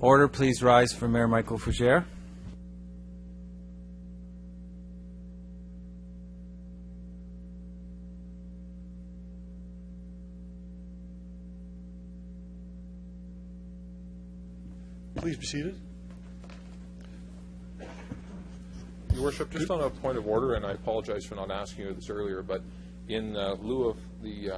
Order, please rise for Mayor Michael Fougere. Please be seated. Your Worship, just on a point of order, and I apologize for not asking you this earlier, but in lieu of the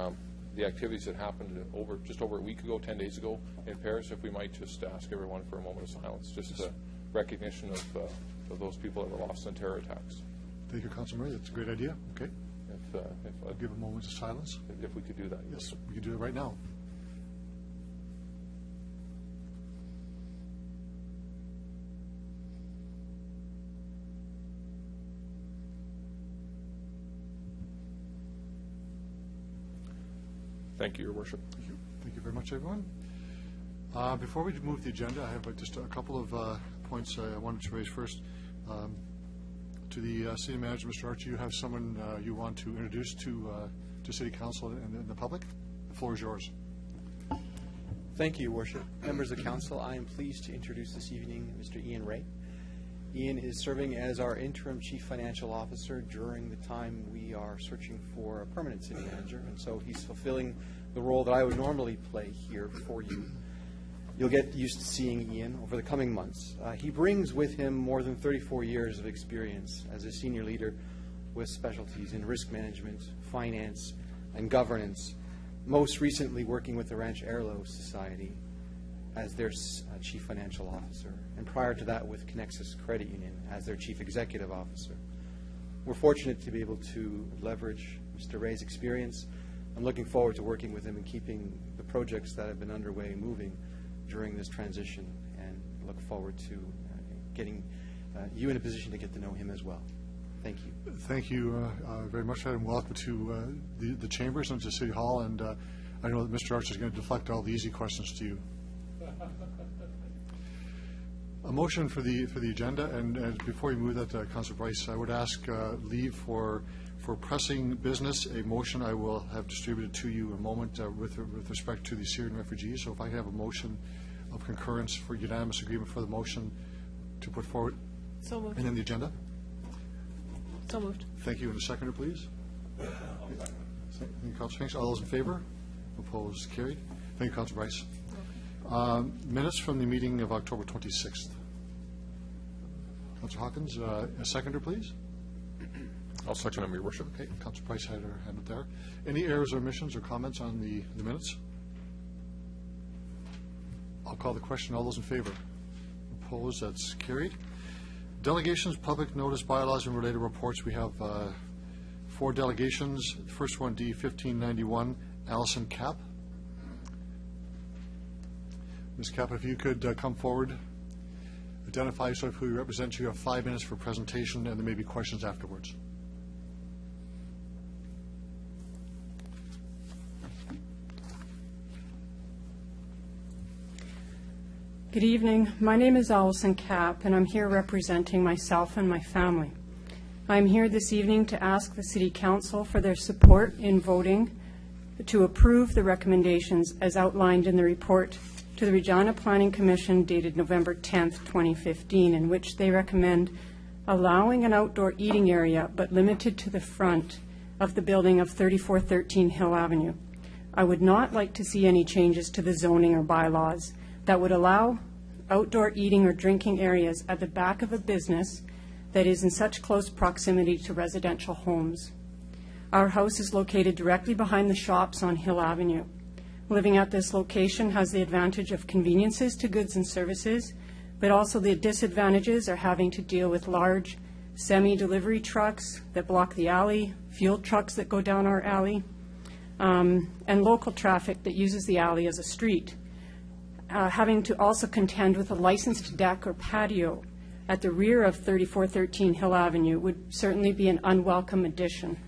activities that happened just over a week ago, 10 days ago in Paris, if we might just ask everyone for a moment of silence, just a recognition of those people that were lost in terror attacks. Thank you, Councilor Murray. That's a great idea. Okay. If I'll give a moment of silence. If we could do that. Yes, we can do it right now. Thank you, Your Worship. Thank you. Thank you very much, everyone. Before we move the agenda, I have just a couple of points I wanted to raise first. To the City Manager, Mr. Archie, you have someone you want to introduce to City Council and the public. The floor is yours. Thank you, Your Worship. Members of Council, I am pleased to introduce this evening Mr. Ian Ray. Ian is serving as our interim Chief Financial Officer during the time we are searching for a permanent City Manager, and so he's fulfilling the role that I would normally play here for you. You'll get used to seeing Ian over the coming months. He brings with him more than 34 years of experience as a senior leader with specialties in risk management, finance, and governance, most recently working with the Ranch Airlo Society as their Chief Financial Officer, and prior to that with Connexus Credit Union as their Chief Executive Officer. We're fortunate to be able to leverage Mr. Ray's experience. I'm looking forward to working with him and keeping the projects that have been underway moving during this transition, and look forward to getting you in a position to get to know him as well. Thank you. Thank you very much, and welcome to the chambers and to City Hall. And I know that Mr. Archer is going to deflect all the easy questions to you. A motion for the agenda, and before you move that, Councilor Bryce, I would ask leave for pressing business. A motion I will have distributed to you in a moment with respect to the Syrian refugees. So if I can have a motion of concurrence for unanimous agreement for the motion to put forward. So moved. And then the agenda. So moved. Thank you. And a seconder, please. Thank you, Councilor Finks. All those in favor? Opposed? Carried. Thank you, Councilor Bryce. Minutes from the meeting of October 26th. Councilor Hawkins, a seconder, please. I'll second him, Your Worship. Okay, Councilor Price had her hand up there. Any errors or omissions or comments on the minutes? I'll call the question. All those in favor? Opposed? That's carried. Delegations, public notice, bylaws, and related reports. We have 4 delegations. The first one, D 1591, Allison Kapp. Ms. Kapp, if you could come forward, identify yourself, who you represent. You have 5 minutes for presentation, and there may be questions afterwards. Good evening. My name is Allison Kapp, and I'm here representing myself and my family. I'm here this evening to ask the City Council for their support in voting to approve the recommendations as outlined in the report to the Regina Planning Commission dated November 10th, 2015, in which they recommend allowing an outdoor eating area but limited to the front of the building of 3413 Hill Avenue. I would not like to see any changes to the zoning or bylaws that would allow outdoor eating or drinking areas at the back of a business that is in such close proximity to residential homes. Our house is located directly behind the shops on Hill Avenue. Living at this location has the advantage of conveniences to goods and services, but also the disadvantages are having to deal with large semi-delivery trucks that block the alley, fuel trucks that go down our alley, and local traffic that uses the alley as a street. Having to also contend with a licensed deck or patio at the rear of 3413 Hill Avenue would certainly be an unwelcome addition.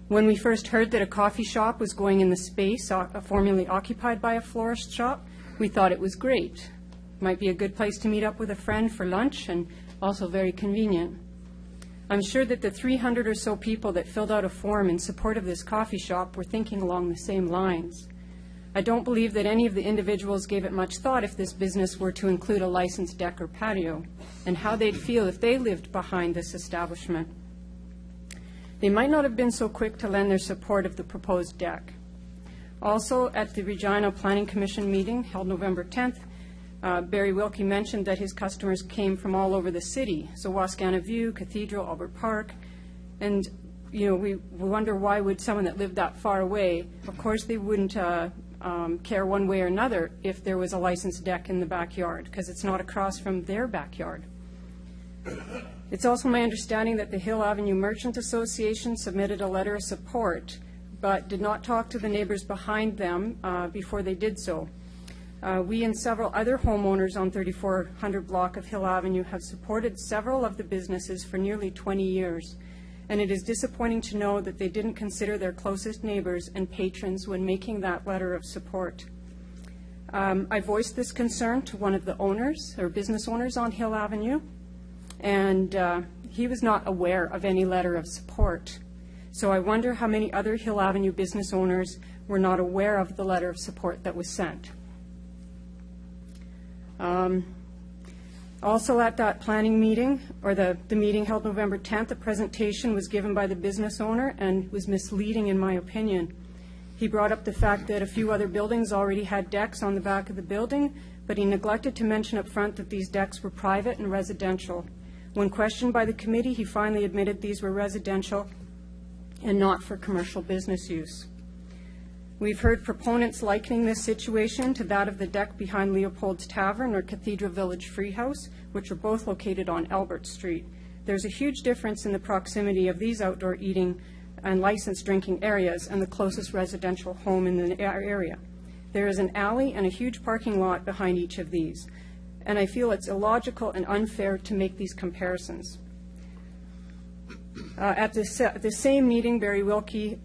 When we first heard that a coffee shop was going in the space formerly occupied by a florist shop, we thought it was great. Might be a good place to meet up with a friend for lunch and also very convenient. I'm sure that the 300 or so people that filled out a form in support of this coffee shop were thinking along the same lines. I don't believe that any of the individuals gave it much thought if this business were to include a licensed deck or patio, and how they'd feel if they lived behind this establishment. They might not have been so quick to lend their support of the proposed deck. Also, at the Regina Planning Commission meeting held November 10th, Barry Wilkie mentioned that his customers came from all over the city, so Wascana View, Cathedral, Albert Park, and we wonder why would someone that lived that far away, of course they wouldn't care one way or another if there was a licensed deck in the backyard, because it's not across from their backyard. It's also my understanding that the Hill Avenue Merchant Association submitted a letter of support, but did not talk to the neighbors behind them before they did so. We and several other homeowners on 3400 block of Hill Avenue have supported several of the businesses for nearly 20 years, and it is disappointing to know that they didn't consider their closest neighbors and patrons when making that letter of support. I voiced this concern to one of the owners, or business owners on Hill Avenue, and he was not aware of any letter of support. So I wonder how many other Hill Avenue business owners were not aware of the letter of support that was sent. Also at that planning meeting, or the meeting held November 10th, a presentation was given by the business owner and was misleading in my opinion. He brought up the fact that a few other buildings already had decks on the back of the building, but he neglected to mention up front that these decks were private and residential. When questioned by the committee, he finally admitted these were residential and not for commercial business use. We've heard proponents likening this situation to that of the deck behind Leopold's Tavern or Cathedral Village Freehouse, which are both located on Albert Street. There's a huge difference in the proximity of these outdoor eating and licensed drinking areas and the closest residential home in the area. There is an alley and a huge parking lot behind each of these, and I feel it's illogical and unfair to make these comparisons. At the same meeting, Barry Wilkie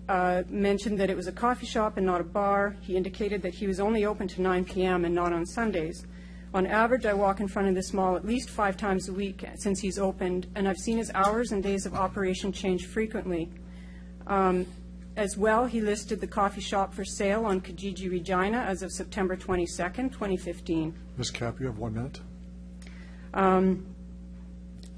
mentioned that it was a coffee shop and not a bar. He indicated that he was only open to 9 p.m. and not on Sundays. On average, I walk in front of this mall at least 5 times a week since he's opened, and I've seen his hours and days of operation change frequently. As well, he listed the coffee shop for sale on Kijiji Regina as of September 22nd, 2015. Ms. Kapp, you have 1 minute.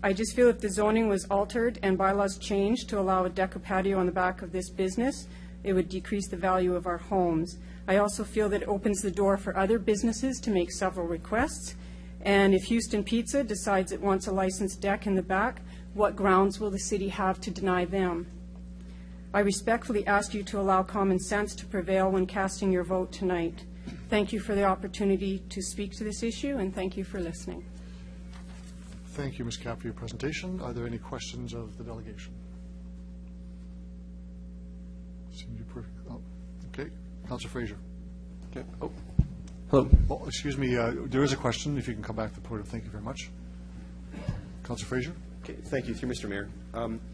I just feel if the zoning was altered and bylaws changed to allow a deck or patio on the back of this business, it would decrease the value of our homes. I also feel that it opens the door for other businesses to make several requests. And if Houston Pizza decides it wants a licensed deck in the back, what grounds will the city have to deny them? I respectfully ask you to allow common sense to prevail when casting your vote tonight. Thank you for the opportunity to speak to this issue, and thank you for listening. Thank you, Ms. Kapp, for your presentation. Are there any questions of the delegation? Seems to be perfect. Oh, okay. Councillor Fraser. Okay. Oh. Hello. Oh, excuse me. There is a question. If you can come back to the podium. Thank you very much. Councillor Fraser. Okay. Thank you, through Mr. Mayor.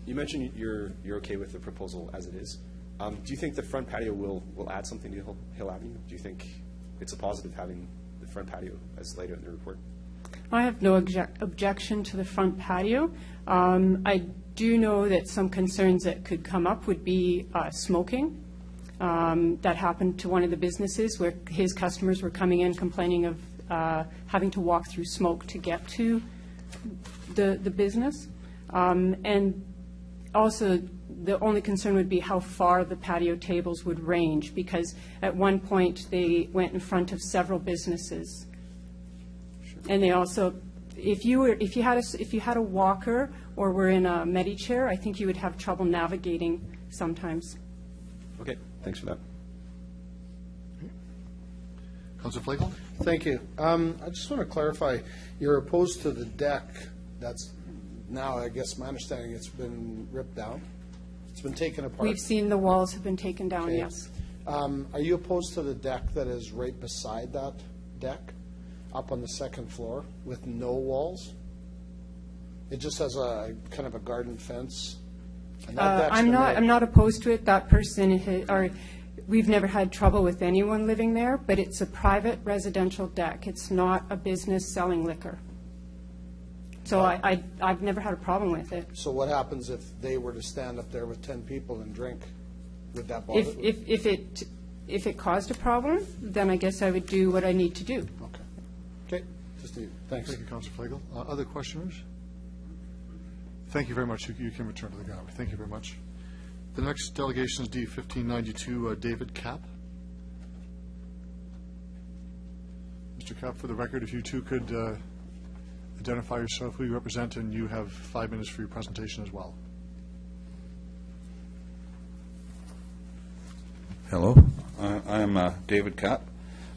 You mentioned you're okay with the proposal as it is. Do you think the front patio will add something to Hill Avenue? Do you think it's a positive having the front patio as laid out in the report? I have no objection to the front patio. I do know that some concerns that could come up would be smoking. That happened to one of the businesses where his customers were coming in complaining of having to walk through smoke to get to the business. And also, the only concern would be how far the patio tables would range, because at one point they went in front of several businesses. And they also, if you had a walker or were in a Medi chair, I think you would have trouble navigating sometimes. Okay, thanks for that. Councillor Flagel. Thank you. I just want to clarify, you're opposed to the deck that's now, I guess my understanding, it's been ripped down? It's been taken apart? We've seen the walls have been taken down, Okay. yes. Are you opposed to the deck that is right beside that deck, up on the second floor, with no walls? It just has a kind of a garden fence. And that deck's been ripped. I'm not opposed to it. That person, we've never had trouble with anyone living there, but it's a private residential deck. It's not a business selling liquor. So I've never had a problem with it. So what happens if they were to stand up there with 10 people and drink? Would that bother? if it caused a problem, then I guess I would do what I need to do. Okay. Okay, just leave. Thanks. Thank you, Councillor Flagel. Other questioners? Thank you very much. You can return to the gallery. Thank you very much. The next delegation is D 1592, David Kapp. Mr. Kapp, for the record, if you two could identify yourself, who you represent, and you have 5 minutes for your presentation as well. Hello, I'm David Kapp.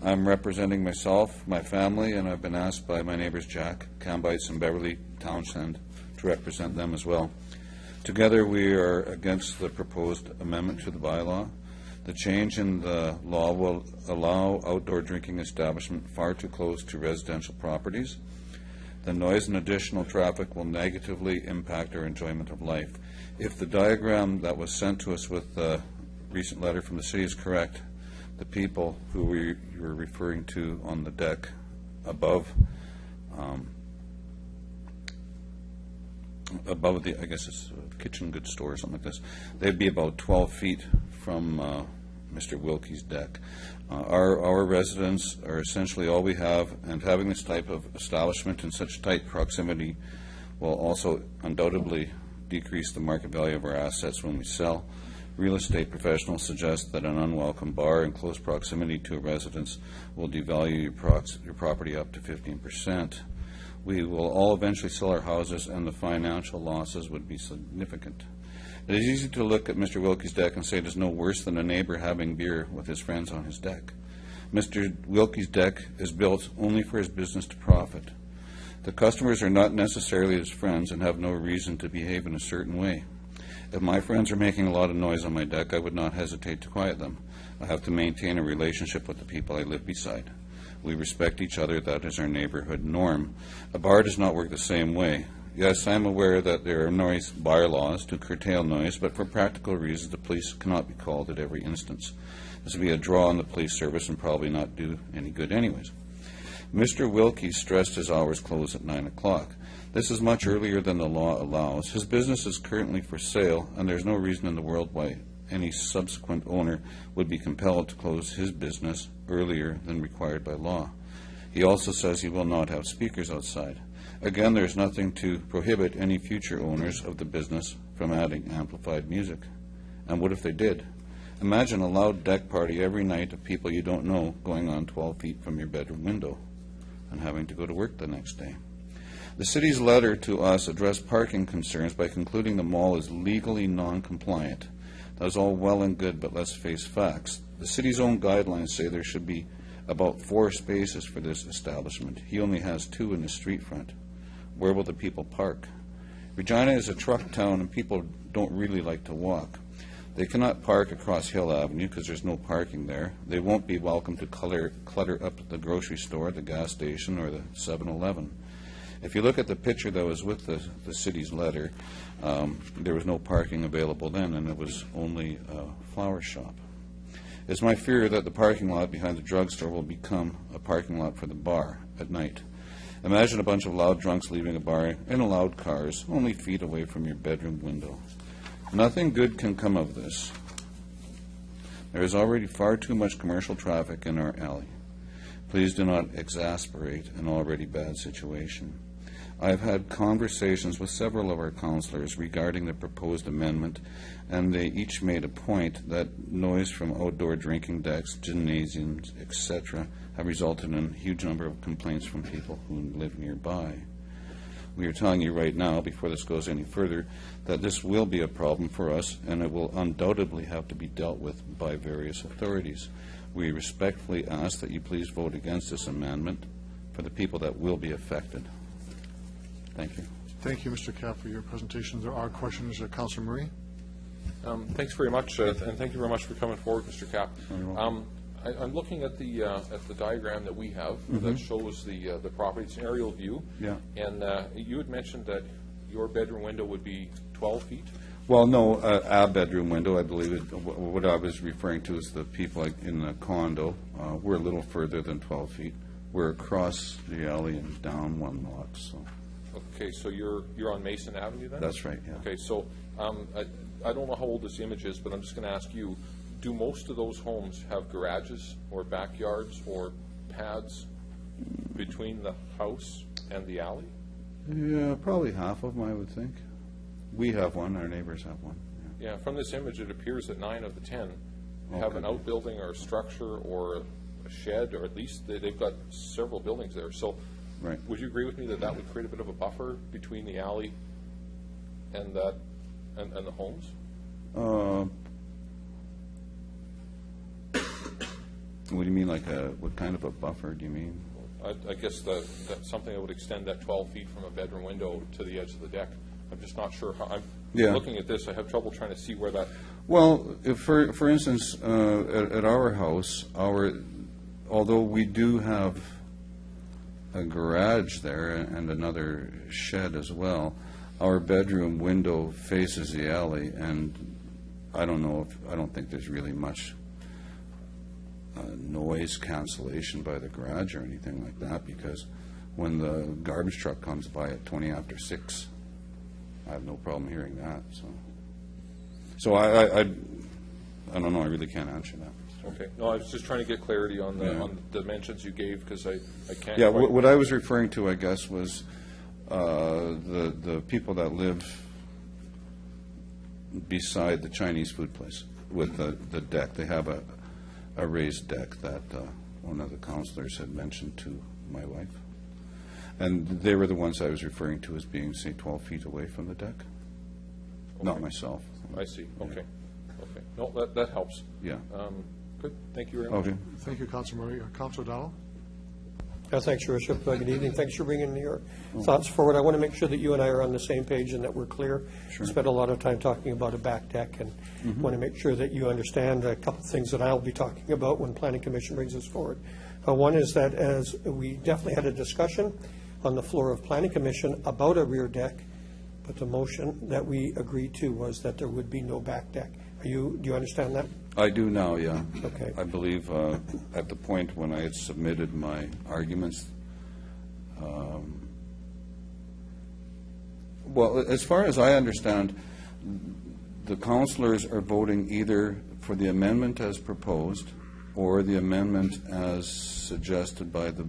I'm representing myself, my family, and I've been asked by my neighbors Jack Cambites and Beverly Townshend to represent them as well. Together we are against the proposed amendment to the bylaw. The change in the law will allow outdoor drinking establishment far too close to residential properties. The noise and additional traffic will negatively impact our enjoyment of life. If the diagram that was sent to us with the recent letter from the city is correct, the people who we were referring to on the deck above the, I guess it's a kitchen goods store or something like this, they'd be about 12 feet from Mr. Wilkie's deck. Our residents are essentially all we have, and having this type of establishment in such tight proximity will also undoubtedly decrease the market value of our assets when we sell. Real estate professionals suggest that an unwelcome bar in close proximity to a residence will devalue your property up to 15%. We will all eventually sell our houses, and the financial losses would be significant. It is easy to look at Mr. Wilkie's deck and say it is no worse than a neighbor having beer with his friends on his deck. Mr. Wilkie's deck is built only for his business to profit. The customers are not necessarily his friends and have no reason to behave in a certain way. If my friends are making a lot of noise on my deck, I would not hesitate to quiet them. I have to maintain a relationship with the people I live beside. We respect each other. That is our neighborhood norm. A bar does not work the same way. Yes, I am aware that there are noise bylaws to curtail noise, but for practical reasons, the police cannot be called at every instance. This would be a draw on the police service and probably not do any good anyways. Mr. Wilkie stressed his hours close at 9 o'clock. This is much earlier than the law allows. His business is currently for sale, and there's no reason in the world why any subsequent owner would be compelled to close his business earlier than required by law. He also says he will not have speakers outside. Again, there is nothing to prohibit any future owners of the business from adding amplified music. And what if they did? Imagine a loud deck party every night of people you don't know going on 12 feet from your bedroom window and having to go to work the next day. The city's letter to us addressed parking concerns by concluding the mall is legally non-compliant. That is all well and good, but let's face facts. The city's own guidelines say there should be about 4 spaces for this establishment. He only has 2 in the street front. Where will the people park? Regina is a truck town, and people don't really like to walk. They cannot park across Hill Avenue because there's no parking there. They won't be welcome to clutter up the grocery store, the gas station, or the 7-Eleven. If you look at the picture that was with the city's letter, there was no parking available then, and it was only a flower shop. It's my fear that the parking lot behind the drugstore will become a parking lot for the bar at night. Imagine a bunch of loud drunks leaving a bar in loud cars, only feet away from your bedroom window. Nothing good can come of this. There is already far too much commercial traffic in our alley. Please do not exasperate an already bad situation. I have had conversations with several of our councillors regarding the proposed amendment, and they each made a point that noise from outdoor drinking decks, gymnasiums, etc., have resulted in a huge number of complaints from people who live nearby. We are telling you right now, before this goes any further, that this will be a problem for us, and it will undoubtedly have to be dealt with by various authorities. We respectfully ask that you please vote against this amendment for the people that will be affected. Thank you. Thank you, Mr. Kapp, for your presentation. There are questions. Councillor Murray? Thanks very much, and thank you very much for coming forward, Mr. Kapp. I'm looking at the diagram that we have that shows the property. It's an aerial view. Yeah. And you had mentioned that your bedroom window would be 12 feet? Well, no, a bedroom window, I believe. What I was referring to is the people in the condo. We're a little further than 12 feet. We're across the alley and down 1 block. So. Okay, so you're on Mason Avenue then? That's right, yeah. Okay, so I don't know how old this image is, but I'm just going to ask you, do most of those homes have garages or backyards or pads between the house and the alley? Yeah, probably half of them, I would think. We have one, our neighbors have one. Yeah, from this image, it appears that 9 of the 10 have Okay. an outbuilding or a structure or a shed, or at least they've got several buildings there. So Right. would you agree with me that that would create a bit of a buffer between the alley and that and the homes? What do you mean, what kind of a buffer do you mean? I guess that something that would extend that 12 feet from a bedroom window to the edge of the deck. I'm just not sure how. I'm Yeah. looking at this. I have trouble trying to see where that. Well, for instance, at our house, although we do have a garage there and another shed as well, our bedroom window faces the alley, and I don't think there's really much noise cancellation by the garage or anything like that, because when the garbage truck comes by at 20 after 6, I have no problem hearing that. So I don't know. I really can't answer that. Okay. No, I was just trying to get clarity on the Yeah. on the dimensions you gave, because I can't. Yeah, quite- what I was referring to, I guess, was the people that live beside the Chinese food place with the deck. They have a raised deck that one of the councilors had mentioned to my wife. And they were the ones I was referring to as being, say, 12 feet away from the deck. Not Okay. myself. I see. Okay. Okay. No, that helps. Yeah. Good. Thank you very much. Okay. Thank you, Councilor Murray. Councilor O'Donnell? Thanks, Your Worship. Good evening. Thanks for bringing your thoughts forward. I want to make sure that you and I are on the same page and that we're clear. Sure. We spent a lot of time talking about a back deck, and want to make sure that you understand a couple of things that I'll be talking about when Planning Commission brings us forward. One is that, as we definitely had a discussion on the floor of Planning Commission about a rear deck, but the motion that we agreed to was that there would be no back deck. Do you understand that? I do now, yeah. Okay. I believe at the point when I had submitted my arguments, well, as far as I understand, the councilors are voting either for the amendment as proposed or the amendment as suggested by the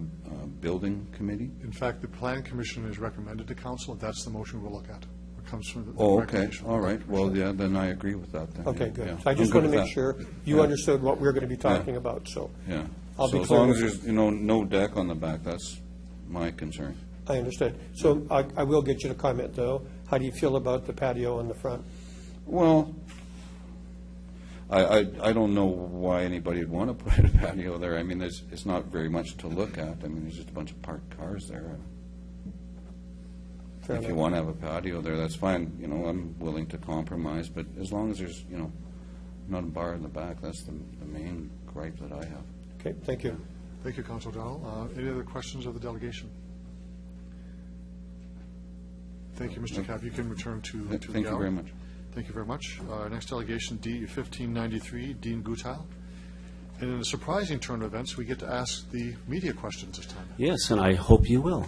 building committee. In fact, the Plan Commission is recommended to council, and that's the motion we'll look at. It comes from the Oh, okay, recommendation. all right. Well, yeah, then I agree with that then. Okay, yeah, good. yeah. I just I'm want good to with make that. sure you Yeah. understood what we're going to be talking about, so. Yeah. I'll So be as clear long with- as there's, no deck on the back, that's my concern. I understood. So I will get you to comment, though. How do you feel about the patio in the front? Well, I don't know why anybody would want to put a patio there. I mean, it's not very much to look at. I mean, there's just a bunch of parked cars there. Fair If you enough. want to have a patio there, that's fine. I'm willing to compromise, but as long as there's, not a bar in the back, that's the main gripe that I have. Okay, thank you. Thank you, Councilor O'Donnell. Any other questions of the delegation? Thank you, Mr. Cap. You can return to the Thank you gallery. very much. Thank you very much. Next delegation, D 1593, Dean Gutal. And in a surprising turn of events, we get to ask the media questions this time. Yes, and I hope you will.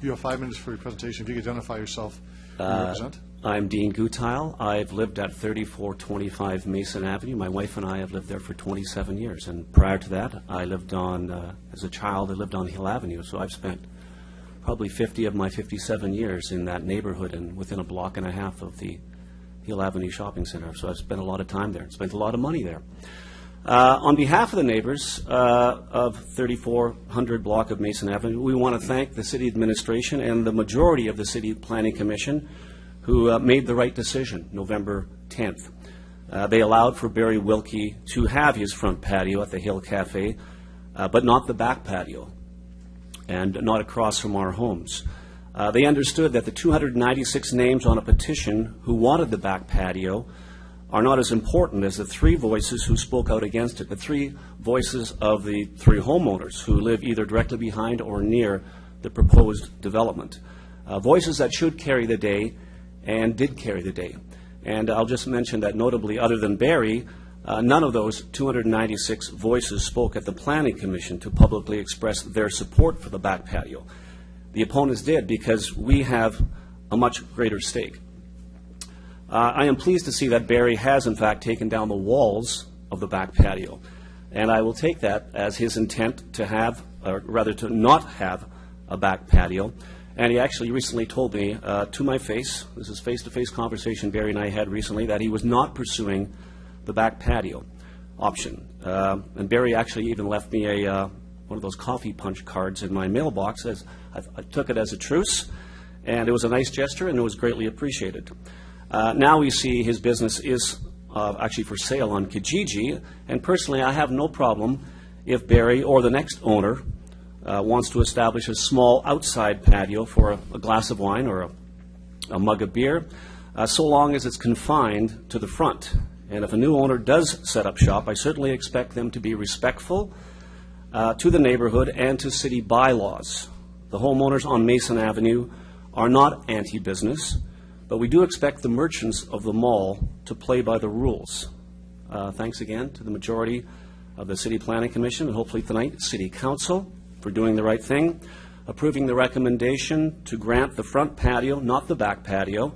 You have 5 minutes for your presentation. If you could identify yourself and represent. I'm Dean Gutile. I've lived at 3425 Mason Avenue. My wife and I have lived there for 27 years. And prior to that, I lived on, as a child, I lived on Hill Avenue. So I've spent probably 50 of my 57 years in that neighborhood and within a block and a half of the Hill Avenue Shopping Center. So I've spent a lot of time there, spent a lot of money there. On behalf of the neighbors of 3400 block of Mason Avenue, we want to thank the city administration and the majority of the City Planning Commission who made the right decision November 10th. They allowed for Barry Wilkie to have his front patio at the Hill Cafe, but not the back patio and not across from our homes. They understood that the 296 names on a petition who wanted the back patio are not as important as the 3 voices who spoke out against it, the 3 voices of the 3 homeowners who live either directly behind or near the proposed development. Voices that should carry the day and did carry the day. And I'll just mention that notably, other than Barry, none of those 296 voices spoke at the Planning Commission to publicly express their support for the back patio. The opponents did because we have a much greater stake. I am pleased to see that Barry has, in fact, taken down the walls of the back patio. And I will take that as his intent to have, or rather to not have, a back patio. And he actually recently told me to my face, this is face-to-face conversation Barry and I had recently, that he was not pursuing the back patio option. And Barry actually even left me one of those coffee punch cards in my mailbox. As I took it as a truce, and it was a nice gesture, and it was greatly appreciated. Now we see his business is actually for sale on Kijiji, and personally I have no problem if Barry or the next owner wants to establish a small outside patio for a glass of wine or a mug of beer, so long as it's confined to the front. And if a new owner does set up shop, I certainly expect them to be respectful to the neighborhood and to city bylaws. The homeowners on Mason Avenue are not anti-business, but we do expect the merchants of the mall to play by the rules. Thanks again to the majority of the City Planning Commission, and hopefully tonight, City Council, for doing the right thing, approving the recommendation to grant the front patio, not the back patio.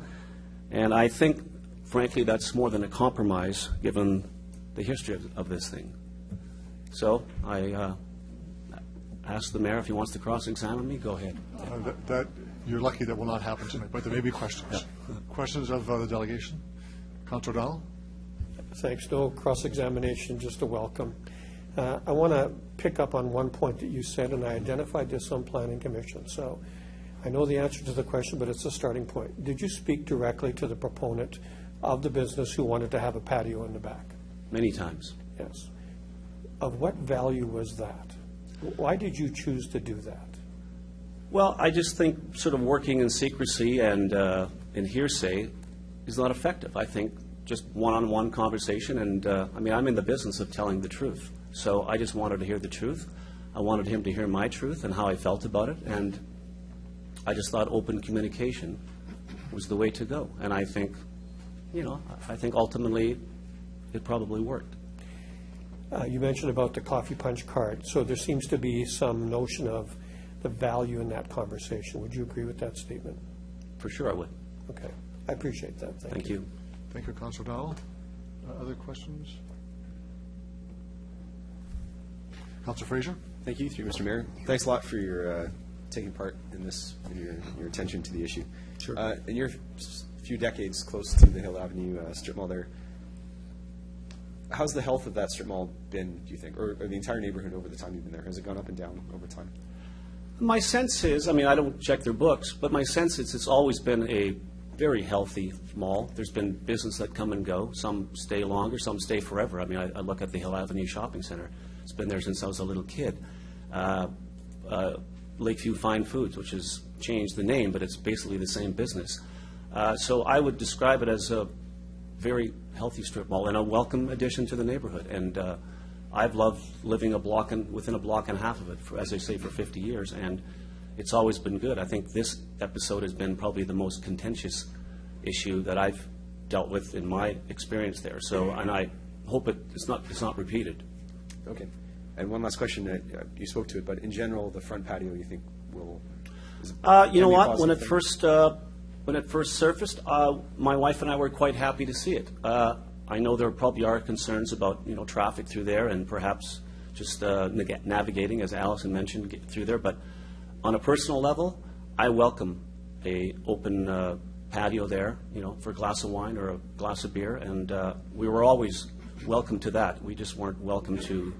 And I think, frankly, that's more than a compromise, given the history of this thing. So I ask the mayor if he wants to cross-examine me. Go ahead. You're lucky that will not happen tonight, but there may be questions. Yeah. Questions of the delegation? Councilor O'Donnell? Thanks. No cross-examination, just a welcome. I want to pick up on one point that you said, and I identified this on Planning Commission. So I know the answer to the question, but it's a starting point. Did you speak directly to the proponent of the business who wanted to have a patio in the back? Many times. Yes. Of what value was that? Why did you choose to do that? Well, I just think sort of working in secrecy and in hearsay is not effective. I think just one-on-one conversation, and I mean, I'm in the business of telling the truth. So I just wanted to hear the truth. I wanted him to hear my truth and how I felt about it, and I just thought open communication was the way to go. And I think, I think ultimately it probably worked. You mentioned about the coffee punch card. So there seems to be some notion of the value in that conversation. Would you agree with that statement? For sure I would. Okay. I appreciate that. Thank you. Thank you, Councilor O'Donnell. Other questions? Councilor Fraser? Thank you, through Mr. Mayor. Thanks a lot for your taking part in this, and your attention to the issue. Sure. In your few decades close to the Hill Avenue strip mall there, how's the health of that strip mall been, do you think, or the entire neighborhood over the time you've been there? Has it gone up and down over time? My sense is, I mean, I don't check their books, but my sense is it's always been a very healthy mall. There's been business that come and go. Some stay longer, some stay forever. I mean, I look at the Hill Avenue Shopping Center. It's been there since I was a little kid. Lakeview Fine Foods, which has changed the name, but it's basically the same business. So I would describe it as a very healthy strip mall and a welcome addition to the neighborhood. And I've loved living within a block and a half of it, as I say, for 50 years, and it's always been good. I think this episode has been probably the most contentious issue that I've dealt with in my experience there. So, and I hope it's not repeated. Okay. And one last question. You spoke to it, but in general, the front patio, you think will? You know what? When it first surfaced, my wife and I were quite happy to see it. I know there probably are concerns about traffic through there and perhaps just navigating, as Allison mentioned, get through there. But on a personal level, I welcome a open patio there, for a glass of wine or a glass of beer, and we were always welcome to that. We just weren't welcome to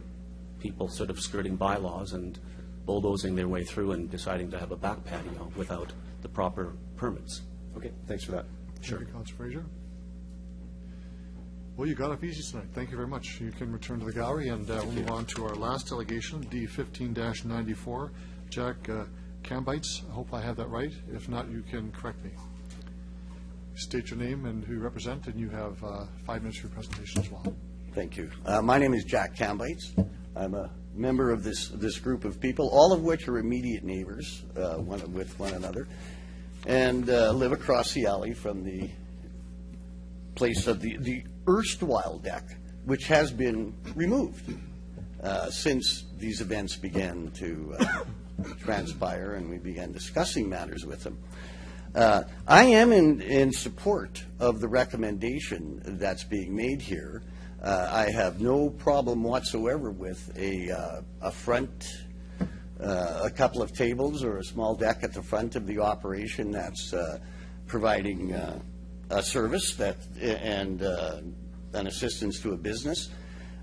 people sort of skirting bylaws and bulldozing their way through and deciding to have a back patio without the proper permits. Okay, thanks for that. Sure. Thank you, Councilor Fraser. Well, you got off easy tonight. Thank you very much. You can return to the gallery, and we'll move on to our last delegation, D15-94. Jack Cambites. I hope I have that right. If not, you can correct me. State your name and who you represent, and you have 5 minutes for your presentation as well. Thank you. My name is Jack Cambites. I'm a member of this group of people, all of which are immediate neighbors with one another, and live across the alley from the place of the erstwhile deck, which has been removed since these events began to transpire and we began discussing matters with them. I am in support of the recommendation that's being made here. I have no problem whatsoever with a front, a couple of tables or a small deck at the front of the operation that's providing a service that and an assistance to a business.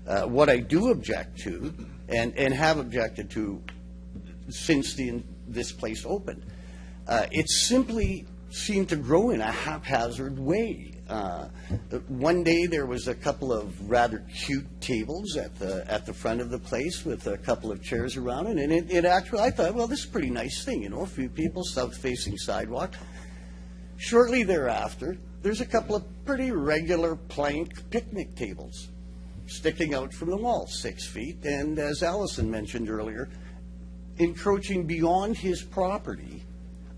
What I do object to, and have objected to since this place opened, it simply seemed to grow in a haphazard way. One day there was a couple of rather cute tables at the front of the place with a couple of chairs around it, and it actually, I thought, well, this is a pretty nice thing, you know, a few people, south-facing sidewalk. Shortly thereafter, there's a couple of pretty regular plank picnic tables sticking out from the wall, 6 feet, and as Allison mentioned earlier, encroaching beyond his property,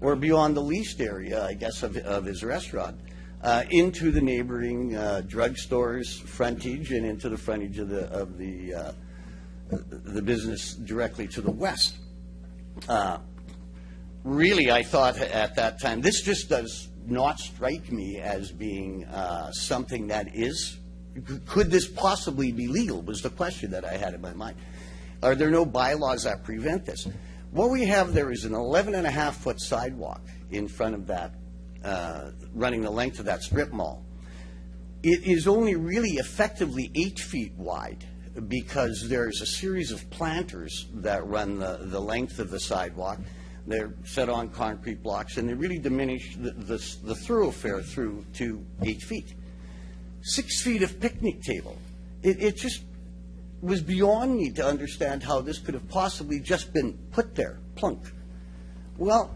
or beyond the leased area, I guess, of his restaurant, into the neighboring drugstore's frontage and into the frontage of the business directly to the west. Really, I thought at that time, this just does not strike me as being something that is, could this possibly be legal, was the question that I had in my mind. Are there no bylaws that prevent this? What we have there is an 11.5-foot sidewalk in front of that, running the length of that strip mall. It is only really effectively 8 feet wide because there's a series of planters that run the length of the sidewalk. They're set on concrete blocks, and they really diminish the thoroughfare through to 8 feet. 6 feet of picnic table. It just was beyond me to understand how this could have possibly just been put there, plunk. Well,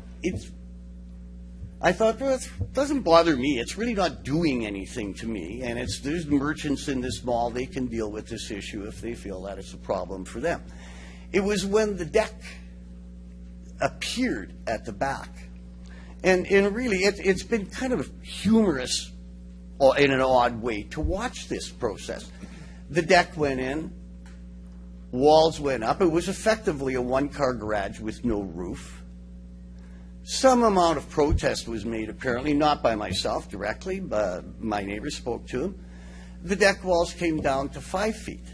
I thought, well, it doesn't bother me. It's really not doing anything to me, and there's merchants in this mall. They can deal with this issue if they feel that it's a problem for them. It was when the deck appeared at the back, and really, it's been kind of humorous in an odd way to watch this process. The deck went in, walls went up. It was effectively a one-car garage with no roof. Some amount of protest was made, apparently, not by myself directly, but my neighbors spoke to him. The deck walls came down to 5 feet.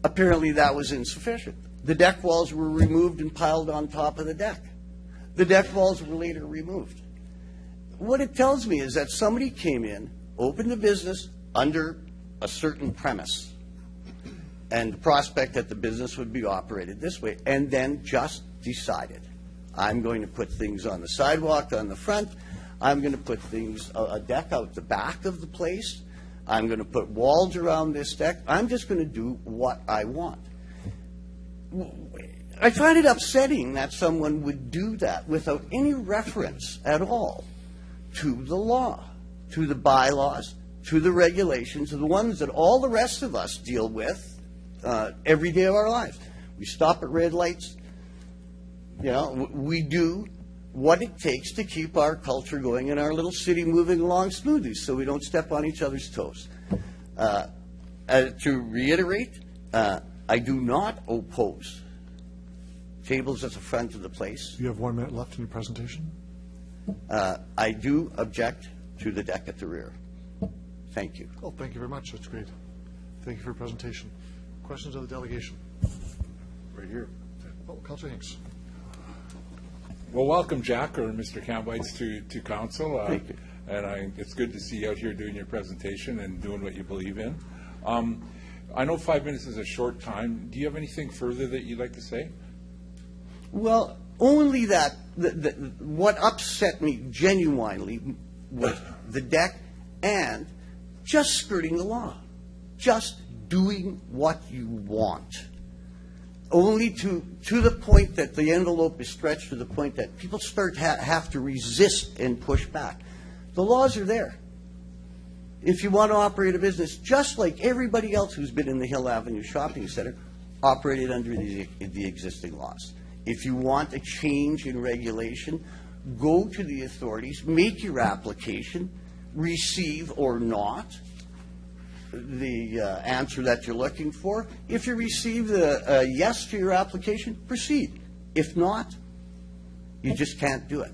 Apparently, that was insufficient. The deck walls were removed and piled on top of the deck. The deck walls were later removed. What it tells me is that somebody came in, opened a business under a certain premise, and the prospect that the business would be operated this way, and then just decided, I'm going to put things on the sidewalk on the front, I'm going to put a deck out the back of the place, I'm going to put walls around this deck, I'm just going to do what I want. I find it upsetting that someone would do that without any reference at all to the law, to the bylaws, to the regulations, to the ones that all the rest of us deal with every day of our lives. We stop at red lights. You know, we do what it takes to keep our culture going and our little city moving along smoothly so we don't step on each other's toes. To reiterate, I do not oppose tables at the front of the place. You have 1 minute left in your presentation. I do object to the deck at the rear. Thank you. Oh, thank you very much. That's great. Thank you for your presentation. Questions of the delegation? Right here. Oh, Councillor Hinks. Well, welcome, Jack, or Mr. Cambites, to council. Thank you. And it's good to see you out here doing your presentation and doing what you believe in. I know 5 minutes is a short time. Do you have anything further that you'd like to say? Well, only that what upset me genuinely was the deck and just skirting the law, just doing what you want. Only to the point that the envelope is stretched to the point that people start have to resist and push back. The laws are there. If you want to operate a business, just like everybody else who's been in the Hill Avenue Shopping Center, operated under the existing laws. If you want a change in regulation, go to the authorities, make your application, receive or not the answer that you're looking for. If you receive a yes to your application, proceed. If not, you just can't do it.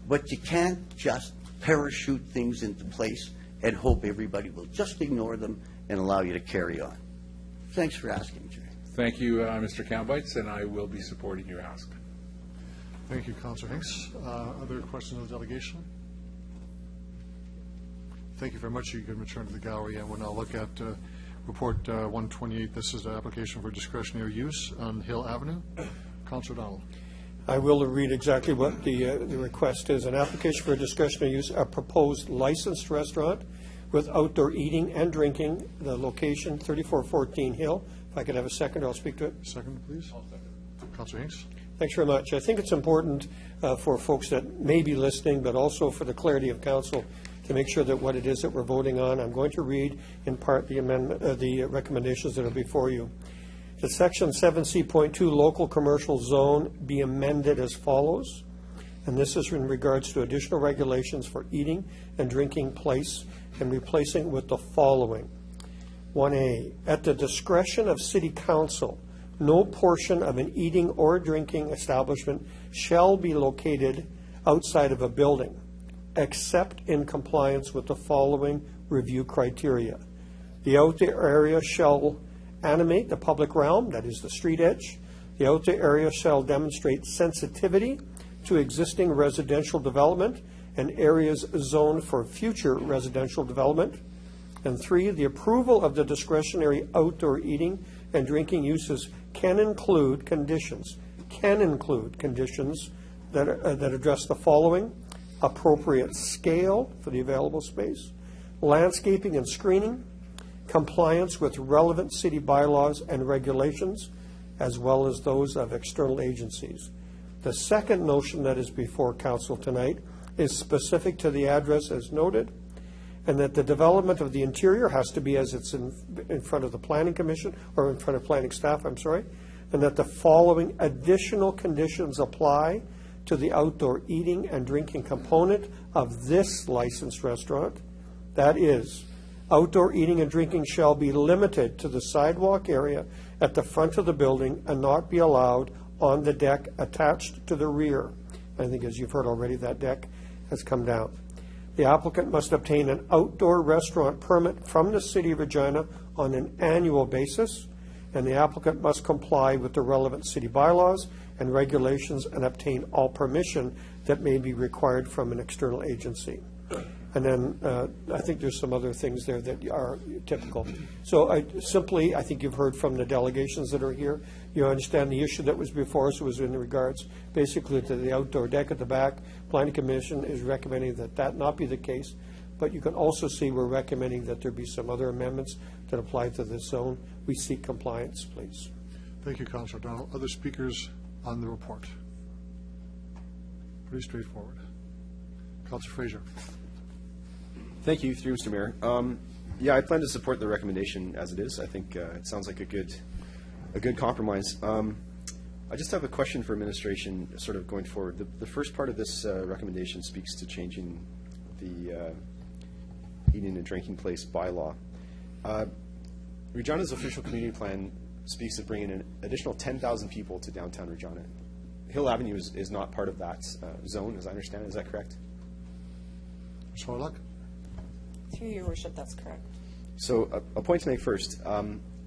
But you can't just parachute things into place and hope everybody will just ignore them and allow you to carry on. Thanks for asking, Jerry. Thank you, Mr. Kambeitz, and I will be supporting your ask. Thank you, Councillor Hinks. Other questions of the delegation? Thank you very much. You can return to the gallery, and we'll now look at Report 128. This is the application for discretionary use on Hill Avenue. Councillor Donald. I will read exactly what the request is. An application for discretionary use, a proposed licensed restaurant with outdoor eating and drinking, the location 3414 Hill. If I could have a second, I'll speak to it. Second, please. Councillor Hinks. Thanks very much. I think it's important for folks that may be listening, but also for the clarity of council, to make sure that what it is that we're voting on. I'm going to read in part the amendment, the recommendations that are before you. That Section 7C.2 local commercial zone be amended as follows, and this is in regards to additional regulations for eating and drinking place, and replacing with the following. 1A, at the discretion of City Council, no portion of an eating or drinking establishment shall be located outside of a building, except in compliance with the following review criteria. The outdoor area shall animate the public realm, that is the street edge. The outdoor area shall demonstrate sensitivity to existing residential development and areas zoned for future residential development. And 3, the approval of the discretionary outdoor eating and drinking uses can include conditions that address the following: appropriate scale for the available space, landscaping and screening, compliance with relevant city bylaws and regulations, as well as those of external agencies. The second notion that is before council tonight is specific to the address as noted, and that the development of the interior has to be as it's in front of the planning commission, or in front of planning staff, I'm sorry, and that the following additional conditions apply to the outdoor eating and drinking component of this licensed restaurant. That is, outdoor eating and drinking shall be limited to the sidewalk area at the front of the building and not be allowed on the deck attached to the rear. I think, as you've heard already, that deck has come down. The applicant must obtain an outdoor restaurant permit from the City of Regina on an annual basis, and the applicant must comply with the relevant city bylaws and regulations and obtain all permission that may be required from an external agency. And then I think there's some other things there that are typical. So I think you've heard from the delegations that are here. You understand the issue that was before us was in regards basically to the outdoor deck at the back. Planning Commission is recommending that that not be the case. But you can also see we're recommending that there be some other amendments that apply to this zone. We seek compliance, please. Thank you, Councillor Donald. Other speakers on the report? Pretty straightforward. Councillor Fraser. Thank you, through Mr. Mayor. Yeah, I plan to support the recommendation as it is. I think it sounds like a good compromise. I just have a question for administration, sort of going forward. The first part of this recommendation speaks to changing the eating and drinking place bylaw. Regina's official community plan speaks of bringing an additional 10,000 people to downtown Regina. Hill Avenue is not part of that zone, as I understand it. Is that correct? Ms. Horlock? Through your worship, that's correct. So a point to make first.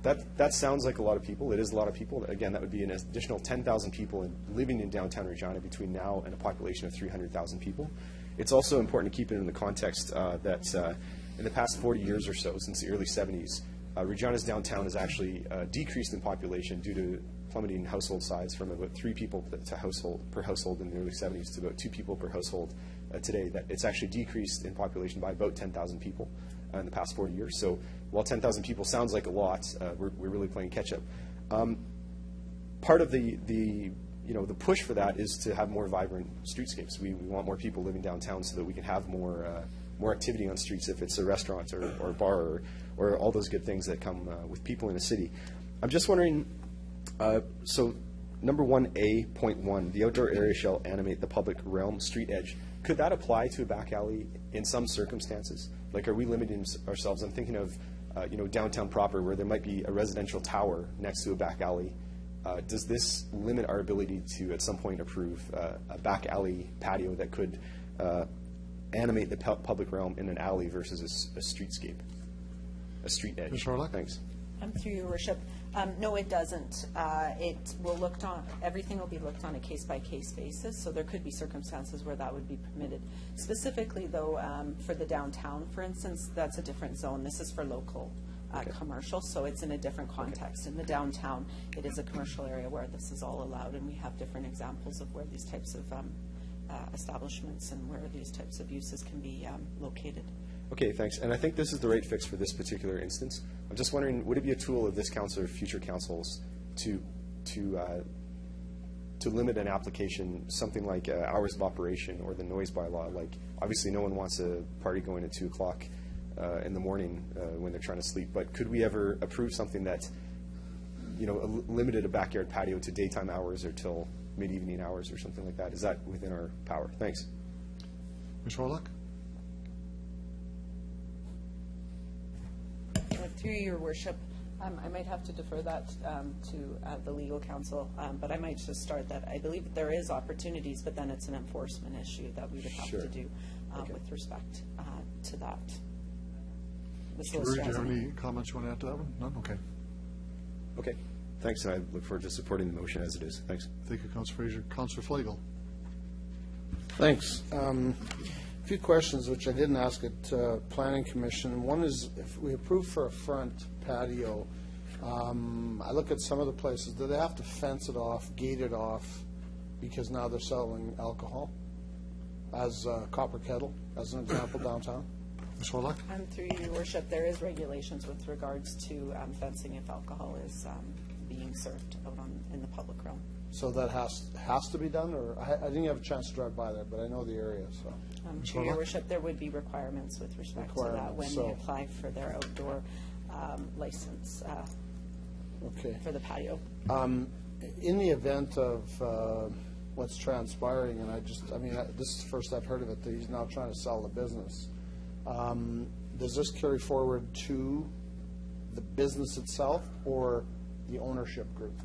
That sounds like a lot of people. It is a lot of people. Again, that would be an additional 10,000 people living in downtown Regina between now and a population of 300,000 people. It's also important to keep it in the context that in the past 40 years or so, since the early 70s, Regina's downtown has actually decreased in population due to plummeting household size from about 3 people per household in the early 70s to about 2 people per household today. That it's actually decreased in population by about 10,000 people in the past 40 years. So while 10,000 people sounds like a lot, we're really playing catch up. Part of the push for that is to have more vibrant streetscapes. We want more people living downtown so that we can have more activity on streets, if it's a restaurant or a bar or all those good things that come with people in a city. I'm just wondering, so number 1A.1, the outdoor area shall animate the public realm street edge. Could that apply to a back alley in some circumstances? Like, are we limiting ourselves? I'm thinking of, downtown proper, where there might be a residential tower next to a back alley. Does this limit our ability to, at some point, approve a back alley patio that could animate the public realm in an alley versus a streetscape, a street edge? Ms. Hurlock? Thanks. Through your worship, no, it doesn't. It will everything will be looked on a case-by-case basis, so there could be circumstances where that would be permitted. Specifically, though, for the downtown, for instance, that's a different zone. This is for local commercial, so it's in a different context. In the downtown, it is a commercial area where this is all allowed, and we have different examples of where these types of establishments and where these types of uses can be located. Okay, thanks. And I think this is the right fix for this particular instance. I'm just wondering, would it be a tool of this council or future councils to limit an application, something like hours of operation or the noise bylaw? Like, obviously, no one wants a party going at 2 o'clock in the morning when they're trying to sleep. But could we ever approve something that, limited a backyard patio to daytime hours or till mid-evening hours or something like that? Is that within our power? Thanks. Ms. Hurlock? Through your worship, I might have to defer that to the legal counsel, but I might just start that I believe that there is opportunities, but then it's an enforcement issue that we would have to do with respect to that. Mr. Brewer, do you have any comments you want to add to that one? None? Okay. Okay. Thanks, and I look forward to supporting the motion as it is. Thanks. Thank you, Councillor Fraser. Councillor Flegel. Thanks. A few questions which I didn't ask at Planning Commission. One is, if we approve for a front patio, I look at some of the places, do they have to fence it off, gate it off, because now they're selling alcohol, as Copper Kettle, as an example, downtown? Ms. Hurlock? Through your worship, there is regulations with regards to fencing if alcohol is being served out in the public realm. So that has to be done, or I didn't have a chance to drive by there, but I know the area. So, through your worship, there would be requirements with respect to that when they apply for their outdoor license for the patio. In the event of what's transpiring, and this is the first I've heard of it, that he's now trying to sell the business. Does this carry forward to the business itself or the ownership group?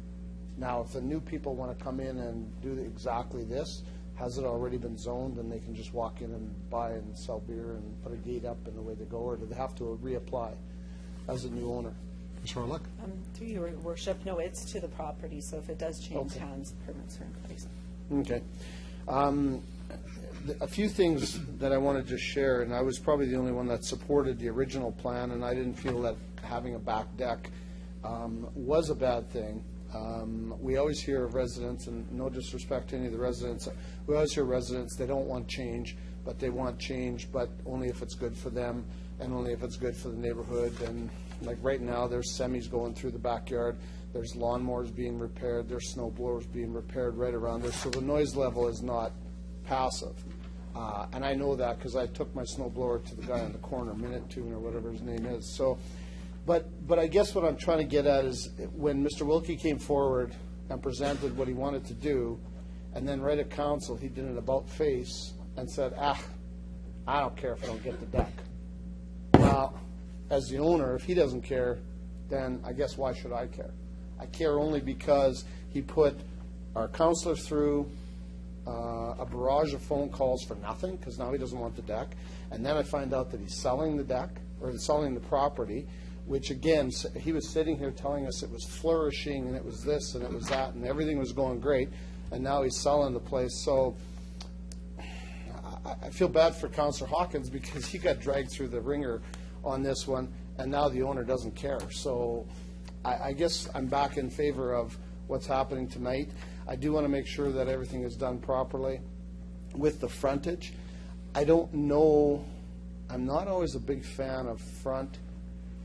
Now, if the new people want to come in and do exactly this, has it already been zoned and they can just walk in and buy and sell beer and put a gate up and away they go, or do they have to reapply as a new owner? Ms. Hurlock? Through your worship, no, it's to the property, so if it does change hands, permits are in place. Okay. A few things that I want to just share, and I was probably the only one that supported the original plan, and I didn't feel that having a back deck was a bad thing. We always hear of residents, and no disrespect to any of the residents, we always hear residents, they don't want change, but they want change, but only if it's good for them and only if it's good for the neighborhood. And like right now, there's semis going through the backyard, there's lawnmowers being repaired, there's snow blowers being repaired right around there, so the noise level is not passive. And I know that because I took my snow blower to the guy on the corner, Minute Tune or whatever his name is. So, but I guess what I'm trying to get at is when Mr. Wilkie came forward and presented what he wanted to do, and then right at council he did an about face and said, I don't care if I don't get the deck. Well, as the owner, if he doesn't care, then I guess why should I care? I care only because he put our councillor through a barrage of phone calls for nothing, because now he doesn't want the deck. And then I find out that he's selling the deck, or selling the property, which again, he was sitting here telling us it was flourishing, and it was this, and it was that, and everything was going great, and now he's selling the place. So I feel bad for Councillor Hawkins, because he got dragged through the ringer on this one, and now the owner doesn't care. So I guess I'm back in favor of what's happening tonight. I do want to make sure that everything is done properly with the frontage. I don't know, I'm not always a big fan of front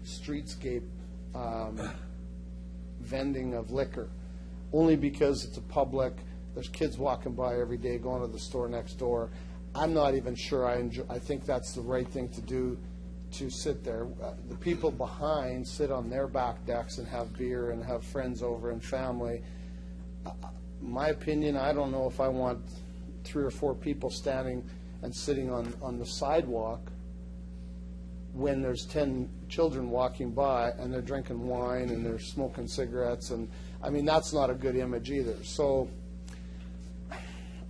streetscape vending of liquor, only because it's a public, there's kids walking by every day going to the store next door. I'm not even sure I think that's the right thing to do, to sit there. The people behind sit on their back decks and have beer and have friends over and family. My opinion, I don't know if I want 3 or 4 people standing and sitting on the sidewalk when there's 10 children walking by and they're drinking wine and they're smoking cigarettes. And I mean, that's not a good image either. So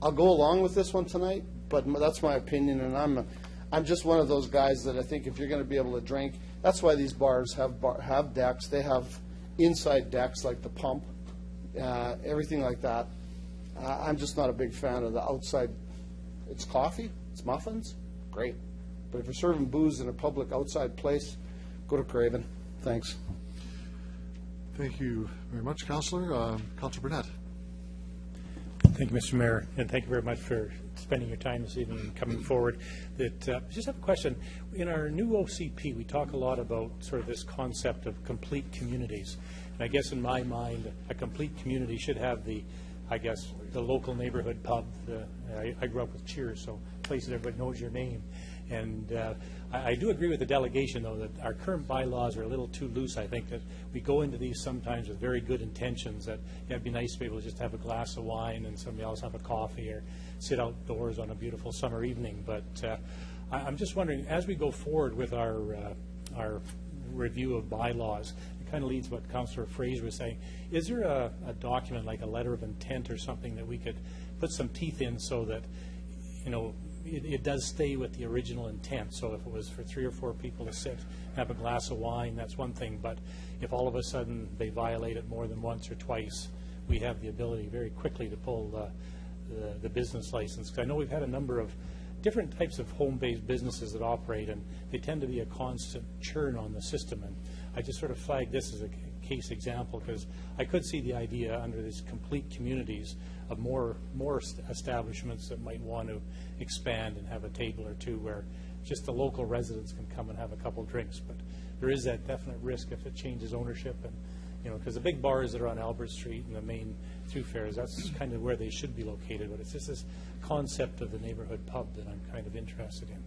I'll go along with this one tonight, but that's my opinion, and I'm just one of those guys that I think if you're going to be able to drink, that's why these bars have decks. They have inside decks like the pump, everything like that. I'm just not a big fan of the outside. It's coffee, it's muffins, great. But if you're serving booze in a public outside place, go to Craven. Thanks. Thank you very much, Councillor. Councillor Burnett. Thank you, Mr. Mayor, and thank you very much for spending your time this evening and coming forward. I just have a question. In our new OCP, we talk a lot about sort of this concept of complete communities. And I guess in my mind, a complete community should have the local neighborhood pub. I grew up with Cheers, so places everybody knows your name. And I do agree with the delegation, though, that our current bylaws are a little too loose. I think that we go into these sometimes with very good intentions, that it'd be nice to be able to just have a glass of wine and somebody else have a coffee or sit outdoors on a beautiful summer evening. But I'm just wondering, as we go forward with our review of bylaws, it kind of leads what Councillor Fraser was saying. Is there a document, like a letter of intent or something, that we could put some teeth in so that, it does stay with the original intent? So if it was for 3 or 4 people to sit, have a glass of wine, that's one thing. But if all of a sudden they violate it more than once or twice, we have the ability very quickly to pull the business license. Because I know we've had a number of different types of home-based businesses that operate, and they tend to be a constant churn on the system. And I just sort of flagged this as a case example, because I could see the idea under these complete communities of more establishments that might want to expand and have a table or two where just the local residents can come and have a couple drinks. But there is that definite risk if it changes ownership, and because the big bars that are on Albert Street and the main thoroughfares, that's kind of where they should be located. But it's just this concept of the neighborhood pub that I'm kind of interested in.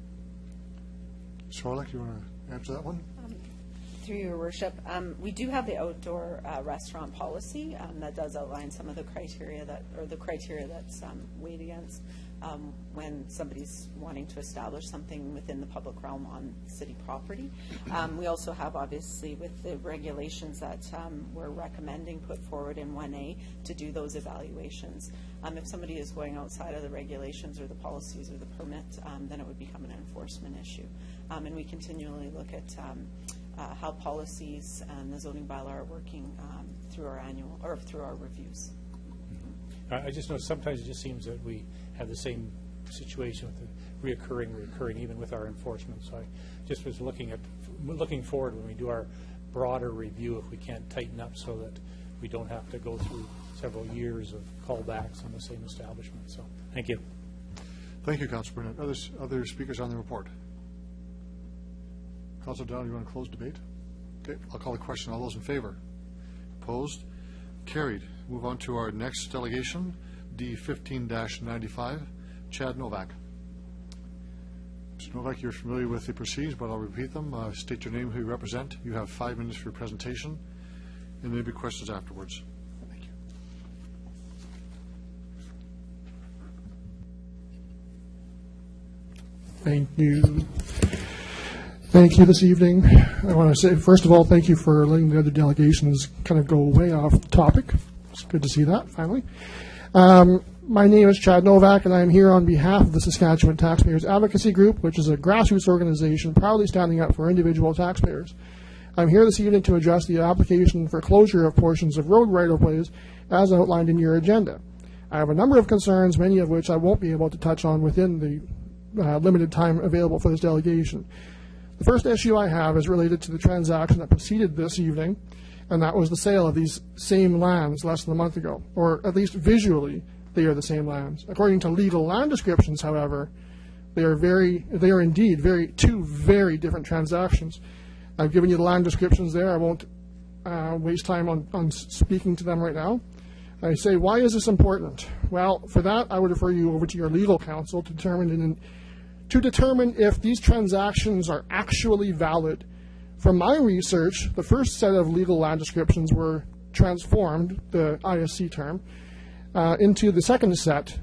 Charlotte, you want to answer that one? Through your worship, we do have the outdoor restaurant policy that does outline some of the criteria that's weighed against when somebody's wanting to establish something within the public realm on city property. We also have, obviously, with the regulations that we're recommending put forward in 1A to do those evaluations. If somebody is going outside of the regulations or the policies or the permit, then it would become an enforcement issue. And we continually look at how policies and the zoning bylaw are working through our annual or through our reviews. I just know sometimes it just seems that we have the same situation with the reoccurring, even with our enforcement. So I just was looking forward when we do our broader review, if we can't tighten up so that we don't have to go through several years of callbacks on the same establishment. So thank you. Thank you, Councillor Burnett. Other speakers on the report? Councillor Down, you want to close debate? Okay, I'll call the question. All those in favor? Opposed? Carried. Move on to our next delegation, D15-95, Chad Novak. Mr. Novak, you're familiar with the proceedings, but I'll repeat them. State your name, who you represent. You have 5 minutes for your presentation, and there may be questions afterwards. Thank you. Thank you this evening. I want to say, first of all, thank you for letting the other delegations kind of go way off topic. It's good to see that, finally. My name is Chad Novak, and I am here on behalf of the Saskatchewan Taxpayers Advocacy Group, which is a grassroots organization proudly standing up for individual taxpayers. I'm here this evening to address the application for closure of portions of road right-of-ways as outlined in your agenda. I have a number of concerns, many of which I won't be able to touch on within the limited time available for this delegation. The first issue I have is related to the transaction that preceded this evening, and that was the sale of these same lands less than a month ago, or at least visually they are the same lands. According to legal land descriptions, however, they are indeed two very different transactions. I've given you the land descriptions there. I won't waste time on speaking to them right now. I say, why is this important? Well, for that, I would refer you over to your legal counsel to determine if these transactions are actually valid. From my research, the first set of legal land descriptions were transformed, the ISC term, into the second set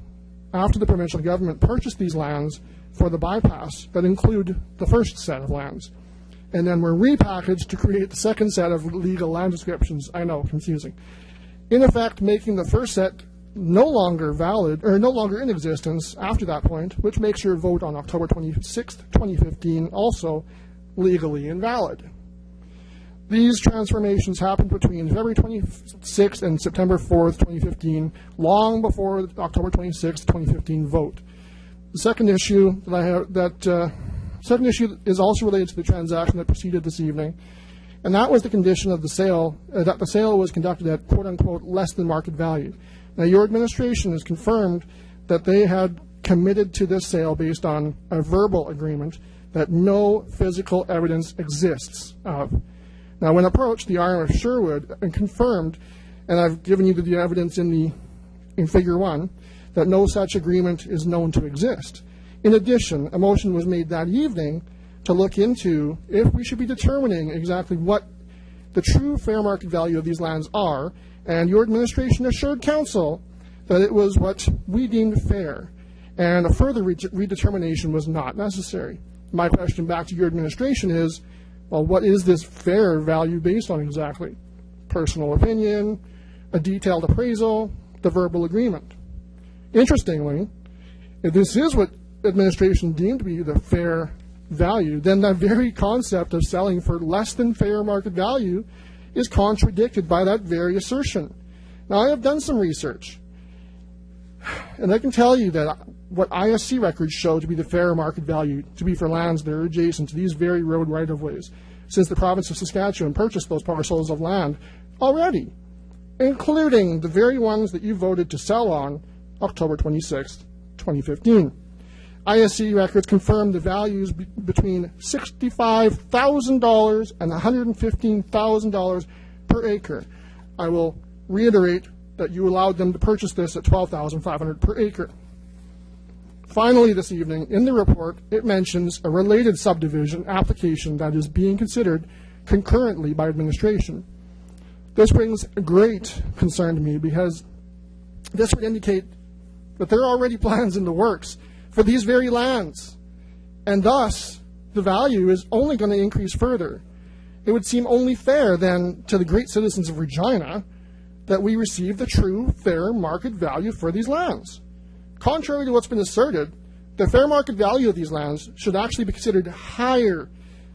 after the provincial government purchased these lands for the bypass that include the first set of lands, and then were repackaged to create the second set of legal land descriptions. I know, confusing. In effect, making the first set no longer valid, or no longer in existence after that point, which makes your vote on October 26th, 2015 also legally invalid. These transformations happened between February 26th and September 4th, 2015, long before the October 26th, 2015 vote. The second issue that I have, second issue is also related to the transaction that proceeded this evening, and that was the condition of the sale, that the sale was conducted at quote-unquote less than market value. Now, your administration has confirmed that they had committed to this sale based on a verbal agreement that no physical evidence exists of. Now, when approached, the RM of Sherwood and confirmed, and I've given you the evidence in Figure 1, that no such agreement is known to exist. In addition, a motion was made that evening to look into if we should be determining exactly what the true fair market value of these lands are, and your administration assured council that it was what we deemed fair, and a further redetermination was not necessary. My question back to your administration is, well, what is this fair value based on exactly? Personal opinion, a detailed appraisal, the verbal agreement. Interestingly, if this is what administration deemed to be the fair value, then the very concept of selling for less than fair market value is contradicted by that very assertion. Now, I have done some research, and I can tell you that what ISC records show to be the fair market value to be for lands that are adjacent to these very road right-of-ways, since the province of Saskatchewan purchased those parcels of land already, including the very ones that you voted to sell on October 26, 2015. ISC records confirm the values between $65,000 and $115,000 per acre. I will reiterate that you allowed them to purchase this at $12,500 per acre. Finally, this evening, in the report, it mentions a related subdivision application that is being considered concurrently by administration. This brings great concern to me because this would indicate that there are already plans in the works for these very lands, and thus the value is only going to increase further. It would seem only fair then to the great citizens of Regina that we receive the true fair market value for these lands. Contrary to what's been asserted, the fair market value of these lands should actually be considered higher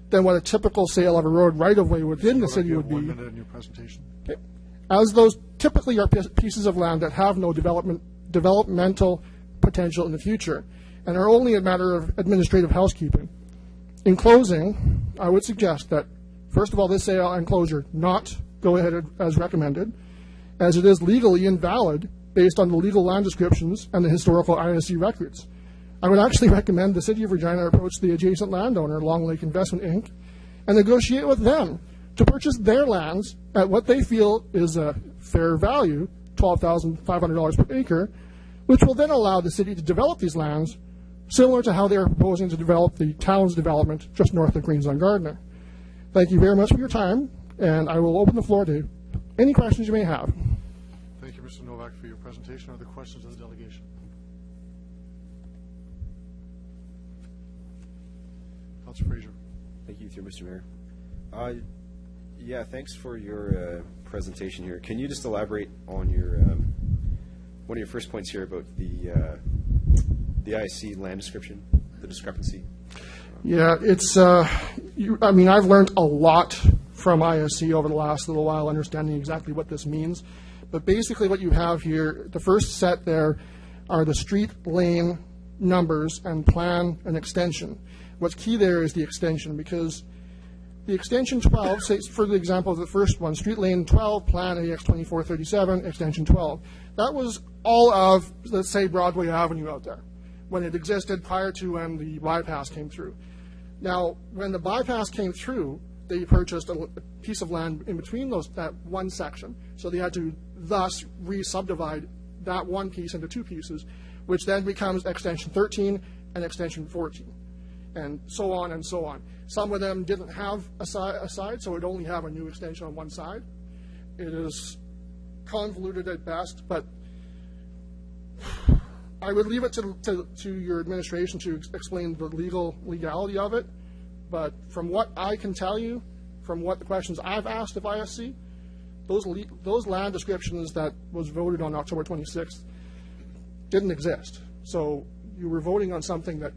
than what a typical sale of a road right-of-way within the city would be. 1 minute in your presentation. Okay. As those typically are pieces of land that have no developmental potential in the future and are only a matter of administrative housekeeping. In closing, I would suggest that, first of all, this sale and closure not go ahead as recommended, as it is legally invalid based on the legal land descriptions and the historical ISC records. I would actually recommend the City of Regina approach the adjacent landowner, Long Lake Investment Inc., and negotiate with them to purchase their lands at what they feel is a fair value, $12,500 per acre, which will then allow the city to develop these lands similar to how they are proposing to develop the town's development just north of Greens on Gardner. Thank you very much for your time, and I will open the floor to any questions you may have. Thank you, Mr. Novak, for your presentation. Are there questions of the delegation? Councilor Fraser. Thank you, through Mr. Mayor. Yeah, thanks for your presentation here. Can you just elaborate on your one of your first points here about the ISC land description, the discrepancy? Yeah, it's. I mean, I've learned a lot from ISC over the last little while, understanding exactly what this means. But basically, what you have here, the first set there, are the street lane numbers and plan and extension. What's key there is the extension, because the extension 12, say for the example of the first one, street lane 12, plan AX 2437, extension 12. That was all of, let's say, Broadway Avenue out there, when it existed prior to when the bypass came through. Now, when the bypass came through, they purchased a piece of land in between that one section. So they had to thus re-subdivide that one piece into two pieces, which then becomes extension 13 and extension 14, and so on and so on. Some of them didn't have a side, so it would only have a new extension on one side. It is convoluted at best, but I would leave it to your administration to explain the legality of it. But from what I can tell you, from what the questions I've asked of ISC, those land descriptions that was voted on October 26th didn't exist. So you were voting on something that,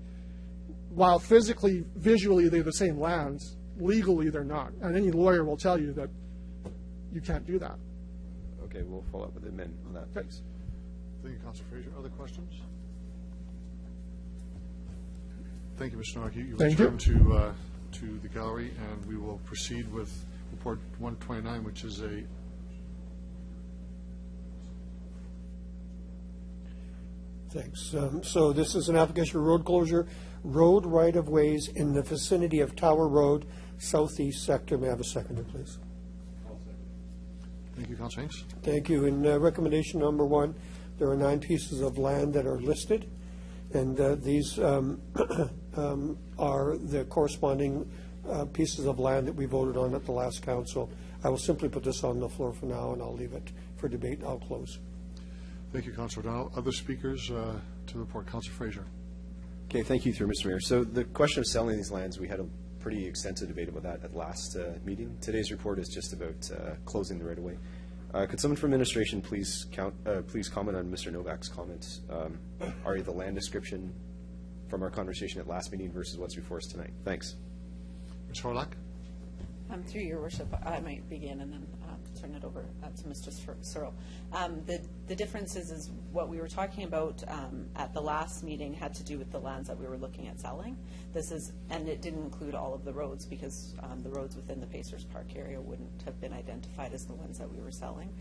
while physically, visually, they're the same lands, legally they're not. And any lawyer will tell you that you can't do that. Okay, we'll follow up with the men on that. Thanks. Thank you, Councilor Fraser. Other questions? Thank you, Mr. Nowak. You return to the gallery, and we will proceed with Report 129, which is a Thanks. So this is an application for road closure, road right-of-ways in the vicinity of Tower Road, southeast sector. May I have a seconder, please? Thank you, Councilor Haynes. Thank you. In recommendation number 1, there are 9 pieces of land that are listed, and these are the corresponding pieces of land that we voted on at the last council. I will simply put this on the floor for now, and I'll leave it for debate. I'll close. Thank you, Councilor O'Donnell. Other speakers to the report? Councilor Fraser. Okay, thank you, through Mr. Mayor. So the question of selling these lands, we had a pretty extensive debate about that at last meeting. Today's report is just about closing the right-of-way. Could someone from administration please comment on Mr. Novak's comments? Are the land description from our conversation at last meeting versus what's before us tonight? Thanks. Ms. Horlock. Through your worship, I might begin and then turn it over to Mr. Searle. The difference is what we were talking about at the last meeting had to do with the lands that we were looking at selling. And it didn't include all of the roads because the roads within the Pacers Park area wouldn't have been identified as the ones that we were selling.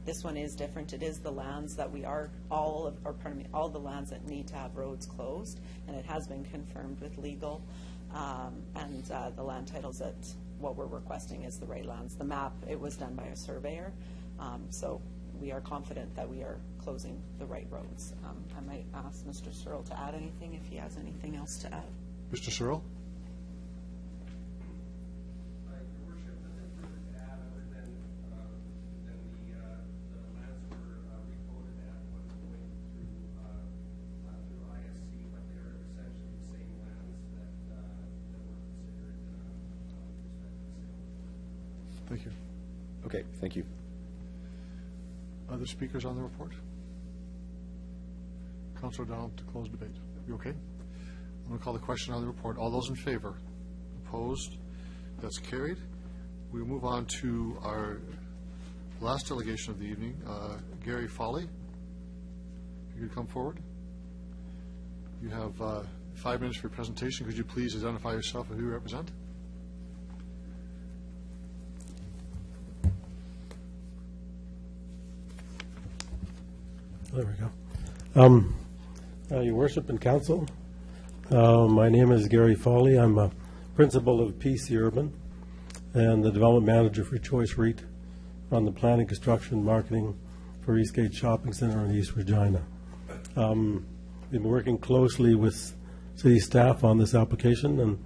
This one is different. It is the lands that we are all the lands that need to have roads closed, and it has been confirmed with legal. And the land titles that what we're requesting is the right lands. The map, it was done by a surveyor, so we are confident that we are closing the right roads. I might ask Mr. Searle to add anything if he has anything else to add. Mr. Searle. Thank you. Okay, thank you. Other speakers on the report? Councilor O'Donnell to close debate. You okay? I'm going to call the question on the report. All those in favor? Opposed? That's carried. We move on to our last delegation of the evening. Gary Foley, if you could come forward. You have 5 minutes for your presentation. Could you please identify yourself and who you represent? There we go. Your Worship and Council, my name is Gary Foley. I'm a principal of PC Urban and the development manager for Choice REIT on the planning, construction, marketing for Eastgate Shopping Center in East Regina. We've been working closely with city staff on this application, and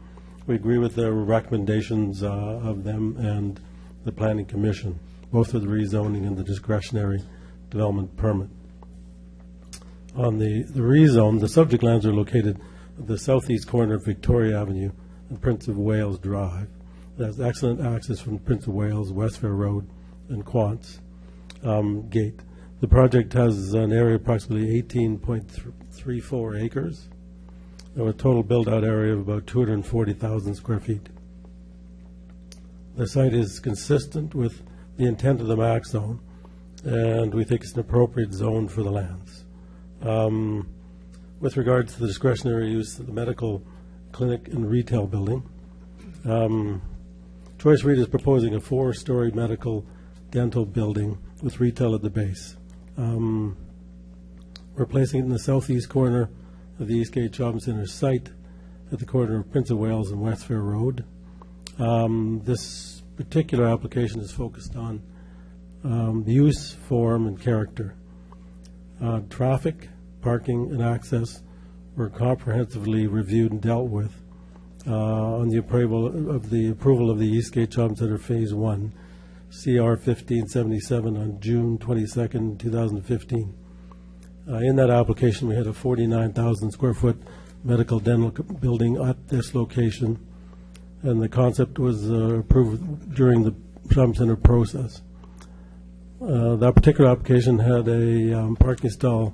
we agree with the recommendations of them and the Planning Commission, both for the rezoning and the discretionary development permit. On the rezone, the subject lands are located at the southeast corner of Victoria Avenue and Prince of Wales Drive. It has excellent access from Prince of Wales, West Fair Road, and Quants Gate. The project has an area of approximately 18.34 acres, with a total build-out area of about 240,000 square feet. The site is consistent with the intent of the MAC zone, and we think it's an appropriate zone for the lands. With regard to the discretionary use of the medical clinic and retail building, Choice REIT is proposing a 4-story medical dental building with retail at the base. We're placing it in the southeast corner of the Eastgate Shopping Center site at the corner of Prince of Wales and West Fair Road. This particular application is focused on the use, form, and character. Traffic, parking, and access were comprehensively reviewed and dealt with on the approval of the Eastgate Shopping Center Phase 1, CR 1577 on June 22nd, 2015. In that application, we had a 49,000 square foot medical dental building at this location, and the concept was approved during the shopping center process. That particular application had a parking stall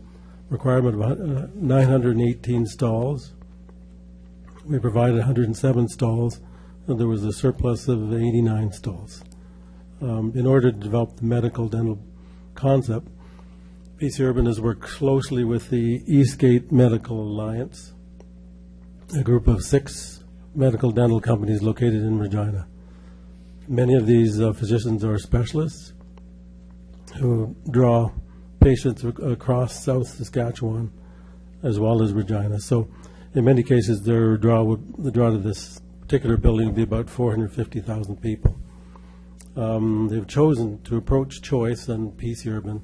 requirement of 918 stalls. We provided 107 stalls, and there was a surplus of 89 stalls. In order to develop the medical dental concept, PC Urban has worked closely with the Eastgate Medical Alliance, a group of 6 medical dental companies located in Regina. Many of these physicians are specialists who draw patients across South Saskatchewan as well as Regina. So in many cases, the draw to this particular building would be about 450,000 people. They've chosen to approach Choice and PC Urban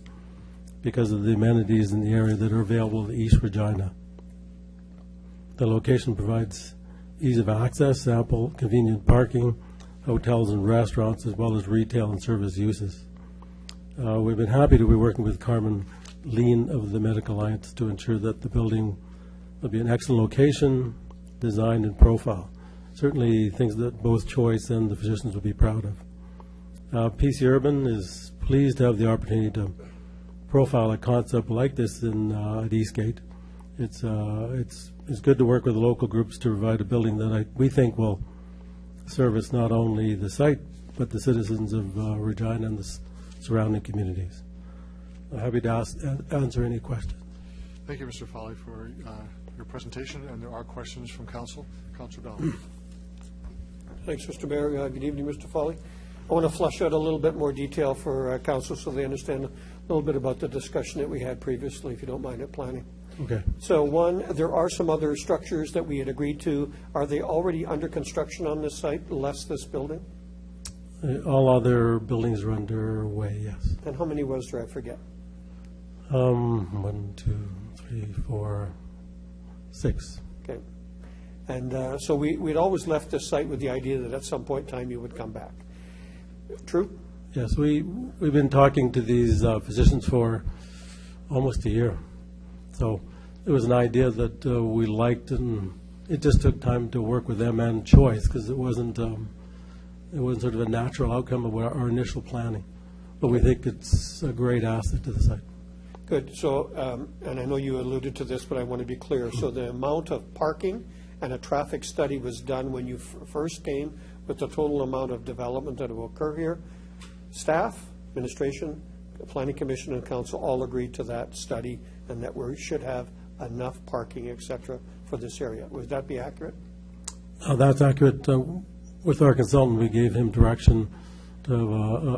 because of the amenities in the area that are available to East Regina. The location provides ease of access, ample convenient parking, hotels and restaurants, as well as retail and service uses. We've been happy to be working with Carmen Lean of the Medical Alliance to ensure that the building will be an excellent location, design, and profile. Certainly things that both Choice and the physicians will be proud of. PC Urban is pleased to have the opportunity to profile a concept like this at Eastgate. It's good to work with the local groups to provide a building that we think will service not only the site, but the citizens of Regina and the surrounding communities. I'm happy to answer any questions. Thank you, Mr. Foley, for your presentation, and there are questions from Council. Councilor Dowell. Thanks, Mr. Mayor. Good evening, Mr. Foley. I want to flesh out a little bit more detail for Council so they understand a little bit about the discussion that we had previously, if you don't mind, at planning. Okay. So one, there are some other structures that we had agreed to. Are they already under construction on this site, less this building? All other buildings are underway, yes. And how many was there? I forget. 1, 2, 3, 4, 6. Okay. And so we'd always left this site with the idea that at some point in time you would come back. True? Yes, we've been talking to these physicians for almost a year. So it was an idea that we liked, and it just took time to work with them and Choice because it wasn't sort of a natural outcome of our initial planning. But we think it's a great asset to the site. Good. So, and I know you alluded to this, but I want to be clear. So the amount of parking and a traffic study was done when you first came with the total amount of development that will occur here. Staff, administration, planning commission, and council all agreed to that study and that we should have enough parking, et cetera, for this area. Would that be accurate? That's accurate. With our consultant, we gave him direction to have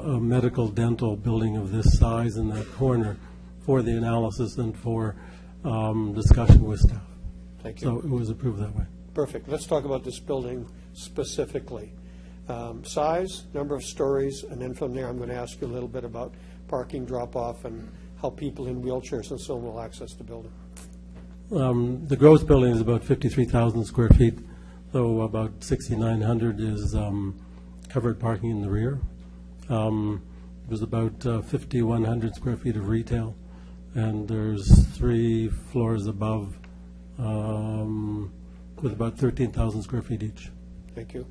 a medical dental building of this size in that corner for the analysis and for discussion with staff. Thank you. So it was approved that way. Perfect. Let's talk about this building specifically. Size, number of stories, and then from there I'm going to ask you a little bit about parking drop-off and how people in wheelchairs and so on will access the building. The gross building is about 53,000 square feet, so about 6,900 is covered parking in the rear. There's about 5,100 square feet of retail, and there's 3 floors above with about 13,000 square feet each. Thank you.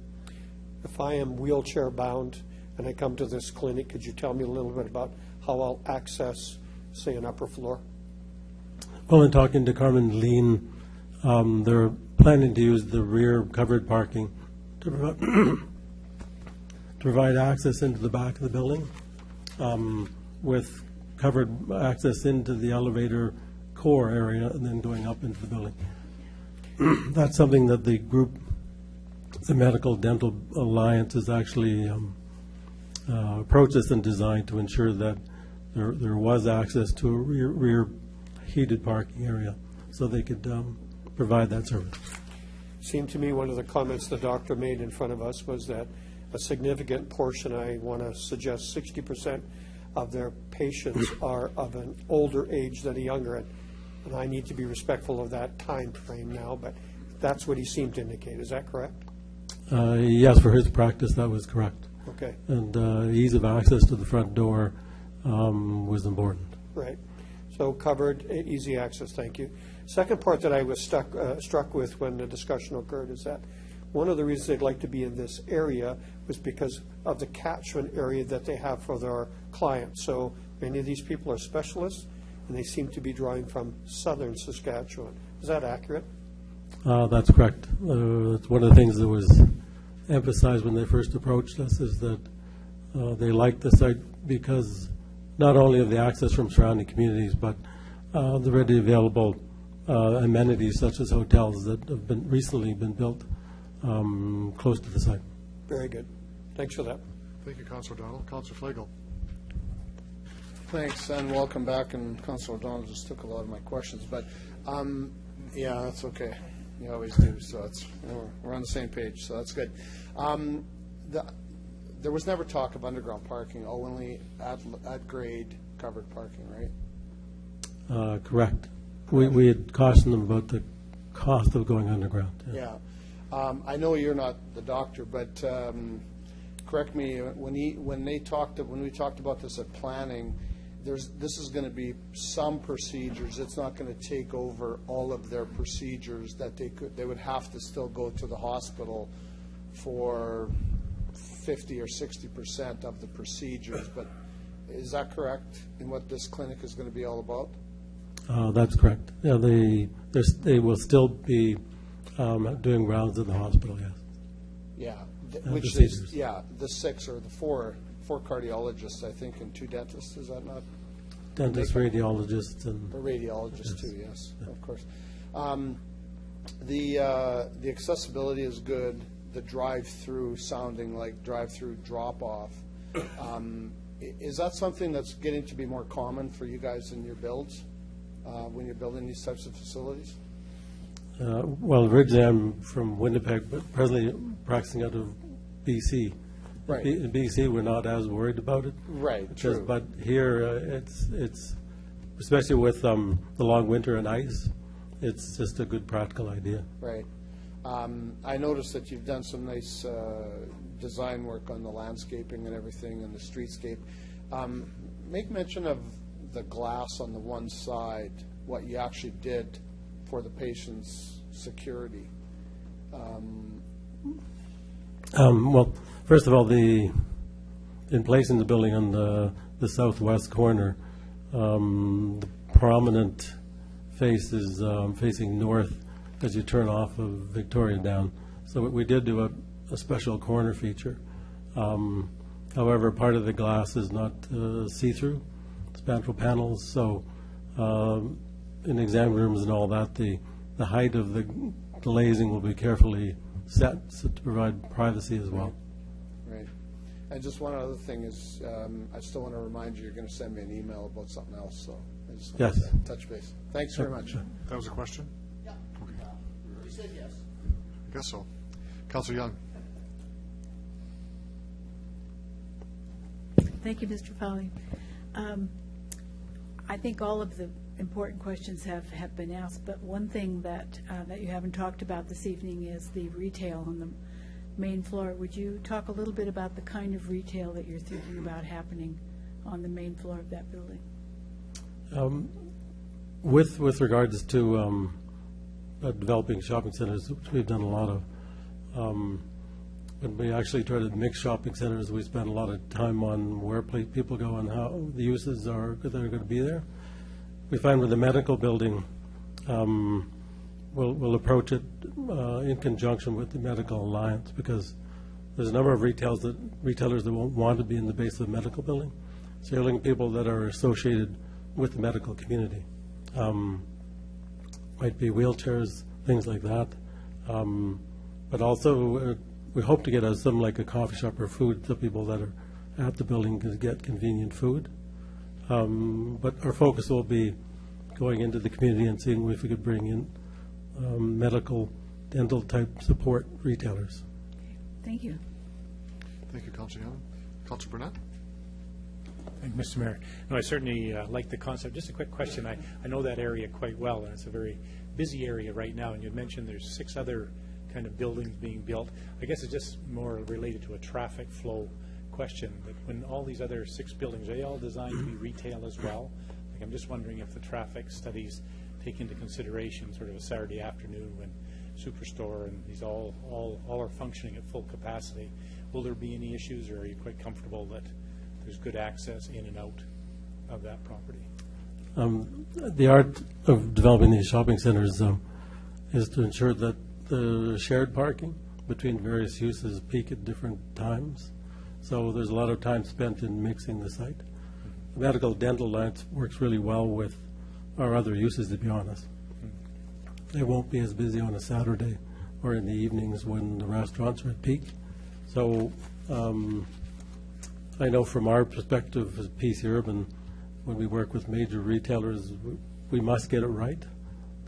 If I am wheelchair bound and I come to this clinic, could you tell me a little bit about how I'll access, say, an upper floor? Well, in talking to Carmen Lean, they're planning to use the rear covered parking to provide access into the back of the building with covered access into the elevator core area and then going up into the building. That's something that the group, the Medical Dental Alliance, has actually approached us and designed to ensure that there was access to a rear heated parking area so they could provide that service. Seemed to me one of the comments the doctor made in front of us was that a significant portion, I want to suggest 60% of their patients are of an older age than a younger, and I need to be respectful of that time frame now, but that's what he seemed to indicate. Is that correct? Yes, for his practice, that was correct. Okay. And ease of access to the front door was important. Right. So covered, easy access, thank you. Second part that I was struck with when the discussion occurred is that one of the reasons they'd like to be in this area was because of the catchment area that they have for their clients. So Many of these people are specialists, and they seem to be drawing from southern Saskatchewan. Is that accurate? That's correct. It's one of the things that was emphasized when they first approached us is that they liked the site because not only of the access from surrounding communities, but the readily available amenities such as hotels that have recently been built close to the site. Very good. Thanks for that. Thank you, Councillor O'Donnell. Councillor Flagel. Thanks, and welcome back, and Councillor O'Donnell just took a lot of my questions, but, yeah, that's okay. You always do, so we're on the same page, so that's good. There was never talk of underground parking, only at grade covered parking, right? Correct. We had cautioned them about the cost of going underground. Yeah. I know you're not the doctor, but correct me, when we talked about this at planning, this is going to be some procedures. It's not going to take over all of their procedures that they would have to still go to the hospital for 50 or 60% of the procedures. But is that correct in what this clinic is going to be all about? That's correct. Yeah, they will still be doing rounds in the hospital, yes. Yeah, which is, the 6 or the 4 cardiologists, I think, and 2 dentists, is that not? Dentists, radiologists, and radiologists too, yes, of course. The accessibility is good. The drive-through sounding like drive-through drop-off. Is that something that's getting to be more common for you guys in your builds when you're building these types of facilities? Well, originally I'm from Winnipeg, but presently practicing out of BC. Right. In BC, we're not as worried about it. Right, true. But here, it's especially with the long winter and ice, it's just a good practical idea. Right. I noticed that you've done some nice design work on the landscaping and everything and the streetscape. Make mention of the glass on the one side, what you actually did for the patient's security. Well, first of all, in placing the building on the southwest corner, the prominent face is facing north as you turn off of Victoria down. So we did do a special corner feature. However, part of the glass is not see-through. It's spandrel panels, so in exam rooms and all that, the height of the glazing will be carefully set so to provide privacy as well. Right. And just one other thing is, I still want to remind you, you're going to send me an email about something else, so I just want Yes. to touch base. Thanks very much. That was a question? Yeah. You said yes. I guess so. Councillor Young. Thank you, Mr. Fowley. I think all of the important questions have been asked, but one thing that you haven't talked about this evening is the retail on the main floor. Would you talk a little bit about the kind of retail that you're thinking about happening on the main floor of that building? With regards to developing shopping centers, which we've done a lot of, when we actually try to mix shopping centers, we spend a lot of time on where people go and how the uses are that are going to be there. We find with the medical building, we'll approach it in conjunction with the Medical Alliance, because there's a number of retailers that won't want to be in the base of the medical building. So you're looking at people that are associated with the medical community. Might be wheelchairs, things like that. But also, we hope to get something like a coffee shop or food so people that are at the building can get convenient food. But our focus will be going into the community and seeing if we could bring in medical, dental type support retailers. Thank you. Thank you, Councillor Young. Councillor Burnett. Thank you, Mr. Mayor. No, I certainly like the concept. Just a quick question. I know that area quite well, and it's a very busy area right now, and you mentioned there's 6 other kind of buildings being built. I guess it's just more related to a traffic flow question. But when all these other 6 buildings, are they all designed to be retail as well? Like, I'm just wondering if the traffic studies take into consideration sort of a Saturday afternoon when Superstore and these all are functioning at full capacity. Will there be any issues, or are you quite comfortable that there's good access in and out? of that property? The art of developing these shopping centers is to ensure that the shared parking between various uses peak at different times. So there's a lot of time spent in mixing the site. The medical dental lines works really well with our other uses, to be honest. They won't be as busy on a Saturday or in the evenings when the restaurants are at peak. So I know from our perspective as PC Urban, when we work with major retailers, we must get it right.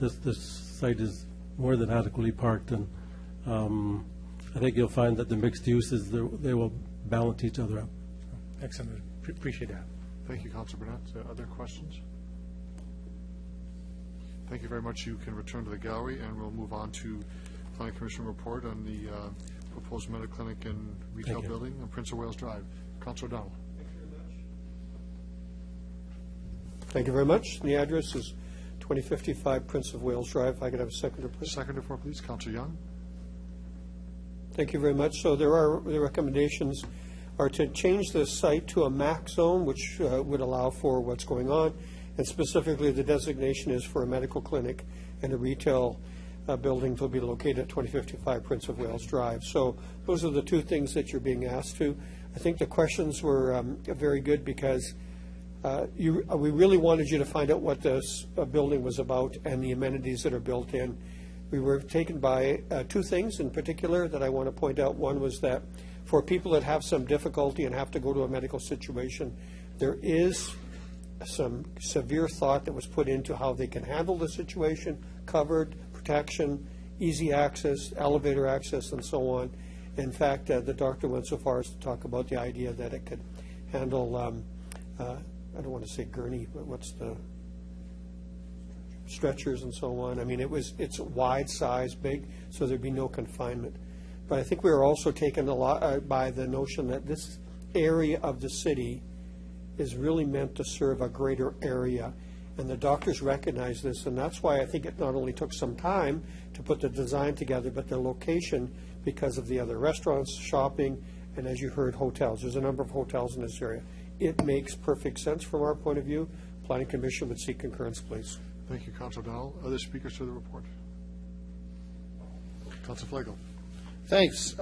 This site is more than adequately parked, and I think you'll find that the mixed uses, they will balance each other out. Excellent. Appreciate that. Thank you, Councilor Burnett. Other questions? Thank you very much. You can return to the gallery, and we'll move on to Planning Commission report on the proposed medical clinic and retail building on Prince of Wales Drive. Councilor O'Donnell. Thank you very much. The address is 2055 Prince of Wales Drive. If I could have a seconder, please. Seconder for, please. Councilor Young. Thank you very much. So the recommendations are to change the site to a MAC zone, which would allow for what's going on, and specifically the designation is for a medical clinic and a retail building will be located at 2055 Prince of Wales Drive. So those are the two things that you're being asked to. I think the questions were very good because we really wanted you to find out what this building was about and the amenities that are built in. We were taken by two things in particular that I want to point out. One was that for people that have some difficulty and have to go to a medical situation, there is some severe thought that was put into how they can handle the situation, covered, protection, easy access, elevator access, and so on. In fact, the doctor went so far as to talk about the idea that it could handle, I don't want to say gurney, but what's the stretchers and so on. I mean, it's wide size, big, so there'd be no confinement. But I think we were also taken a lot by the notion that this area of the city is really meant to serve a greater area. And the doctors recognize this, and that's why I think it not only took some time to put the design together, but the location because of the other restaurants, shopping, and as you heard, hotels. There's a number of hotels in this area. It makes perfect sense from our point of view. Planning Commission would seek concurrence, please. Thank you, Councilor O'Donnell. Other speakers to the report? Councilor Flagel. Thanks.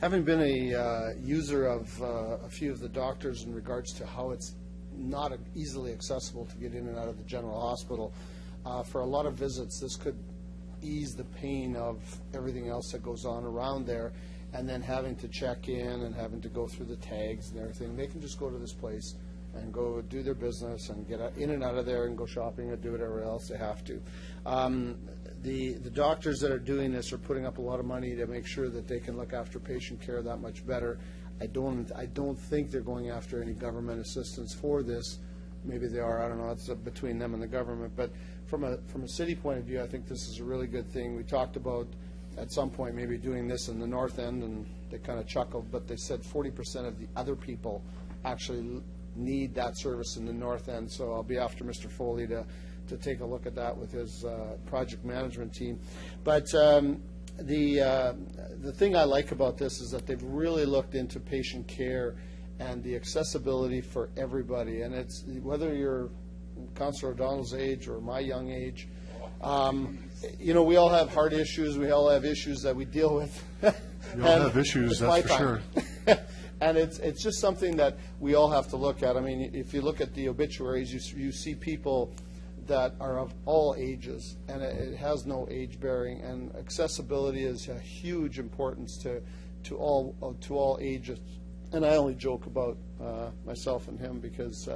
Having been a user of a few of the doctors in regards to how it's not easily accessible to get in and out of the general hospital, for a lot of visits, this could ease the pain of everything else that goes on around there, and then having to check in and having to go through the tags and everything. They can just go to this place and go do their business and get in and out of there and go shopping or do whatever else they have to. The doctors that are doing this are putting up a lot of money to make sure that they can look after patient care that much better. I don't think they're going after any government assistance for this. Maybe they are. I don't know. It's between them and the government. But from a city point of view, I think this is a really good thing. We talked about at some point maybe doing this in the north end, and they kind of chuckled, but they said 40% of the other people actually need that service in the north end. So I'll be after Mr. Foley to take a look at that with his project management team. But the thing I like about this is that they've really looked into patient care and the accessibility for everybody. And it's whether you're Councilor O'Donnell's age or my young age, we all have heart issues. We all have issues that we deal with. We all have issues, that's for sure. And it's just something that we all have to look at. I mean, if you look at the obituaries, you see people that are of all ages, and it has no age bearing. And accessibility is a huge importance to all ages. And I only joke about myself and him because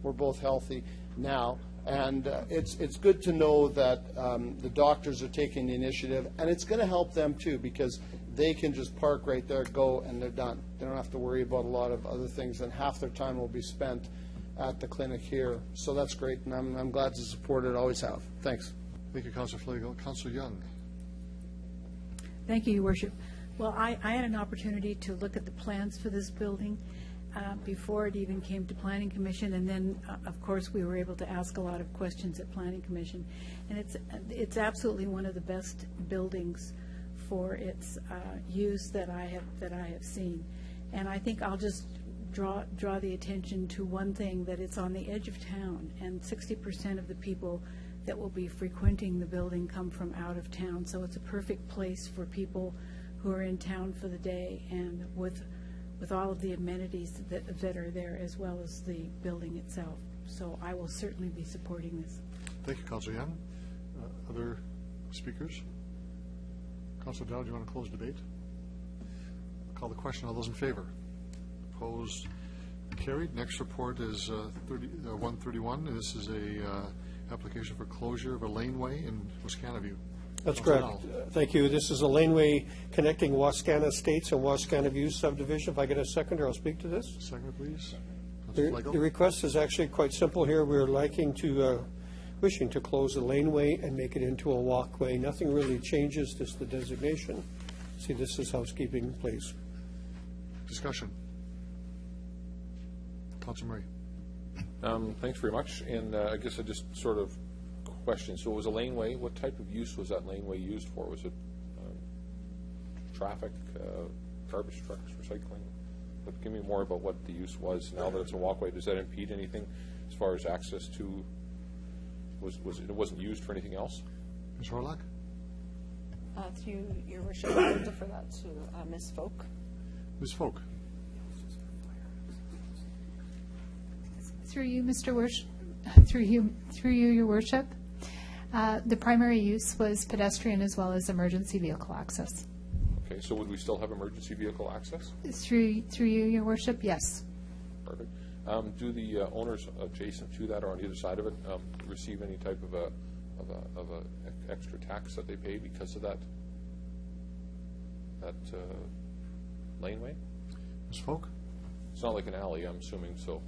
we're both healthy now. And it's good to know that the doctors are taking the initiative, and it's going to help them too because they can just park right there, go, and they're done. They don't have to worry about a lot of other things, and half their time will be spent at the clinic here. So that's great, and I'm glad to support it. Always have. Thanks. Thank you, Councilor Flagel. Councilor Young. Thank you, Your Worship. Well, I had an opportunity to look at the plans for this building before it even came to Planning Commission, and then, of course, we were able to ask a lot of questions at Planning Commission. And it's absolutely one of the best buildings for its use that I have seen. And I think I'll just draw the attention to one thing, that it's on the edge of town, and 60% of the people that will be frequenting the building come from out of town. So it's a perfect place for people who are in town for the day, and with all of the amenities that are there, as well as the building itself. So I will certainly be supporting this. Thank you, Councillor Young. Other speakers? Councillor Dow, do you want to close debate? I'll call the question. All those in favor? Opposed? Carried. Next report is 131. This is a application for closure of a laneway in Wascana View. That's Councillor correct. Dow. Thank you. This is a laneway connecting Wascana Estates and Wascana View subdivision. If I get a seconder, I'll speak to this. Second, please. The request is actually quite simple here. We're wishing to close the laneway and make it into a walkway. Nothing really changes, just the designation. See, this is housekeeping, please. Discussion. Councillor Murray. Thanks very much. And I guess I just sort of question. So it was a laneway. What type of use was that laneway used for? Was it traffic, garbage trucks, recycling? But give me more about what the use was now that it's a walkway. Does that impede anything as far as access to? It wasn't used for anything else? Ms. Horlock? Through your worship, I would defer that to Ms. Folk. Ms. Folk. Through you, Mr. Worship, through you, your worship, the primary use was pedestrian as well as emergency vehicle access. Okay, so would we still have emergency vehicle access? Through you, your worship, yes. Perfect. Do the owners adjacent to that or on either side of it receive any type of a extra tax that they pay because of that laneway? Ms. Folk? It's not like an alley, I'm assuming, so.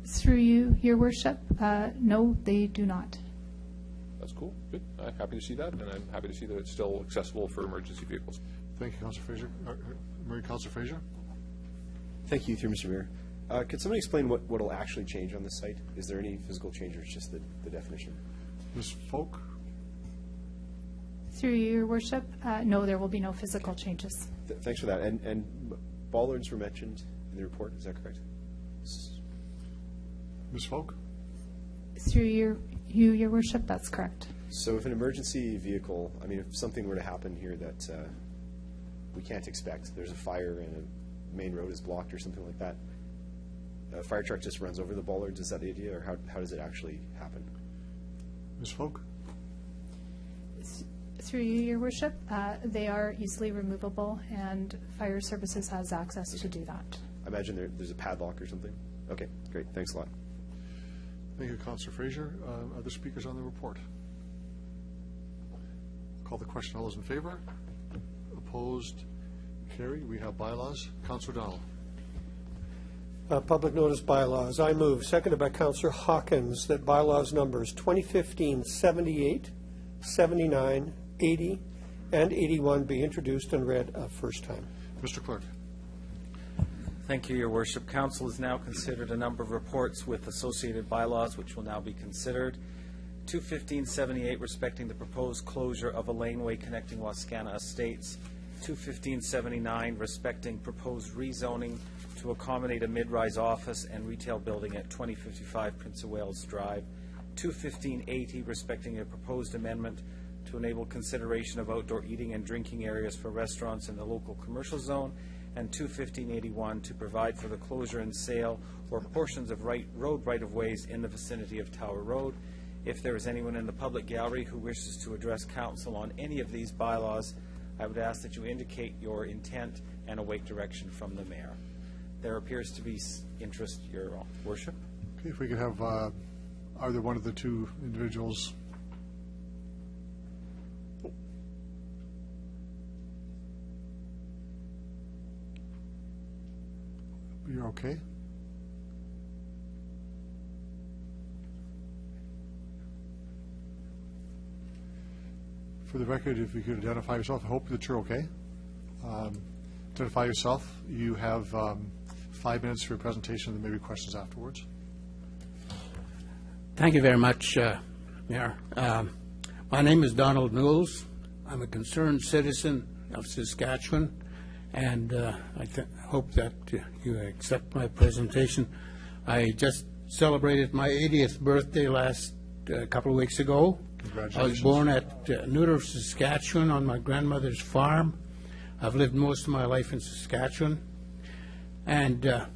Through you, your worship, no, they do not. That's cool. Good. I'm happy to see that, and I'm happy to see that it's still accessible for emergency vehicles. Thank you, Councillor Fraser. Councillor Fraser? Thank you, through Mr. Mayor. Could somebody explain what will actually change on this site? Is there any physical change, or it's just the definition? Ms. Folk? Through you, your worship, no, there will be no physical changes. Thanks for that. And bollards were mentioned in the report, is that correct? Ms. Folk? Through you, your worship, that's correct. So if an emergency vehicle, I mean, if something were to happen here that we can't expect, there's a fire and a main road is blocked or something like that, a fire truck just runs over the bollards, is that the idea, or how does it actually happen? Ms. Folk? Through you, your worship, they are easily removable, and fire services has access to do that. I imagine there's a padlock or something? Okay, great. Thanks a lot. Thank you, Councillor Fraser. Other speakers on the report? Call the question. All those in favor? Opposed? Carried. We have bylaws. Councillor Donald. Public notice bylaws. I move, seconded by Councillor Hawkins, that bylaws numbers 2015-78, 79, 80, and 81 be introduced and read a first time. Mr. Clerk. Thank you, Your Worship. Council has now considered a number of reports with associated bylaws, which will now be considered. 215-78, respecting the proposed closure of a laneway connecting Wascana Estates. 215-79, respecting proposed rezoning to accommodate a mid-rise office and retail building at 2055 Prince of Wales Drive. 215-80, respecting a proposed amendment to enable consideration of outdoor eating and drinking areas for restaurants in the local commercial zone. And 215-81 to provide for the closure and sale or portions of road right-of-ways in the vicinity of Tower Road. If there is anyone in the public gallery who wishes to address council on any of these bylaws, I would ask that you indicate your intent and await direction from the mayor. There appears to be interest, Your Worship. Okay, if we could have either one of the two individuals. You're okay? For the record, if you could identify yourself, I hope that you're okay. Identify yourself. You have 5 minutes for your presentation, and maybe questions afterwards. Thank you very much, Mayor. My name is Donald Knowles. I'm a concerned citizen of Saskatchewan, and hope that you accept my presentation. I just celebrated my 80th birthday last couple of weeks ago. Congratulations. I was born at Newdorf, Saskatchewan, on my grandmother's farm. I've lived most of my life in Saskatchewan, and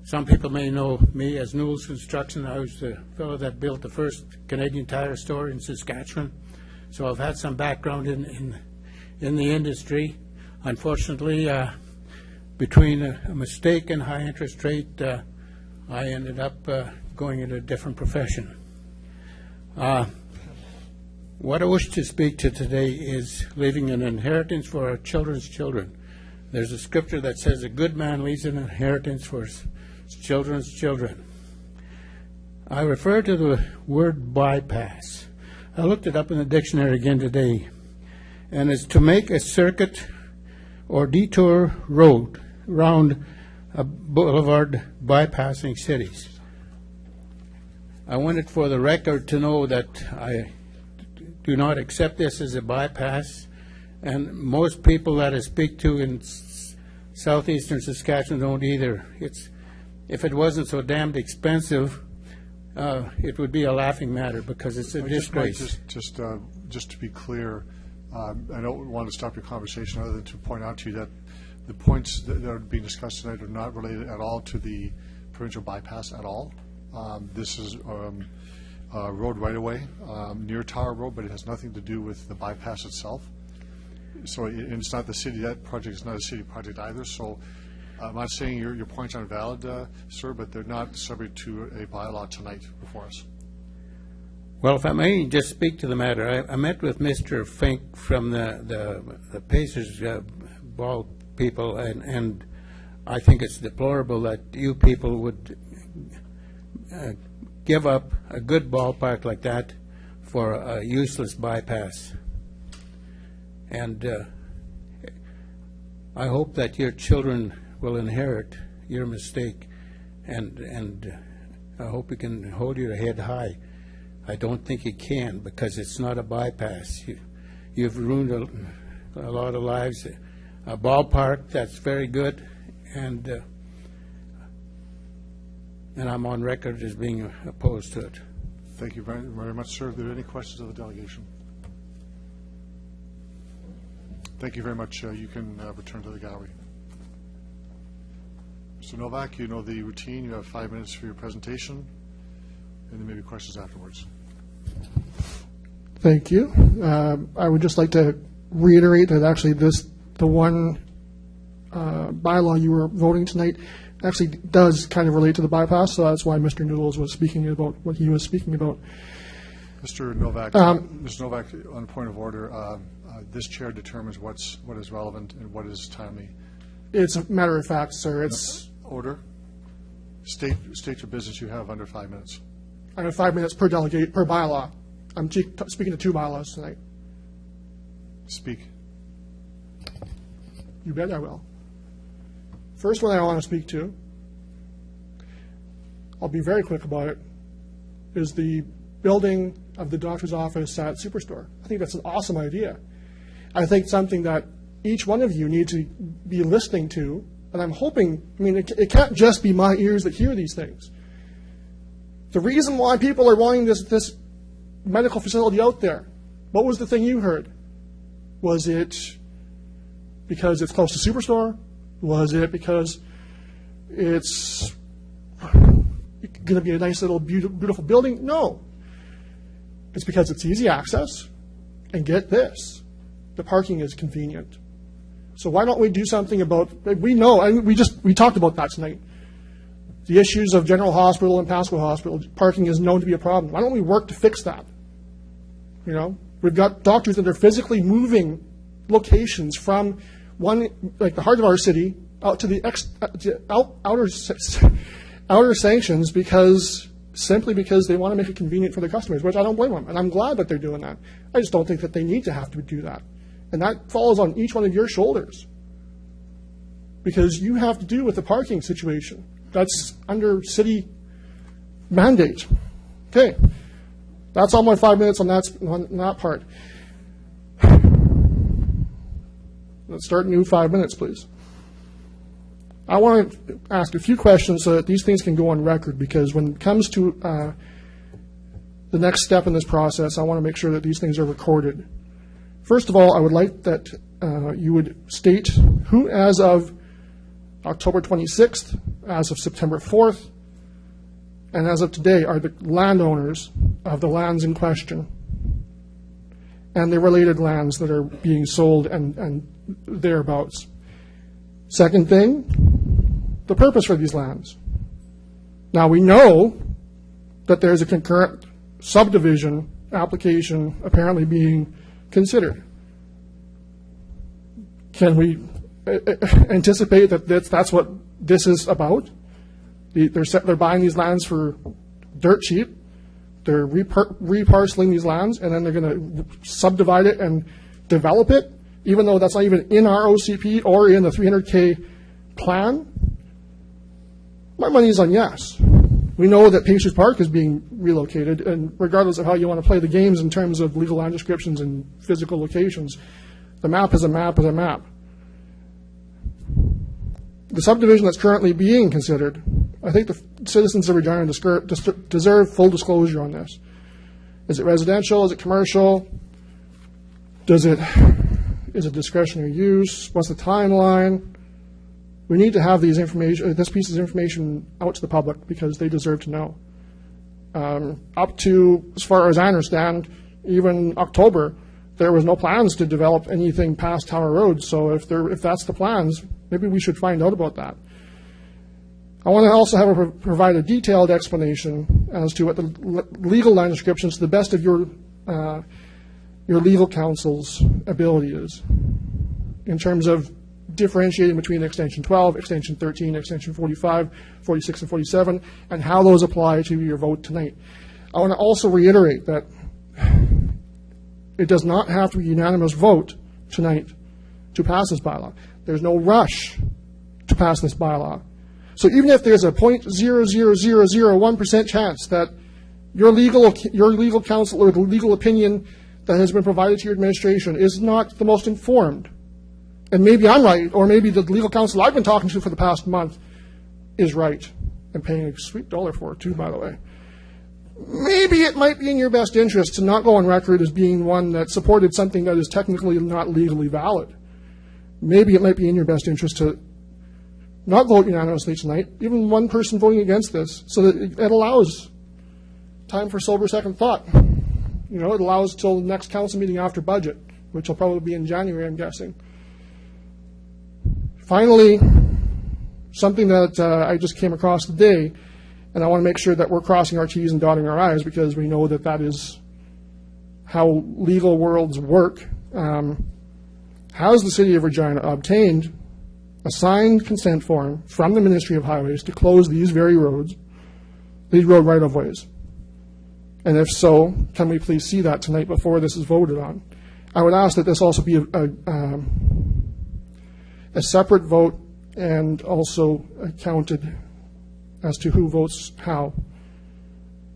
some people may know me as Newell's Construction. I was the fellow that built the first Canadian Tire store in Saskatchewan, so I've had some background in the industry. Unfortunately, between a mistake and high interest rate, I ended up going in a different profession. What I wish to speak to today is leaving an inheritance for our children's children. There's a scripture that says a good man leaves an inheritance for his children's children. I refer to the word bypass. I looked it up in the dictionary again today, and it's to make a circuit or detour road around a boulevard bypassing cities. I wanted for the record to know that I do not accept this as a bypass, and most people that I speak to in southeastern Saskatchewan don't either. If it wasn't so damned expensive, it would be a laughing matter because it's a disgrace. Just to be clear, I don't want to stop your conversation other than to point out to you that the points that are being discussed tonight are not related at all to the provincial bypass at all. This is road right-of-way near Tower Road, but it has nothing to do with the bypass itself. So it's not the city, that project is not a city project either. So I'm not saying your points aren't valid, sir, but they're not subject to a bylaw tonight before us. Well, if I may just speak to the matter, I met with Mr. Fink from the Pacers ball people, and I think it's deplorable that you people would give up a good ballpark like that for a useless bypass. And I hope that your children will inherit your mistake, and I hope you can hold your head high. I don't think you can, because it's not a bypass. You've ruined a lot of lives. A ballpark, that's very good, and I'm on record as being opposed to it. Thank you very, very much, sir. Are there any questions of the delegation? Thank you very much. You can return to the gallery. Mr. Novak, you know the routine. You have 5 minutes for your presentation, and there may be questions afterwards. Thank you. I would just like to reiterate that actually the one bylaw you were voting tonight actually does kind of relate to the bypass, so that's why Mr. Noodles was speaking about what he was speaking about. Mr. Novak, Mr. Novak, on point of order, this chair determines what is relevant and what is timely. It's a matter of fact, sir. It's order. State your business. You have under 5 minutes. I have 5 minutes per delegate per bylaw. I'm speaking to two bylaws tonight. Speak. You bet I will. First one I want to speak to, I'll be very quick about it, is the building of the doctor's office at Superstore. I think that's an awesome idea. I think something that each one of you need to be listening to, and I'm hoping, I mean, it can't just be my ears that hear these things. The reason why people are wanting this medical facility out there, what was the thing you heard? Was it because it's close to Superstore? Was it because it's going to be a nice little beautiful building? No. It's because it's easy access, and get this, the parking is convenient. So why don't we do something about, we know, we talked about that tonight. The issues of General Hospital and Pasco Hospital, parking is known to be a problem. Why don't we work to fix that? You know, we've got doctors that are physically moving locations from one, like the heart of our city, out to the outer sanctions simply because they want to make it convenient for their customers, which I don't blame them, and I'm glad that they're doing that. I just don't think that they need to have to do that. And that falls on each one of your shoulders, because you have to do with the parking situation. That's under city mandate. Okay. That's all my 5 minutes on that part. Let's start new 5 minutes, please. I want to ask a few questions so that these things can go on record, because when it comes to the next step in this process, I want to make sure that these things are recorded. First of all, I would like that you would state who, as of October 26th, as of September 4th, and as of today, are the landowners of the lands in question and the related lands that are being sold and thereabouts. Second thing, the purpose for these lands. Now, we know that there's a concurrent subdivision application apparently being considered. Can we anticipate that that's what this is about? They're buying these lands for dirt cheap. They're reparceling these lands, and then they're going to subdivide it and develop it, even though that's not even in our OCP or in the 300K plan. My money is on yes. We know that Pacers Park is being relocated, and regardless of how you want to play the games in terms of legal land descriptions and physical locations, the map is a map is a map. The subdivision that's currently being considered, I think the citizens of Regina deserve full disclosure on this. Is it residential? Is it commercial? Is it discretionary use? What's the timeline? We need to have this piece of information out to the public because they deserve to know. Up to, as far as I understand, even October, there was no plans to develop anything past Tower Road. So if that's the plans, maybe we should find out about that. I want to also provide a detailed explanation as to what the legal land descriptions, to the best of your legal counsel's ability is, in terms of differentiating between Extension 12, Extension 13, Extension 45, 46, and 47, and how those apply to your vote tonight. I want to also reiterate that it does not have to be a unanimous vote tonight to pass this bylaw. There's no rush to pass this bylaw. So even if there's a 0.00001% chance that your legal counsel or the legal opinion that has been provided to your administration is not the most informed, and maybe I'm right, or maybe the legal counsel I've been talking to for the past month is right, and paying a sweet dollar for it too, by the way, maybe it might be in your best interest to not go on record as being one that supported something that is technically not legally valid. Maybe it might be in your best interest to not vote unanimously tonight, even one person voting against this, so that it allows time for sober second thought. It allows till the next council meeting after budget, which will probably be in January, I'm guessing. Finally, something that I just came across today, and I want to make sure that we're crossing our T's and dotting our I's, because we know that is how legal worlds work. Has the City of Regina obtained a signed consent form from the Ministry of Highways to close these very roads, these road right-of-ways? And if so, can we please see that tonight before this is voted on? I would ask that this also be a separate vote and also counted as to who votes how.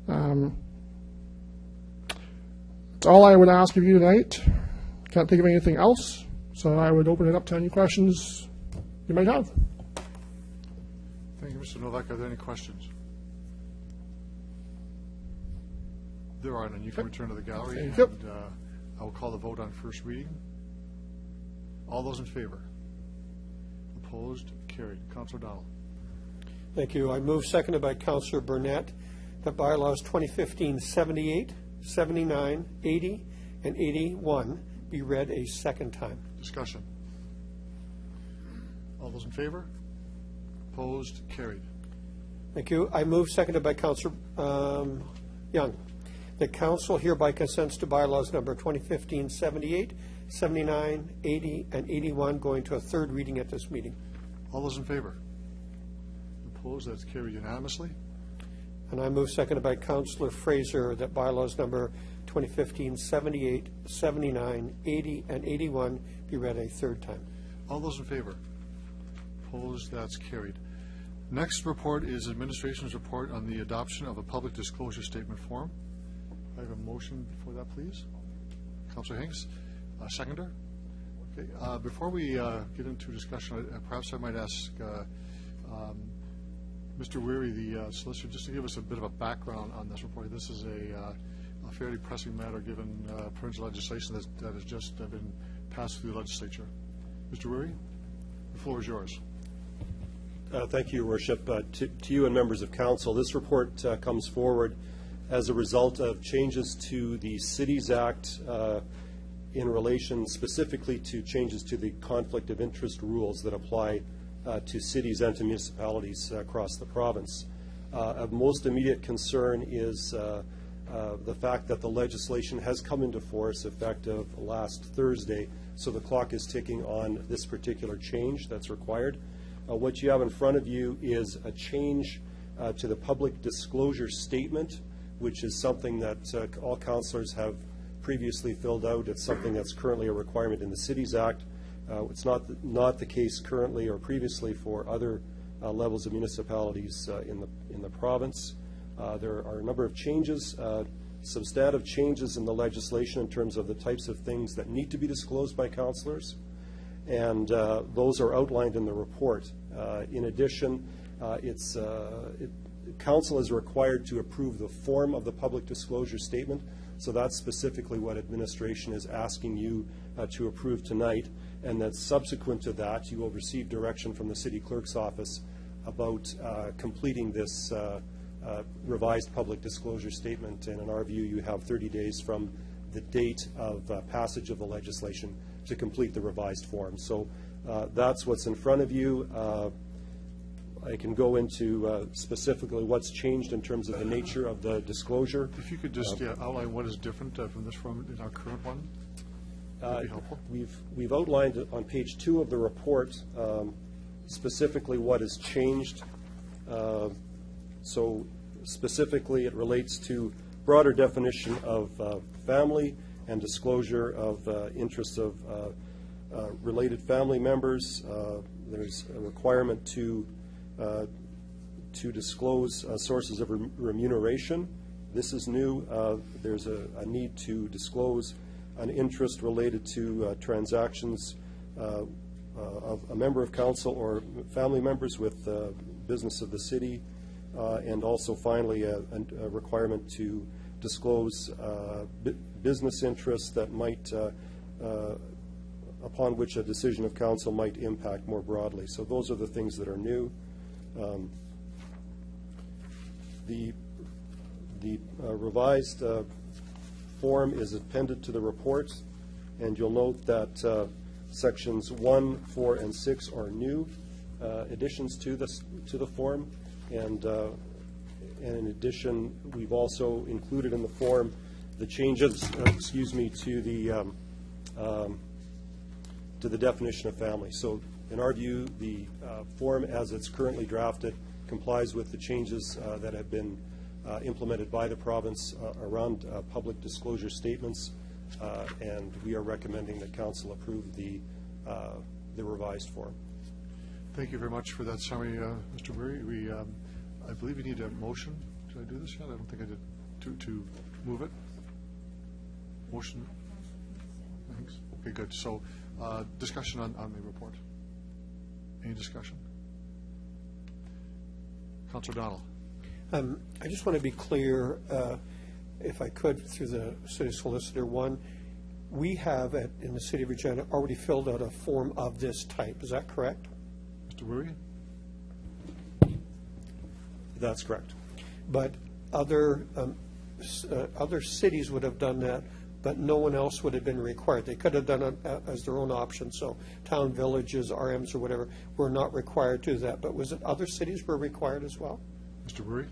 That's all I would ask of you tonight. Can't think of anything else, so I would open it up to any questions you might have. Thank you, Mr. Novak. Are there any questions? There are none. You can return to the gallery. Thank you. And I will call the vote on first reading. All those in favor? Opposed? Carried. Councilor Dowell. Thank you. I move, seconded by Councilor Burnett, that bylaws 2015-78, 79, 80, and 81 be read a second time. Discussion. All those in favor? Opposed? Carried. Thank you. I move, seconded by Councilor Young, that Council hereby consents to bylaws number 2015-78, 79, 80, and 81 going to a third reading at this meeting. All those in favor? Opposed? That's carried unanimously. And I move, seconded by Councilor Fraser, that bylaws number 2015-78, 79, 80, and 81 be read a third time. All those in favor? Opposed? That's carried. Next report is Administration's report on the adoption of a public disclosure statement form. I have a motion for that, please. Councilor Hinks. Seconder. Okay, before we get into discussion, perhaps I might ask Mr. Weary, the solicitor, just to give us a bit of a background on this report. This is a fairly pressing matter given provincial legislation that has just been passed through the legislature. Mr. Weary, the floor is yours. Thank you, Your Worship. To you and members of council, this report comes forward as a result of changes to the Cities Act in relation specifically to changes to the conflict of interest rules that apply to cities and to municipalities across the province. Of most immediate concern is the fact that the legislation has come into force effective last Thursday, so the clock is ticking on this particular change that's required. What you have in front of you is a change to the public disclosure statement, which is something that all councillors have previously filled out. It's something that's currently a requirement in the Cities Act. It's not the case currently or previously for other levels of municipalities in the province. There are a number of changes, substantive changes in the legislation in terms of the types of things that need to be disclosed by councillors, and those are outlined in the report. In addition, council is required to approve the form of the public disclosure statement, so that's specifically what administration is asking you to approve tonight, and that subsequent to that, you will receive direction from the city clerk's office about completing this revised public disclosure statement, and in our view, you have 30 days from the date of passage of the legislation to complete the revised form. So that's what's in front of you. I can go into specifically what's changed in terms of the nature of the disclosure. If you could just outline what is different from this form in our current one, that would be helpful. We've outlined on page 2 of the report specifically what has changed. So specifically, it relates to broader definition of family and disclosure of interests of related family members. There's a requirement to disclose sources of remuneration. This is new. There's a need to disclose an interest related to transactions of a member of council or family members with business of the city, and also finally a requirement to disclose business interests that might upon which a decision of council might impact more broadly. So those are the things that are new. The revised form is appended to the report, and you'll note that sections 1, 4, and 6 are new additions to the form, and in addition, we've also included in the form the changes, to the definition of family. So in our view, the form as it's currently drafted complies with the changes that have been implemented by the province around public disclosure statements, and we are recommending that council approve the revised form. Thank you very much for that summary, Mr. Weary. I believe you need a motion. Did I do this yet? I don't think I did. To move it? Motion? Thanks. Okay, good. So discussion on the report. Any discussion? Councillor Donald. I just want to be clear, if I could, through the city solicitor. One, we have in the city of Regina already filled out a form of this type. Is that correct? Mr. Weary? That's correct. But other cities would have done that, but no one else would have been required. They could have done it as their own option. So town, villages, RMs, or whatever were not required to do that. But was it other cities were required as well? Mr. Weary?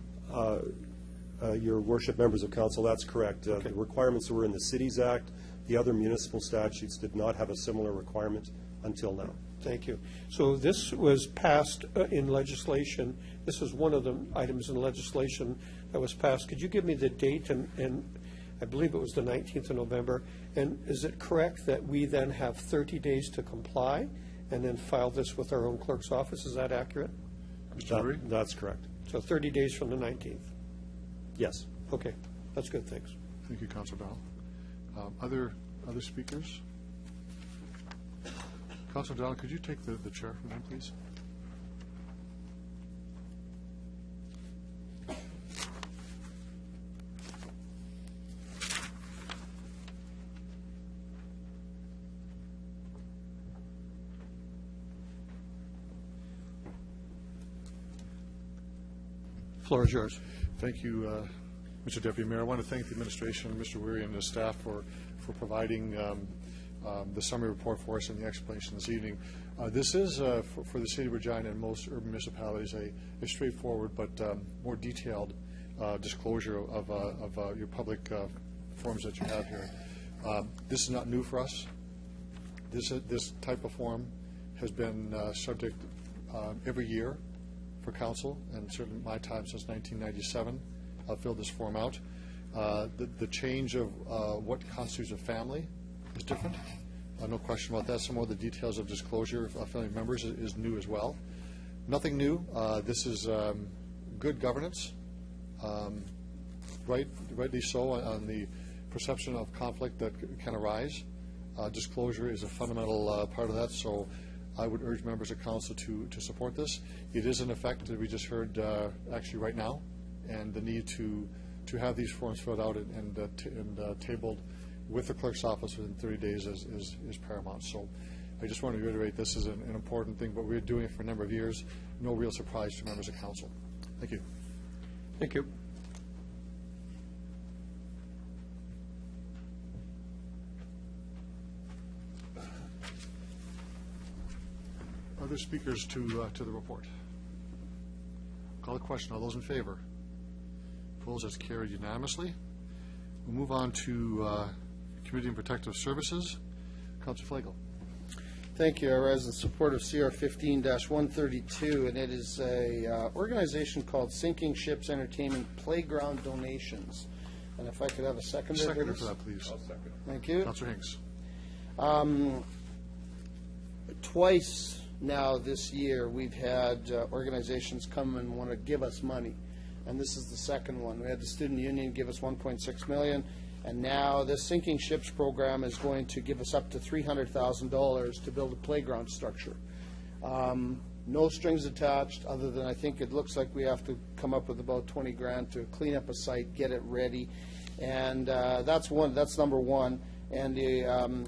Your worship, members of council, that's correct. Okay. The requirements were in the Cities Act. The other municipal statutes did not have a similar requirement until now. Thank you. So this was passed in legislation. This is one of the items in legislation that was passed. Could you give me the date? And I believe it was the 19th of November. And is it correct that we then have 30 days to comply and then file this with our own clerk's office? Is that accurate? That's correct. So 30 days from the 19th? Yes. Okay. That's good. Thanks. Thank you, Councillor Bell. Other speakers? Councilor Donald, could you take the chair from them, please? Floor is yours. Thank you, Mr. Deputy Mayor. I want to thank the administration, Mr. Weary, and the staff for providing the summary report for us and the explanation this evening. This is, for the City of Regina and most urban municipalities, a straightforward but more detailed disclosure of your public forms that you have here. This is not new for us. This type of form has been subject every year for council, and certainly my time since 1997. I've filled this form out. The change of what constitutes a family is different. No question about that. Some of the details of disclosure of family members is new as well. Nothing new. This is good governance, rightly so, on the perception of conflict that can arise. Disclosure is a fundamental part of that, so I would urge members of council to support this. It is in effect that we just heard actually right now, and the need to have these forms filled out and tabled with the clerk's office within 30 days is paramount. So I just want to reiterate this is an important thing, but we're doing it for a number of years. No real surprise to members of council. Thank you. Thank you. Other speakers to the report? Call the question. All those in favor? Opposed? That's carried unanimously. We'll move on to Community and Protective Services. Councilor Flagel. Thank you. I rise in support of CR 15-132, and it is a organization called Sinking Ships Entertainment Playground Donations. And if I could have a seconder. Seconder for that, please. I'll second. Thank you. Councilor Hinks. Twice now this year, we've had organizations come and want to give us money, and this is the second one. We had the Student Union give us $1.6 million, and now this Sinking Ships program is going to give us up to $300,000 to build a playground structure. No strings attached, other than I think it looks like we have to come up with about 20 grand to clean up a site, get it ready, and that's number one. And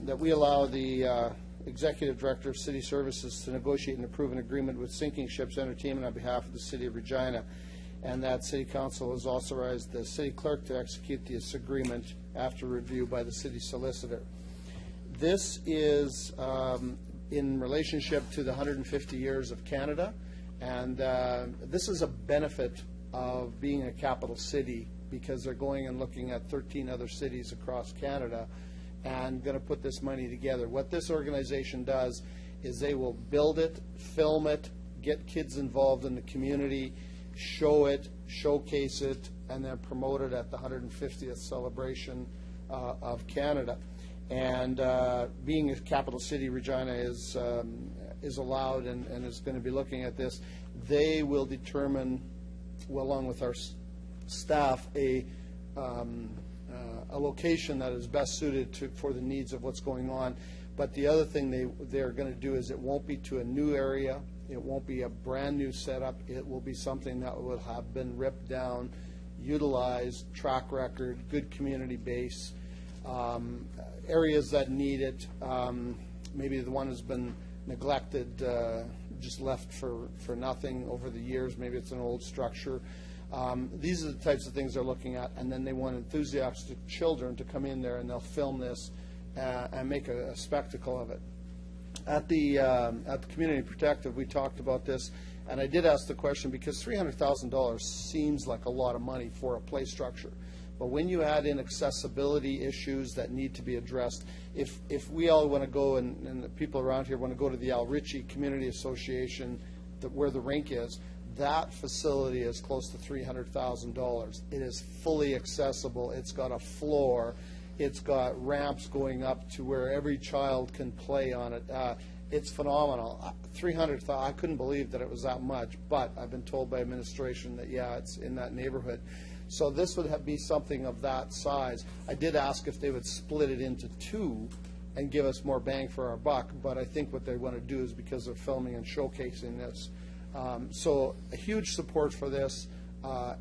that we allow the Executive Director of City Services to negotiate and approve an agreement with Sinking Ships Entertainment on behalf of the City of Regina, and that City Council has authorized the City Clerk to execute this agreement after review by the City Solicitor. This is in relationship to the 150 years of Canada, and this is a benefit of being a capital city, because they're going and looking at 13 other cities across Canada and going to put this money together. What this organization does is they will build it, film it, get kids involved in the community, show it, showcase it, and then promote it at the 150th celebration of Canada. And being a capital city, Regina is allowed and is going to be looking at this. They will determine, well, along with our staff, a location that is best suited for the needs of what's going on. But the other thing they're going to do is it won't be to a new area. It won't be a brand new setup. It will be something that will have been ripped down, utilized, track record, good community base, areas that need it. Maybe the one has been neglected, just left for nothing over the years. Maybe it's an old structure. These are the types of things they're looking at, and then they want enthusiastic children to come in there and they'll film this and make a spectacle of it. At the Community Protective, we talked about this, and I did ask the question because $300,000 seems like a lot of money for a play structure. But when you add in accessibility issues that need to be addressed, if we all want to go and the people around here want to go to the Al Ritchie Community Association, where the rink is, that facility is close to $300,000. It is fully accessible. It's got a floor. It's got ramps going up to where every child can play on it. It's phenomenal. $300,000. I couldn't believe that it was that much, but I've been told by administration that, yeah, it's in that neighborhood. So this would be something of that size. I did ask if they would split it into two and give us more bang for our buck, but I think what they want to do is because they're filming and showcasing this. So a huge support for this.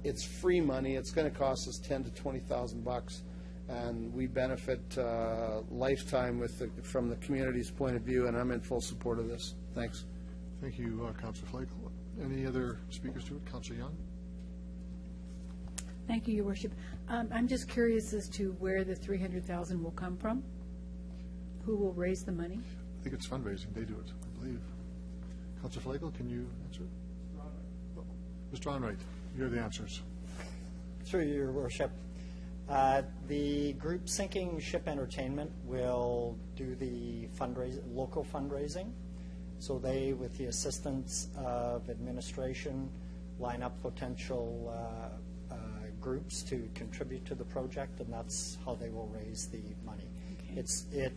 It's free money. It's going to cost us $10,000 to $20,000, and we benefit lifetime from the community's point of view, and I'm in full support of this. Thanks. Thank you, Councillor Flake. Any other speakers to it? Councillor Young? Thank you, Your Worship. I'm just curious as to where the $300,000 will come from. Who will raise the money? I think it's fundraising. They do it, I believe. Councillor Flake, can you answer? Mr. Onright, you have the answers. Through Your Worship. The group Sinking Ship Entertainment will do the local fundraising. So they, with the assistance of administration, line up potential groups to contribute to the project, and that's how they will raise the money. Okay.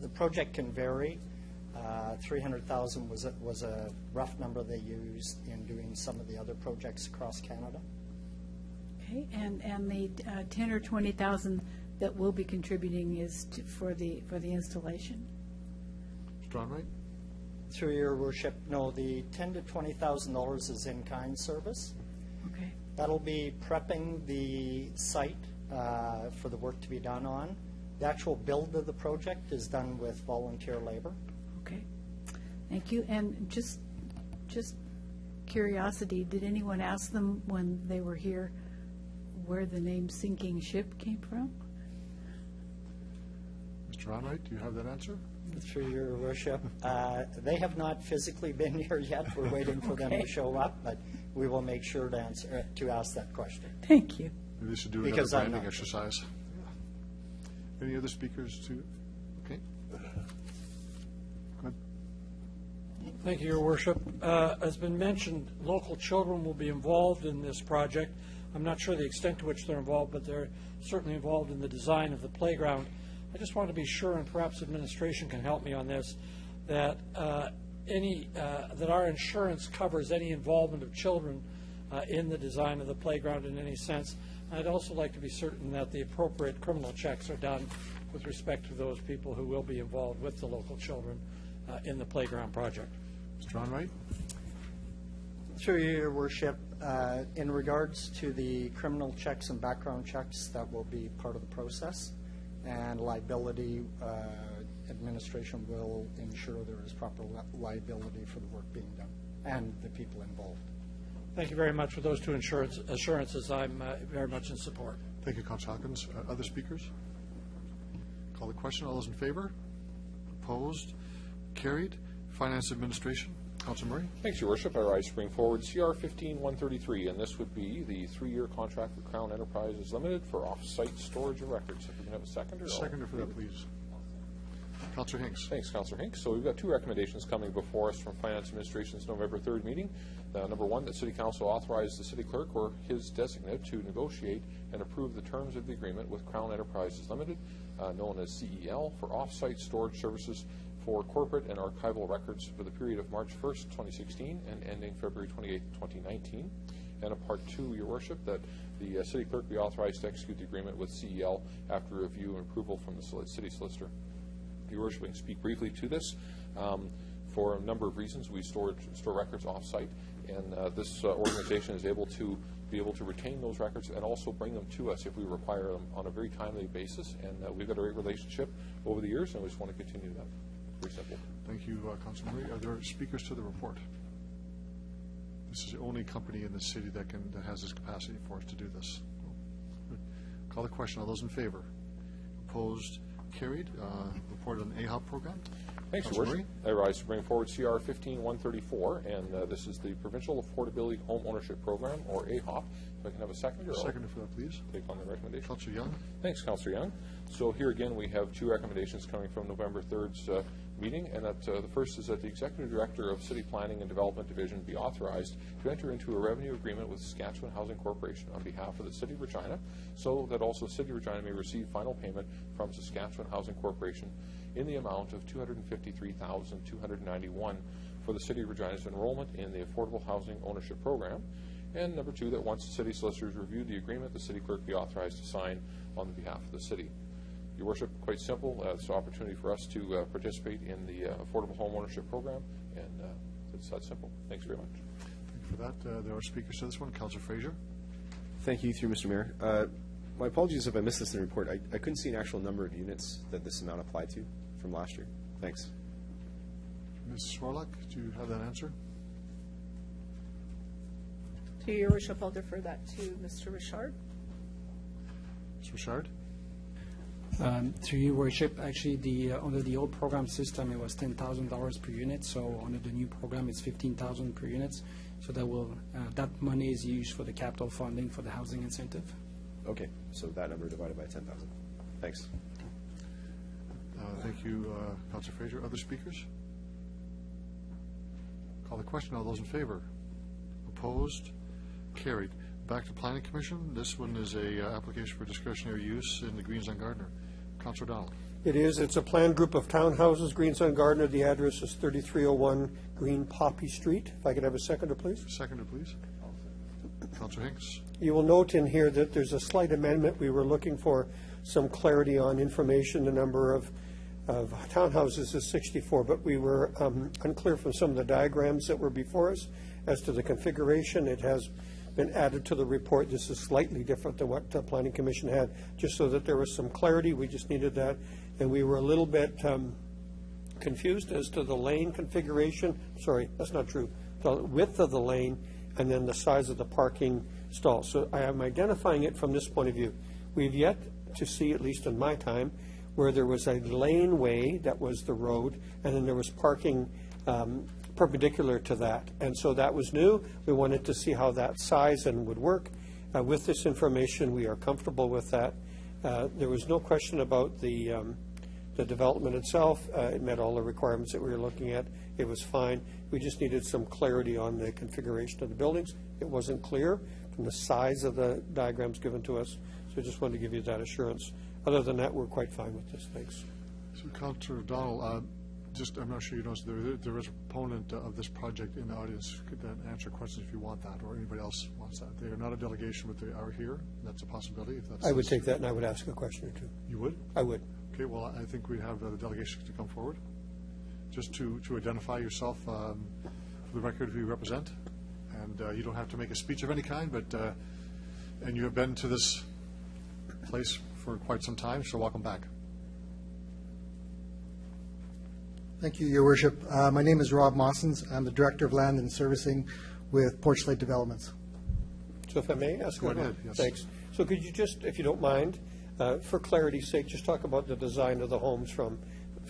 The project can vary. 300,000 was a rough number they used in doing some of the other projects across Canada. Okay, and the 10 or 20,000 that we'll be contributing is for the installation. Mr. Onright? Through Your Worship, no, the $10,000 to $20,000 is in-kind service. Okay. That'll be prepping the site for the work to be done on. The actual build of the project is done with volunteer labor. Okay. Thank you. And just curiosity, did anyone ask them when they were here where the name Sinking Ship came from? Mr. Onright, do you have that answer? Through Your Worship. They have not physically been here yet. We're waiting for them to show up, but we will make sure to ask that question. Thank you. Maybe they should do another branding exercise. Yeah. Any other speakers to? Okay. Go ahead. Thank you, Your Worship. As been mentioned, local children will be involved in this project. I'm not sure the extent to which they're involved, but they're certainly involved in the design of the playground. I just want to be sure, and perhaps administration can help me on this, that that our insurance covers any involvement of children in the design of the playground in any sense. I'd also like to be certain that the appropriate criminal checks are done with respect to those people who will be involved with the local children in the playground project. Mr. Onright? Through Your Worship, in regards to the criminal checks and background checks, that will be part of the process. And liability administration will ensure there is proper liability for the work being done and the people involved. Thank you very much for those two assurances. I'm very much in support. Thank you, Councillor Hawkins. Other speakers? Call the question. All those in favor? Opposed? Carried. Finance Administration. Councillor Murray. Thanks, Your Worship. I rise to bring forward CR 15-133, and this would be the 3-year contract with Crown Enterprises Limited for off-site storage of records. If we can have a seconder. Seconder for that, please. Councillor Hinks. Thanks, Councillor Hinks. So we've got two recommendations coming before us from Finance Administration's November 3rd meeting. Number one, that City Council authorize the City Clerk or his designate to negotiate and approve the terms of the agreement with Crown Enterprises Limited, known as CEL, for off-site storage services for corporate and archival records for the period of March 1st, 2016 and ending February 28th, 2019. And a part two, Your Worship, that the City Clerk be authorized to execute the agreement with CEL after review and approval from the City Solicitor. Your Worship, we can speak briefly to this. For a number of reasons, we store records off-site, and this organization is able to retain those records and also bring them to us if we require them on a very timely basis. And we've got a great relationship over the years, and we just want to continue that. Very simple. Thank you, Councilor Murray. Are there speakers to the report? This is the only company in the city that has this capacity for us to do this. Call the question. All those in favor? Opposed? Carried. Report on the AHOP program. Thanks, Your Worship. I rise to bring forward CR 15-134, and this is the Provincial Affordability Home Ownership Program, or AHOP. If I can have a seconder. Seconder for that, please. Take on the recommendation. Councillor Young. Thanks, Councillor Young. So here again, we have two recommendations coming from November 3rd's meeting, and that the first is that the Executive Director of City Planning and Development Division be authorized to enter into a revenue agreement with Saskatchewan Housing Corporation on behalf of the City of Regina, so that also City of Regina may receive final payment from Saskatchewan Housing Corporation in the amount of $253,291 for the City of Regina's enrollment in the Affordable Housing Ownership Program. And number two, that once the City Solicitors review the agreement, the City Clerk be authorized to sign on behalf of the City. Your Worship, quite simple. It's an opportunity for us to participate in the affordable home ownership program, and it's that simple. Thanks very much. Thank you for that. There are speakers to this one. Councillor Fraser. Thank you, through Mr. Mayor. My apologies if I missed this in the report. I couldn't see an actual number of units that this amount applied to from last year. Thanks. Ms. Swarlock, do you have that answer? To Your Worship, I'll defer that to Mr. Richard. Mr. Richard? Through Your Worship, actually, under the old program system, it was $10,000 per unit. So under the new program, it's $15,000 per unit. So that money is used for the capital funding for the housing incentive. Okay, so that number divided by 10,000. Thanks. Thank you, Councillor Fraser. Other speakers? Call the question. All those in favor? Opposed? Carried. Back to Planning Commission. This one is a application for discretionary use in the Greens on Gardner. Councillor O'Donnell. It is. It's a planned group of townhouses, Greens on Gardner. The address is 3301 Green Poppy Street. If I could have a seconder, please. Seconder, please. Councillor Hinks. You will note in here that there's a slight amendment. We were looking for some clarity on information. The number of townhouses is 64, but we were unclear from some of the diagrams that were before us as to the configuration. It has been added to the report. This is slightly different than what the Planning Commission had, just so that there was some clarity. We just needed that. And we were a little bit confused as to the lane configuration. Sorry, that's not true. The width of the lane and then the size of the parking stall. So I am identifying it from this point of view. We've yet to see, at least in my time, where there was a laneway that was the road, and then there was parking perpendicular to that. And so that was new. We wanted to see how that size and would work. With this information, we are comfortable with that. There was no question about the development itself. It met all the requirements that we were looking at. It was fine. We just needed some clarity on the configuration of the buildings. It wasn't clear from the size of the diagrams given to us. So I just wanted to give you that assurance. Other than that, we're quite fine with this. Thanks. So, Councillor O'Donnell, I'm not sure you know, there is a proponent of this project in the audience. Could then answer questions if you want that, or anybody else wants that. They are not a delegation, but they are here. That's a possibility. If that's I would take that, and I would ask a question or two. You would? I would. Okay, well, I think we'd have the delegation to come forward, just to identify yourself for the record who you represent. And you don't have to make a speech of any kind, but and you have been to this place for quite some time, so welcome back. Thank you, Your Worship. My name is Rob Mossens. I'm the Director of Land and Servicing with Porchlade Developments. So if I may ask Go ahead, yes. Thanks. So could you just, if you don't mind, for clarity's sake, just talk about the design of the homes from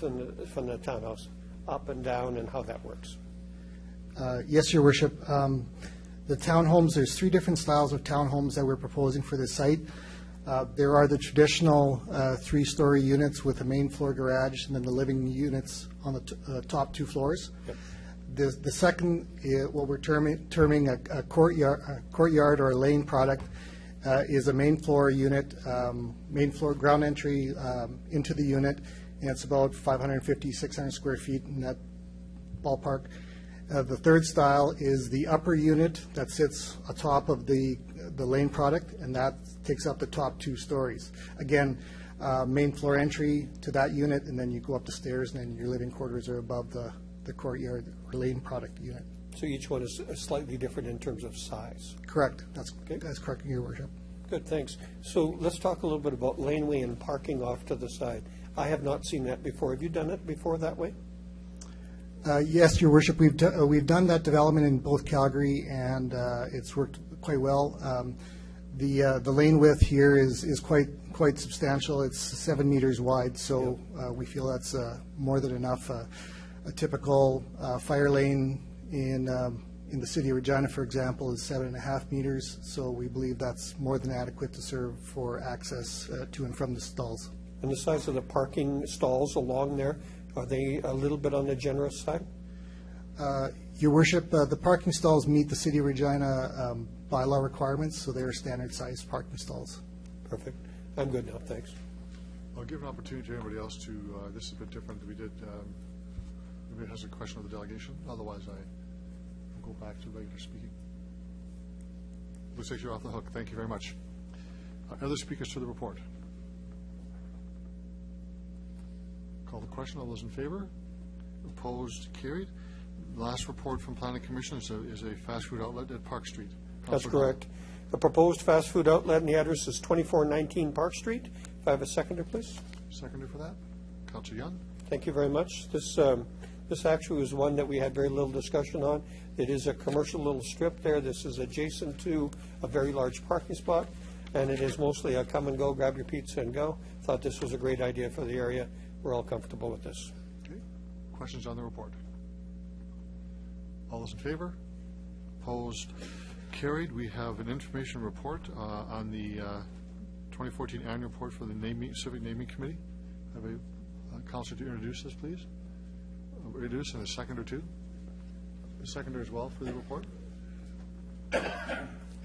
the townhouse, up and down, and how that works? Yes, Your Worship. The townhomes, there's 3 different styles of townhomes that we're proposing for this site. There are the traditional 3-story units with a main floor garage and then the living units on the top 2 floors. Yep. The second, what we're terming a courtyard or a lane product, is a main floor unit, main floor ground entry into the unit, and it's about 550, 600 square feet in that ballpark. The third style is the upper unit that sits atop of the lane product, and that takes up the top 2 stories. Again, main floor entry to that unit, and then you go up the stairs, and then your living quarters are above the courtyard or lane product unit. So each one is slightly different in terms of size. Correct. That's correct, Your Worship. Good, thanks. So let's talk a little bit about laneway and parking off to the side. I have not seen that before. Have you done it before that way? Yes, Your Worship. We've done that development in both Calgary, and it's worked quite well. The lane width here is quite substantial. It's 7 meters wide, so we feel that's more than enough. A typical fire lane in the city of Regina, for example, is 7.5 meters. So we believe that's more than adequate to serve for access to and from the stalls. And the size of the parking stalls along there, are they a little bit on the generous side? Your Worship, the parking stalls meet the City of Regina bylaw requirements, so they're standard-sized parking stalls. Perfect. I'm good now, thanks. I'll give an opportunity to anybody else to, this is a bit different. We did, anybody has a question of the delegation? Otherwise, I'll go back to regular speaking. Looks like you're off the hook. Thank you very much. Other speakers to the report? question? All those in favor? Opposed? Carried. Last report from Planning Commission is a fast food outlet at Park Street. That's Councilor correct. The proposed fast food outlet, and the address is 2419 Park Street. If I have a seconder, please. Seconder for that? Councilor Young? Thank you very much. This actually was one that we had very little discussion on. It is a commercial little strip there. This is adjacent to a very large parking spot, and it is mostly a come and go, grab your pizza and go. Thought this was a great idea for the area. We're all comfortable with this. Okay. Questions on the report? All those in favor? Opposed? Carried. We have an information report on the 2014 annual report for the Civic Naming Committee. Have a councilor to introduce this, please. Introduce in a second or two. A seconder as well for the report.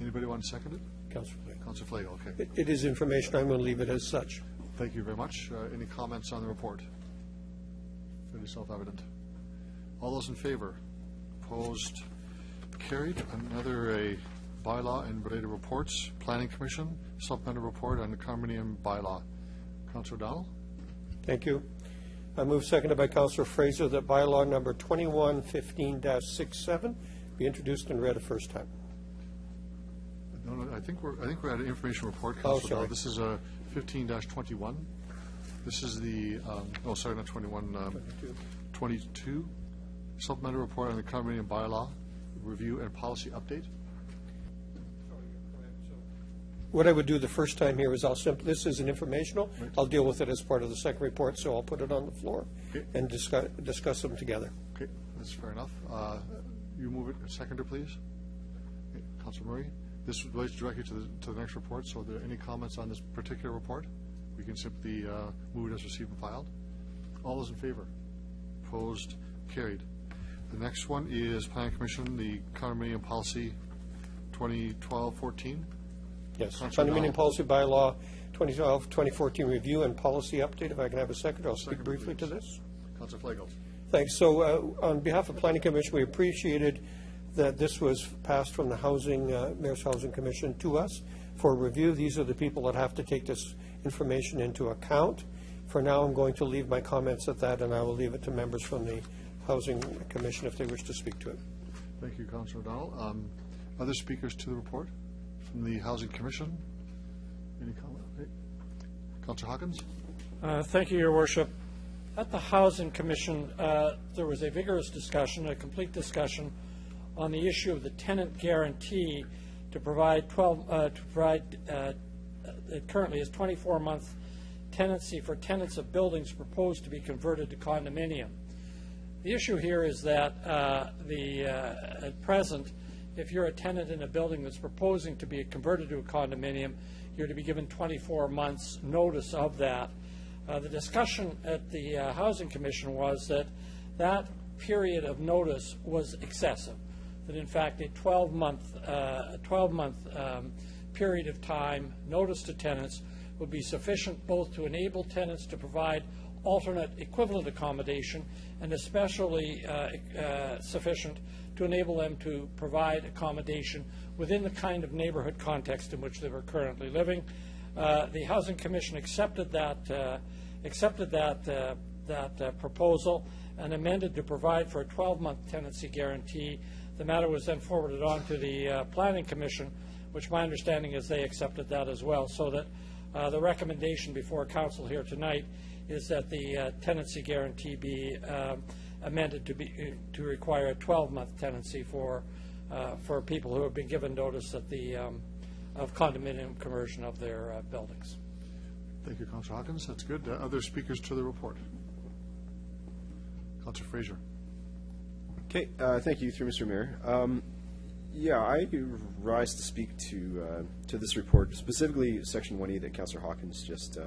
Anybody want to second it? Councilor Flake. Councilor Flake, okay. It is information. I'm going to leave it as such. Thank you very much. Any comments on the report? Fairly self-evident. All those in favor? Opposed? Carried. Another bylaw and related reports. Planning Commission, supplemental report on the condominium bylaw. Councilor O'Donnell? Thank you. I move, seconded by Councilor Fraser, that bylaw number 2115-67 be introduced and read a first time. No, I think we're at an information report, Oh, Councilor. sorry. This is 15-21. This is the sorry, not 21. 22. Supplemental report on the condominium bylaw review and policy update. What I would do the first time here is this is an informational. Right. I'll deal with it as part of the second report, so I'll put it on the floor Okay. and discuss them together. Okay, that's fair enough. You move it, seconder, please. Okay, Councilor Murray. This relates directly to the next report, so are there any comments on this particular report? We can simply move it as received and filed. All those in favor? Opposed? Carried. The next one is Planning Commission, the condominium policy 2012-14. Yes, Councilor condominium O'Donnell. policy bylaw 2012-2014 review and policy update. If I can have a second, I'll speak Second, briefly please. to this. Councilor Flagel. Thanks. So on behalf of Planning Commission, we appreciated that this was passed from the Mayor's Housing Commission to us for review. These are the people that have to take this information into account. For now, I'm going to leave my comments at that, and I will leave it to members from the Housing Commission if they wish to speak to it. Thank you, Councilor O'Donnell. Other speakers to the report from the Housing Commission? Any comment? Okay. Councilor Hawkins? Thank you, Your Worship. At the Housing Commission, there was a vigorous discussion, a complete discussion, on the issue of the tenant guarantee to provide it currently is 24-month tenancy for tenants of buildings proposed to be converted to condominium. The issue here is that at present, if you're a tenant in a building that's proposing to be converted to a condominium, you're to be given 24 months notice of that. The discussion at the Housing Commission was that that period of notice was excessive, that in fact a 12-month period of time notice to tenants would be sufficient both to enable tenants to provide alternate equivalent accommodation and especially sufficient to enable them to provide accommodation within the kind of neighborhood context in which they were currently living. The Housing Commission accepted that proposal and amended to provide for a 12-month tenancy guarantee. The matter was then forwarded on to the Planning Commission, which my understanding is they accepted that as well, so that the recommendation before Council here tonight is that the tenancy guarantee be amended to require a 12-month tenancy for people who have been given notice of condominium conversion of their buildings. Thank you, Councilor Hawkins. That's good. Other speakers to the report? Councilor Fraser. Okay, thank you, through Mr. Mayor. I rise to speak to this report, specifically Section 1E that Councilor Hawkins just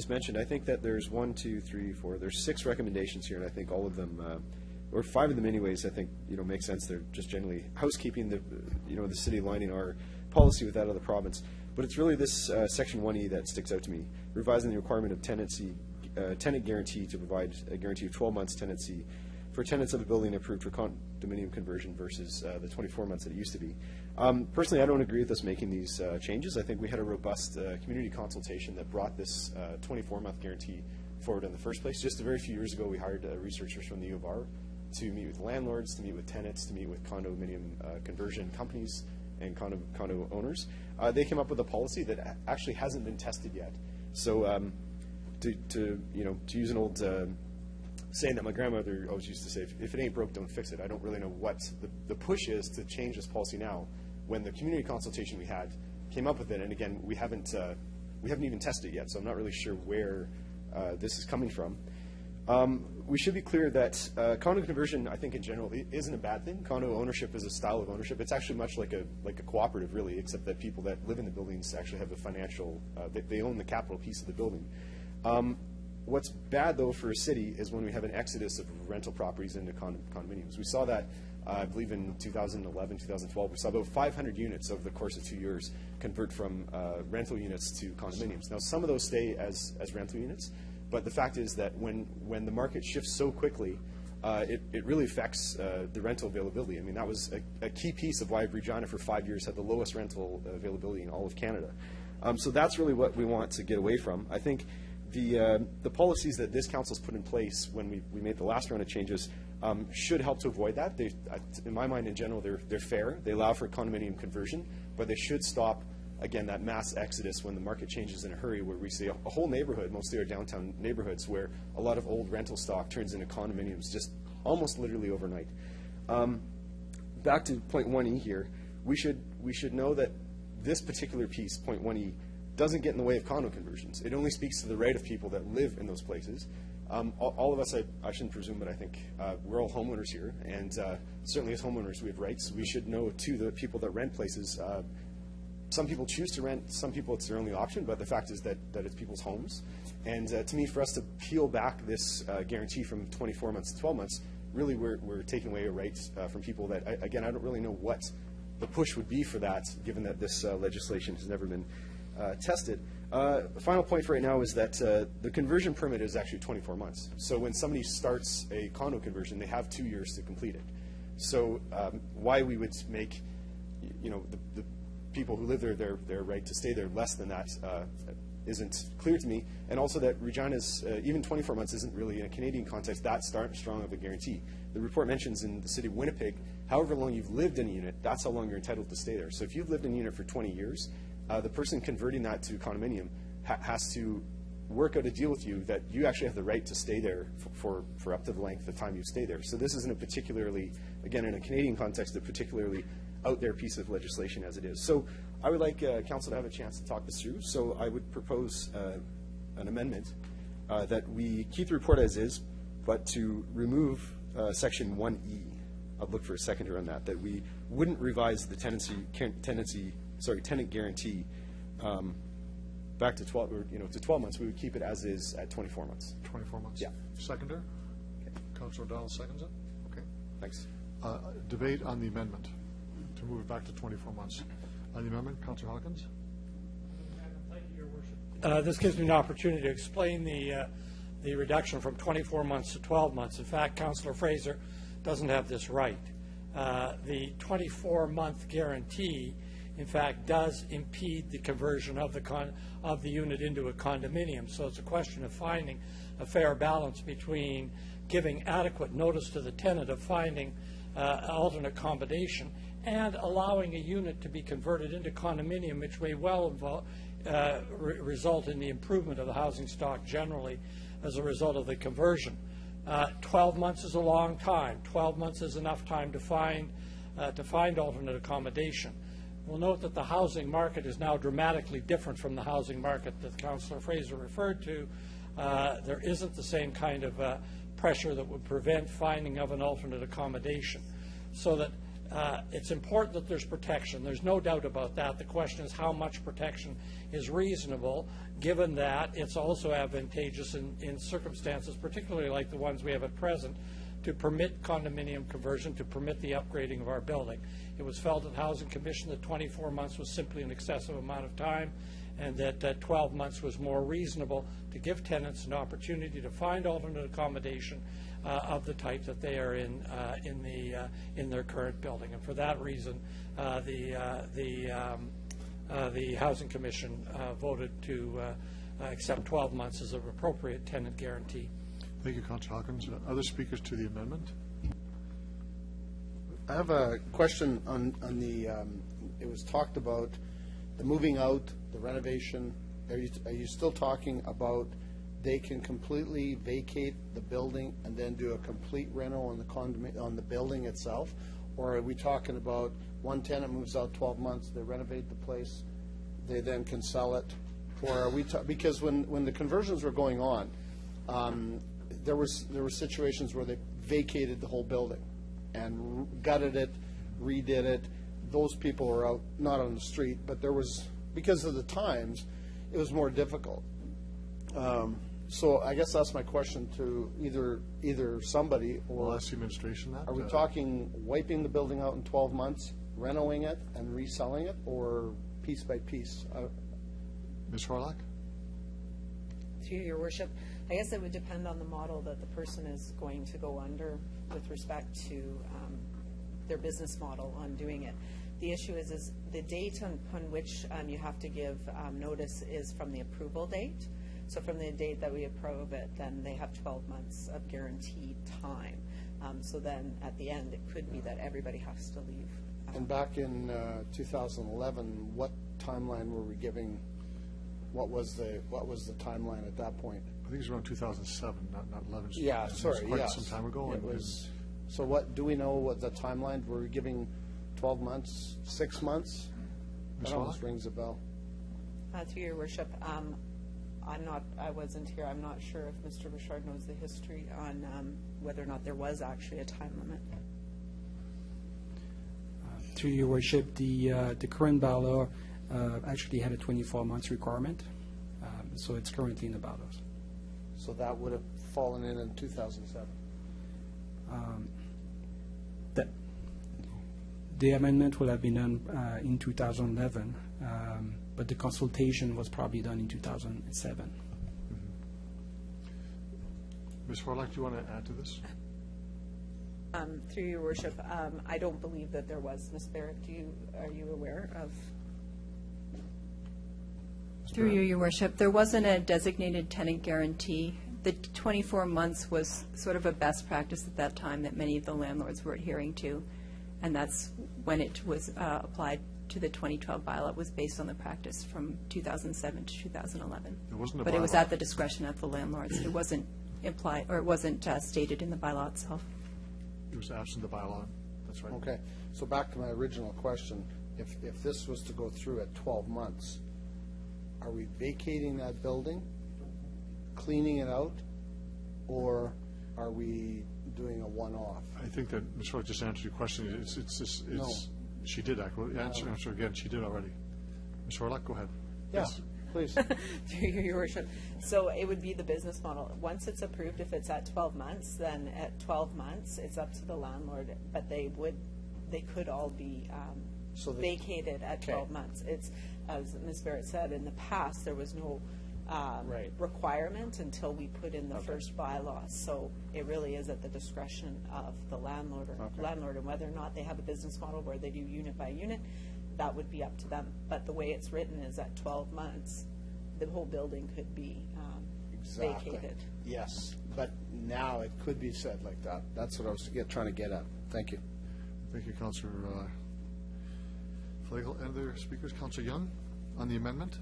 mentioned. I think that there's there's 6 recommendations here, and I think all of them, or 5 of them anyways, I think make sense. They're just generally housekeeping the city lining our policy with that of the province. But it's really this Section 1E that sticks out to me, revising the requirement of tenant guarantee to provide a guarantee of 12 months tenancy for tenants of a building approved for condominium conversion versus the 24 months that it used to be. Personally, I don't agree with us making these changes. I think we had a robust community consultation that brought this 24-month guarantee forward in the first place. Just a very few years ago, we hired researchers from the U of R to meet with landlords, to meet with tenants, to meet with condominium conversion companies and condo owners. They came up with a policy that actually hasn't been tested yet. So to use an old saying that my grandmother always used to say, if it ain't broke, don't fix it. I don't really know what the push is to change this policy now, when the community consultation we had came up with it. And again, we haven't even tested it yet, so I'm not really sure where this is coming from. We should be clear that condo conversion, I think in general, isn't a bad thing. Condo ownership is a style of ownership. It's actually much like a cooperative, really, except that people that live in the buildings actually have the financial, they own the capital piece of the building. What's bad, though, for a city is when we have an exodus of rental properties into condominiums. We saw that, I believe, in 2011, 2012. We saw about 500 units over the course of 2 years convert from rental units to condominiums. Now, some of those stay as rental units, but the fact is that when the market shifts so quickly, it really affects the rental availability. I mean, that was a key piece of why Regina for 5 years had the lowest rental availability in all of Canada. So that's really what we want to get away from. I think the policies that this council's put in place when we made the last round of changes should help to avoid that. In my mind, in general, they're fair. They allow for condominium conversion, but they should stop, again, that mass exodus when the market changes in a hurry, where we see a whole neighborhood, mostly our downtown neighborhoods, where a lot of old rental stock turns into condominiums just almost literally overnight. Back to point 1E here, we should know that this particular piece, point 1E, doesn't get in the way of condo conversions. It only speaks to the right of people that live in those places. All of us, I shouldn't presume, but I think we're all homeowners here, and certainly as homeowners we have rights. We should know, too, the people that rent places. Some people choose to rent, some people it's their only option, but the fact is that it's people's homes. And to me, for us to peel back this guarantee from 24 months to 12 months, really we're taking away a right from people that, again, I don't really know what the push would be for that, given that this legislation has never been tested. The final point for right now is that the conversion permit is actually 24 months. So when somebody starts a condo conversion, they have 2 years to complete it. So why we would make, the people who live there, their right to stay there less than that isn't clear to me. And also that Regina's, even 24 months isn't really, in a Canadian context, that strong of a guarantee. The report mentions in the city of Winnipeg, however long you've lived in a unit, that's how long you're entitled to stay there. So if you've lived in a unit for 20 years, the person converting that to condominium has to work out a deal with you that you actually have the right to stay there for up to the length of time you stay there. So this isn't a particularly, again, in a Canadian context, a particularly out there piece of legislation as it is. So I would like council to have a chance to talk this through. So I would propose an amendment that we keep the report as is, but to remove section 1E. I'll look for a seconder on that we wouldn't revise the tenant guarantee back to 12, to 12 months. We would keep it as is at 24 months. 24 months? Yeah. Seconder? Okay. Councilor O'Donnell seconds it? Okay. Thanks. Debate on the amendment to move it back to 24 months. On the amendment, Councilor Hawkins? Thank you, Your Worship. This gives me an opportunity to explain the reduction from 24 months to 12 months. In fact, Councillor Fraser doesn't have this right. The 24-month guarantee, in fact, does impede the conversion of the unit into a condominium. So it's a question of finding a fair balance between giving adequate notice to the tenant of finding alternate accommodation and allowing a unit to be converted into condominium, which may well result in the improvement of the housing stock generally as a result of the conversion. 12 months is a long time. 12 months is enough time to find alternate accommodation. We'll note that the housing market is now dramatically different from the housing market that Councillor Fraser referred to. There isn't the same kind of pressure that would prevent finding of an alternate accommodation. So that it's important that there's protection. There's no doubt about that. The question is how much protection is reasonable, given that it's also advantageous in circumstances, particularly like the ones we have at present, to permit condominium conversion, to permit the upgrading of our building. It was felt at Housing Commission that 24 months was simply an excessive amount of time, and that 12 months was more reasonable to give tenants an opportunity to find alternate accommodation of the type that they are in their current building. And for that reason, the Housing Commission voted to accept 12 months as an appropriate tenant guarantee. Thank you, Councillor Hawkins. Other speakers to the amendment? I have a question on the, it was talked about the moving out, the renovation. Are you still talking about they can completely vacate the building and then do a complete reno on the building itself? Or are we talking about one tenant moves out 12 months, they renovate the place, they then can sell it? Or are we, because when the conversions were going on, there were situations where they vacated the whole building and gutted it, redid it. Those people were out, not on the street, but there was, because of the times, it was more difficult. So I guess that's my question to either somebody or... I'll ask the administration that. Are we talking wiping the building out in 12 months, renovating it and reselling it, or piece by piece? Ms. Horlock? Through your worship, I guess it would depend on the model that the person is going to go under with respect to their business model on doing it. The issue is the date upon which you have to give notice is from the approval date. So from the date that we approve it, then they have 12 months of guaranteed time. So then at the end, it could be that everybody has to leave. And back in 2011, what timeline were we giving? What was the timeline at that point? I think it was around 2007, not 11. Yeah, sorry, It was quite yes. some time ago. It was. So what, do we know what the timeline, were we giving 12 months, 6 months? Ms. That almost Horlock? rings a bell. Through your worship, I wasn't here. I'm not sure if Mr. Bouchard knows the history on whether or not there was actually a time limit. Through your worship, the current bylaw actually had a 24 months requirement, so it's currently in the bylaws. So that would have fallen in 2007. The amendment will have been done in 2011, but the consultation was probably done in 2007. Ms. Horlock, do you want to add to this? Through your worship, I don't believe that there was. Ms. Barrett, are you aware of? Through you, your worship, there wasn't a designated tenant guarantee. The 24 months was sort of a best practice at that time that many of the landlords were adhering to, and that's when it was applied to the 2012 bylaw. It was based on the practice from 2007 to 2011. It wasn't a but it was bylaw. at the discretion of the landlords. It wasn't implied, or it wasn't stated in the bylaw itself. It was absent the bylaw. That's right. Okay, so back to my original question. If this was to go through at 12 months, are we vacating that building, cleaning it out, or are we doing a one-off? I think that Ms. Horlock just answered your question. It's No. She did answer again. She did already. Ms. Horlock, go ahead. Yes, please. Through your worship. So it would be the business model. Once it's approved, if it's at 12 months, then at 12 months, it's up to the landlord, but they could all be vacated at 12 months. It's, as Ms. Barrett said, in the past, there was no requirement until we put in the first bylaw. So it really is at the discretion of the landlord and whether or not they have a business model where they do unit by unit, that would be up to them. But the way it's written is at 12 months, the whole building could be vacated. Yes, but now it could be said like that. That's what I was trying to get at. Thank you. Thank you, Councillor Flagel. Any other speakers? Councillor Young on the amendment?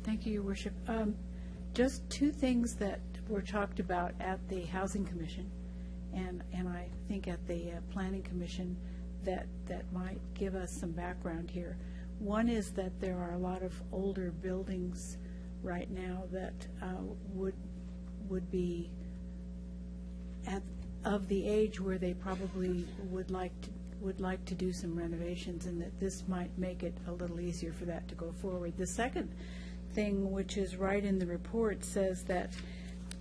Thank you, Your Worship. Just two things that were talked about at the Housing Commission and I think at the Planning Commission that might give us some background here. One is that there are a lot of older buildings right now that would be of the age where they probably would like to do some renovations, and that this might make it a little easier for that to go forward. The second thing, which is right in the report, says that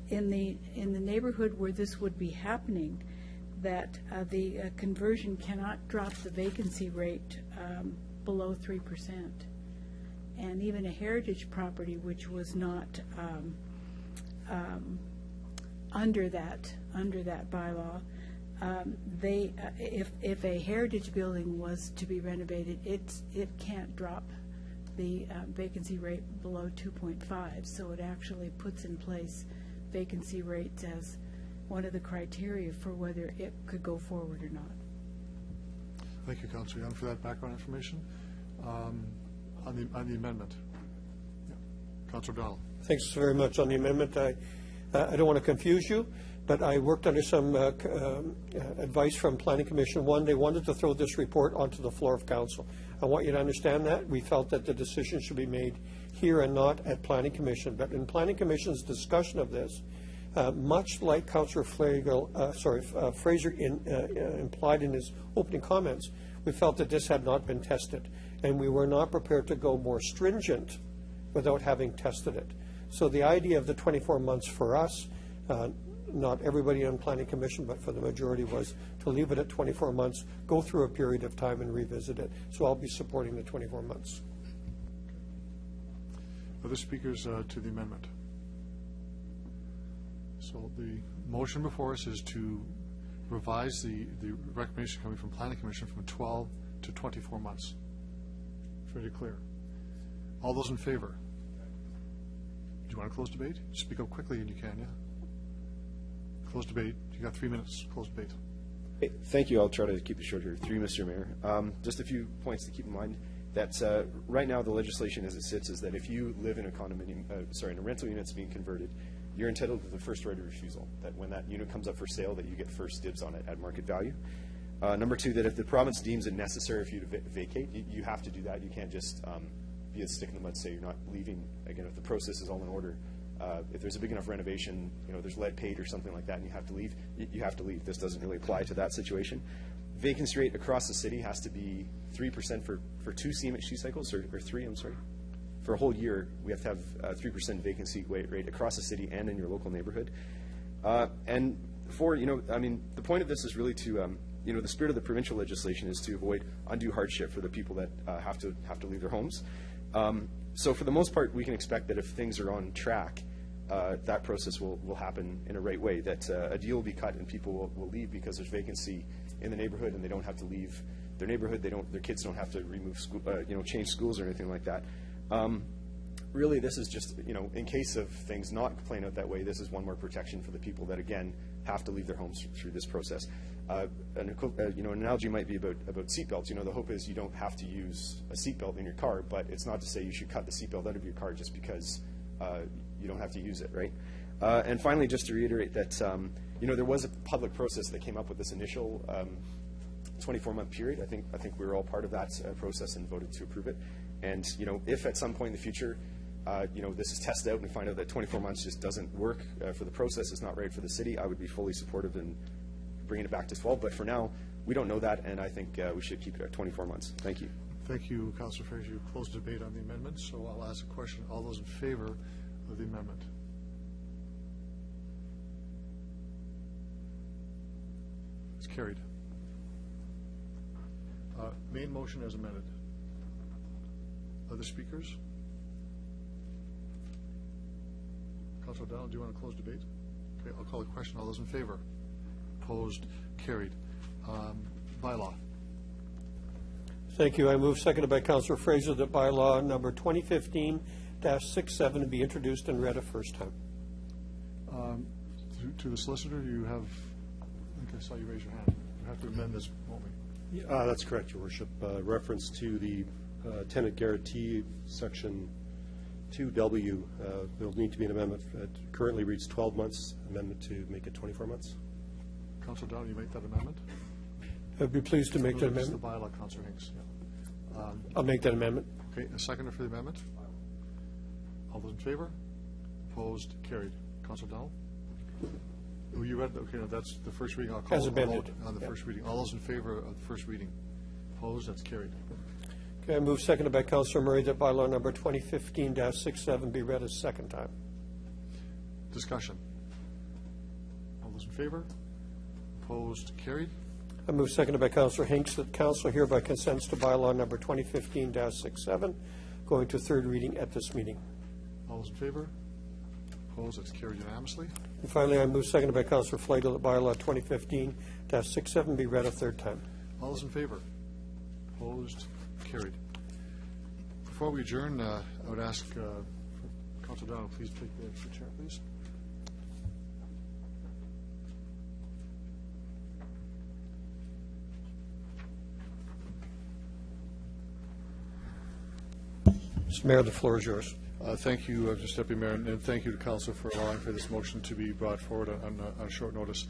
in the neighborhood where this would be happening, that the conversion cannot drop the vacancy rate below 3%. And even a heritage property, which was not under that bylaw, if a heritage building was to be renovated, it can't drop the vacancy rate below 2.5. So it actually puts in place vacancy rates as one of the criteria for whether it could go forward or not. Thank you, Councillor Young, for that background information. On the amendment. Yeah. Councillor O'Donnell. Thanks very much on the amendment. I don't want to confuse you, but I worked under some advice from Planning Commission. One, they wanted to throw this report onto the floor of council. I want you to understand that. We felt that the decision should be made here and not at Planning Commission. But in Planning Commission's discussion of this, much like Councillor Fraser implied in his opening comments, we felt that this had not been tested, and we were not prepared to go more stringent without having tested it. So the idea of the 24 months for us, not everybody on Planning Commission, but for the majority, was to leave it at 24 months, go through a period of time and revisit it. So I'll be supporting the 24 months. Other speakers to the amendment? So the motion before us is to revise the recommendation coming from Planning Commission from 12 to 24 months. Pretty clear. All those in favor? Do you want to close debate? Speak up quickly and you can, yeah? Close debate. You got 3 minutes. Close debate. Hey, thank you. I'll try to keep it short here. Through you, Mr. Mayor. Just a few points to keep in mind. That right now the legislation as it sits is that if you live in a condominium, in a rental unit that's being converted, you're entitled to the first right of refusal. That when that unit comes up for sale, that you get first dibs on it at market value. Number two, that if the province deems it necessary for you to vacate, you have to do that. You can't just be a stick in the mud, say you're not leaving. Again, if the process is all in order, if there's a big enough renovation, there's lead paint or something like that, and you have to leave, you have to leave. This doesn't really apply to that situation. Vacancy rate across the city has to be 3% for 2 CMHC cycles, or 3, I'm sorry. For a whole year, we have to have 3% vacancy rate across the city and in your local neighborhood. And for, the point of this is really to, the spirit of the provincial legislation is to avoid undue hardship for the people that have to leave their homes. So for the most part, we can expect that if things are on track, that process will happen in a right way, that a deal will be cut and people will leave because there's vacancy in the neighborhood and they don't have to leave their neighborhood. Their kids don't have to remove school, change schools or anything like that. Really, this is just, in case of things not playing out that way, this is one more protection for the people that, again, have to leave their homes through this process. An analogy might be about seatbelts. The hope is you don't have to use a seatbelt in your car, but it's not to say you should cut the seatbelt out of your car just because you don't have to use it, right? And finally, just to reiterate that, there was a public process that came up with this initial 24-month period. I think we were all part of that process and voted to approve it. And, if at some point in the future, this is tested out and we find out that 24 months just doesn't work for the process, it's not right for the city, I would be fully supportive in bringing it back to 12. But for now, we don't know that, and I think we should keep it at 24 months. Thank you. Thank you, Councillor Fraser. You closed the debate on the amendment, so I'll ask a question. All those in favor of the amendment? It's carried. Main motion as amended. Other speakers? Councillor O'Donnell, do you want to close debate? Okay, I'll call a question. All those in favor? Opposed? Carried. Bylaw. Thank you. I move, seconded by Councillor Fraser, that bylaw number 2015-67 be introduced and read a first time. To the solicitor, you have, I think I saw you raise your hand. You have to amend this, won't we? That's correct, Your Worship. Reference to the tenant guarantee section 2W, there will need to be an amendment. It currently reads 12 months, amendment to make it 24 months. Councillor Down, you make that amendment? I'd be pleased to make that This is amendment. the bylaw, Councillor Hinks. Yeah. I'll make that amendment. Okay, a seconder for the amendment? All those in favor? Opposed? Carried. Councillor Down? Oh, you read, okay, no, that's the first reading. I'll call As a amended. vote on the first reading. All those in favor of the first reading? Opposed? That's carried. Okay, I move, seconded by Councillor Murray, that bylaw number 2015-67 be read a second time. Discussion. All those in favor? Opposed? Carried. I move, seconded by Councillor Hinks, that council hereby consents to bylaw number 2015-67 going to third reading at this meeting. All those in favor? Opposed? That's carried unanimously. And finally, I move, seconded by Councillor Flagel, that bylaw 2015-67 be read a third time. All those in favor? Opposed? Carried. Before we adjourn, I would ask Councilor Donald, please take the chair, please. Mr. Mayor, the floor is yours. Thank you, Mr. Deputy Mayor, and thank you to Council for allowing for this motion to be brought forward on short notice.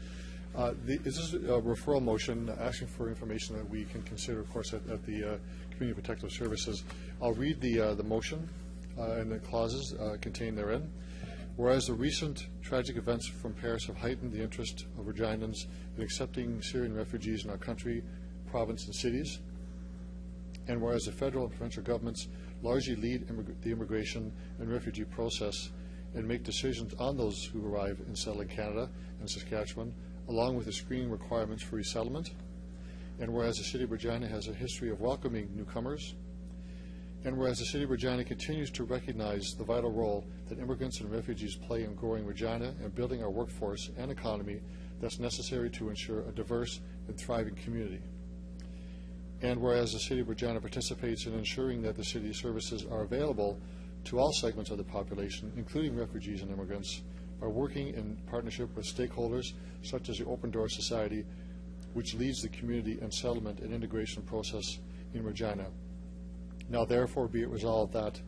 This is a referral motion asking for information that we can consider, of course, at the Community Protective Services. I'll read the motion and the clauses contained therein. Whereas the recent tragic events from Paris have heightened the interest of Reginans in accepting Syrian refugees in our country, province, and cities, and whereas the federal and provincial governments largely lead the immigration and refugee process and make decisions on those who arrive and settle in Canada and Saskatchewan, along with the screening requirements for resettlement, and whereas the City of Regina has a history of welcoming newcomers, and whereas the City of Regina continues to recognize the vital role that immigrants and refugees play in growing Regina and building our workforce and economy that's necessary to ensure a diverse and thriving community. And whereas the City of Regina participates in ensuring that the city services are available to all segments of the population, including refugees and immigrants, are working in partnership with stakeholders such as the Open Door Society, which leads the community and settlement and integration process in Regina. Now therefore be it resolved that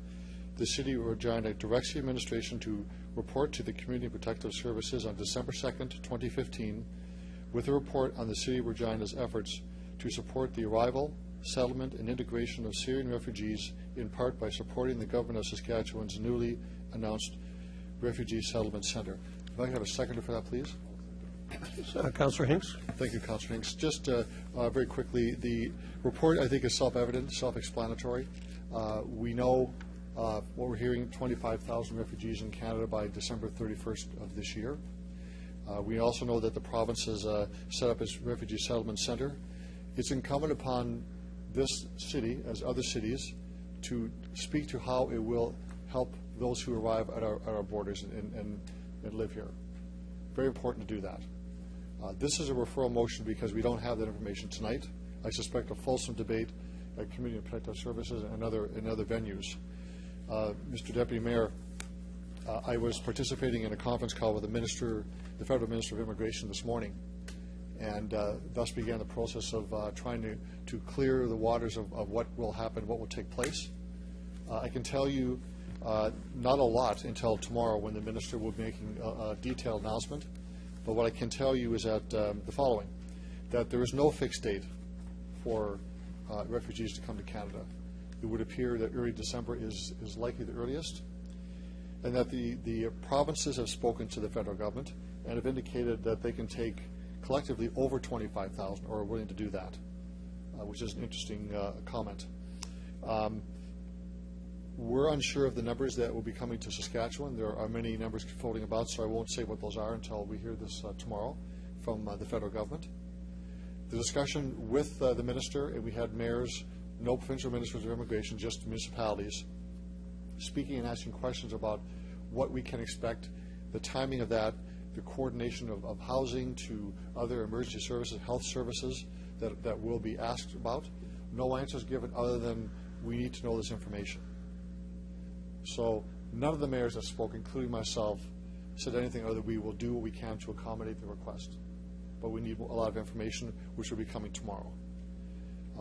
the City of Regina directs the administration to report to the Community Protective Services on December 2nd, 2015, with a report on the City of Regina's efforts to support the arrival, settlement, and integration of Syrian refugees, in part by supporting the Government of Saskatchewan's newly announced Refugee Settlement Centre. If I could have a seconder for that, please. Councillor Hinks. Thank you, Councillor Hinks. Just very quickly, the report, I think, is self-evident, self-explanatory. We know what we're hearing, 25,000 refugees in Canada by December 31st of this year. We also know that the province has set up its Refugee Settlement Centre. It's incumbent upon this city, as other cities, to speak to how it will help those who arrive at our borders and live here. Very important to do that. This is a referral motion because we don't have that information tonight. I suspect a fulsome debate at Community Protective Services and other venues. Mr. Deputy Mayor, I was participating in a conference call with the Federal Minister of Immigration this morning, and thus began the process of trying to clear the waters of what will happen, what will take place. I can tell you not a lot until tomorrow when the Minister will be making a detailed announcement, but what I can tell you is that the following, that there is no fixed date for refugees to come to Canada. It would appear that early December is likely the earliest, and that the provinces have spoken to the federal government and have indicated that they can take collectively over 25,000, or are willing to do that, which is an interesting comment. We're unsure of the numbers that will be coming to Saskatchewan. There are many numbers floating about, so I won't say what those are until we hear this tomorrow from the federal government. The discussion with the minister, and we had mayors, no provincial ministers of immigration, just municipalities, speaking and asking questions about what we can expect, the timing of that, the coordination of housing to other emergency services, health services that will be asked about. No answers given other than we need to know this information. So none of the mayors that spoke, including myself, said anything other than we will do what we can to accommodate the request. But we need a lot of information, which will be coming tomorrow.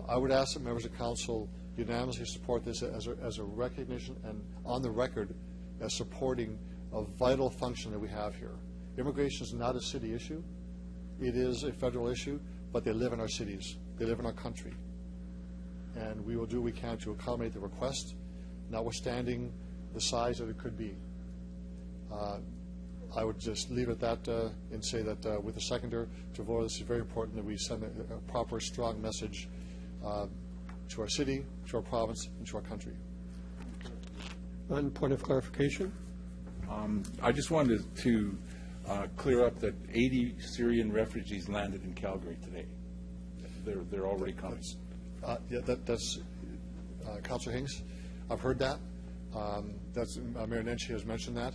I would ask that members of council unanimously support this as a recognition and on the record as supporting a vital function that we have here. Immigration is not a city issue. It is a federal issue, but they live in our cities. They live in our country. And we will do what we can to accommodate the request, notwithstanding the size that it could be. I would just leave it at that and say that with the seconder to vote, this is very important that we send a proper, strong message to our city, to our province, and to our country. On point of clarification? I just wanted to clear up that 80 Syrian refugees landed in Calgary today. They're already coming. That's Councillor Hinks. I've heard that. Mayor Nenshi has mentioned that.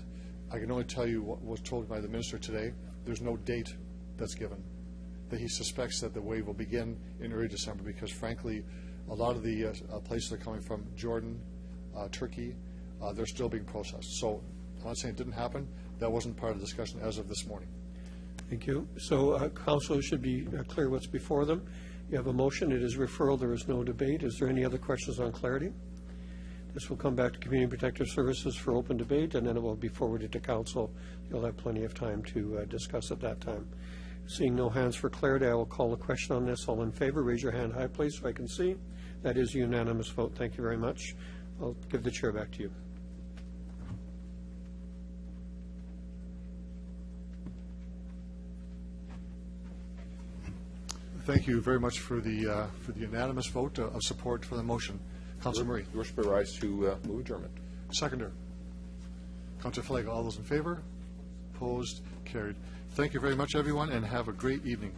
I can only tell you what was told by the minister today. There's no date that's given. That he suspects that the wave will begin in early December because, frankly, a lot of the places are coming from Jordan, turkey, they're still being processed. So I'm not saying it didn't happen. That wasn't part of the discussion as of this morning. Thank you. So council should be clear what's before them. You have a motion. It is referral. There is no debate. Is there any other questions on clarity? This will come back to Community Protective Services for open debate, and then it will be forwarded to council. You'll have plenty of time to discuss at that time. Seeing no hands for clarity, I will call the question on this. All in favor, raise your hand high, please, so I can see. That is a unanimous vote. Thank you very much. I'll give the chair back to you. Thank you very much for the unanimous vote of support for the motion. Councilor Murray. Your worship, I rise to move adjournment. Seconder. Councilor Flanagan, all those in favor? Opposed? Carried. Thank you very much, everyone, and have a great evening.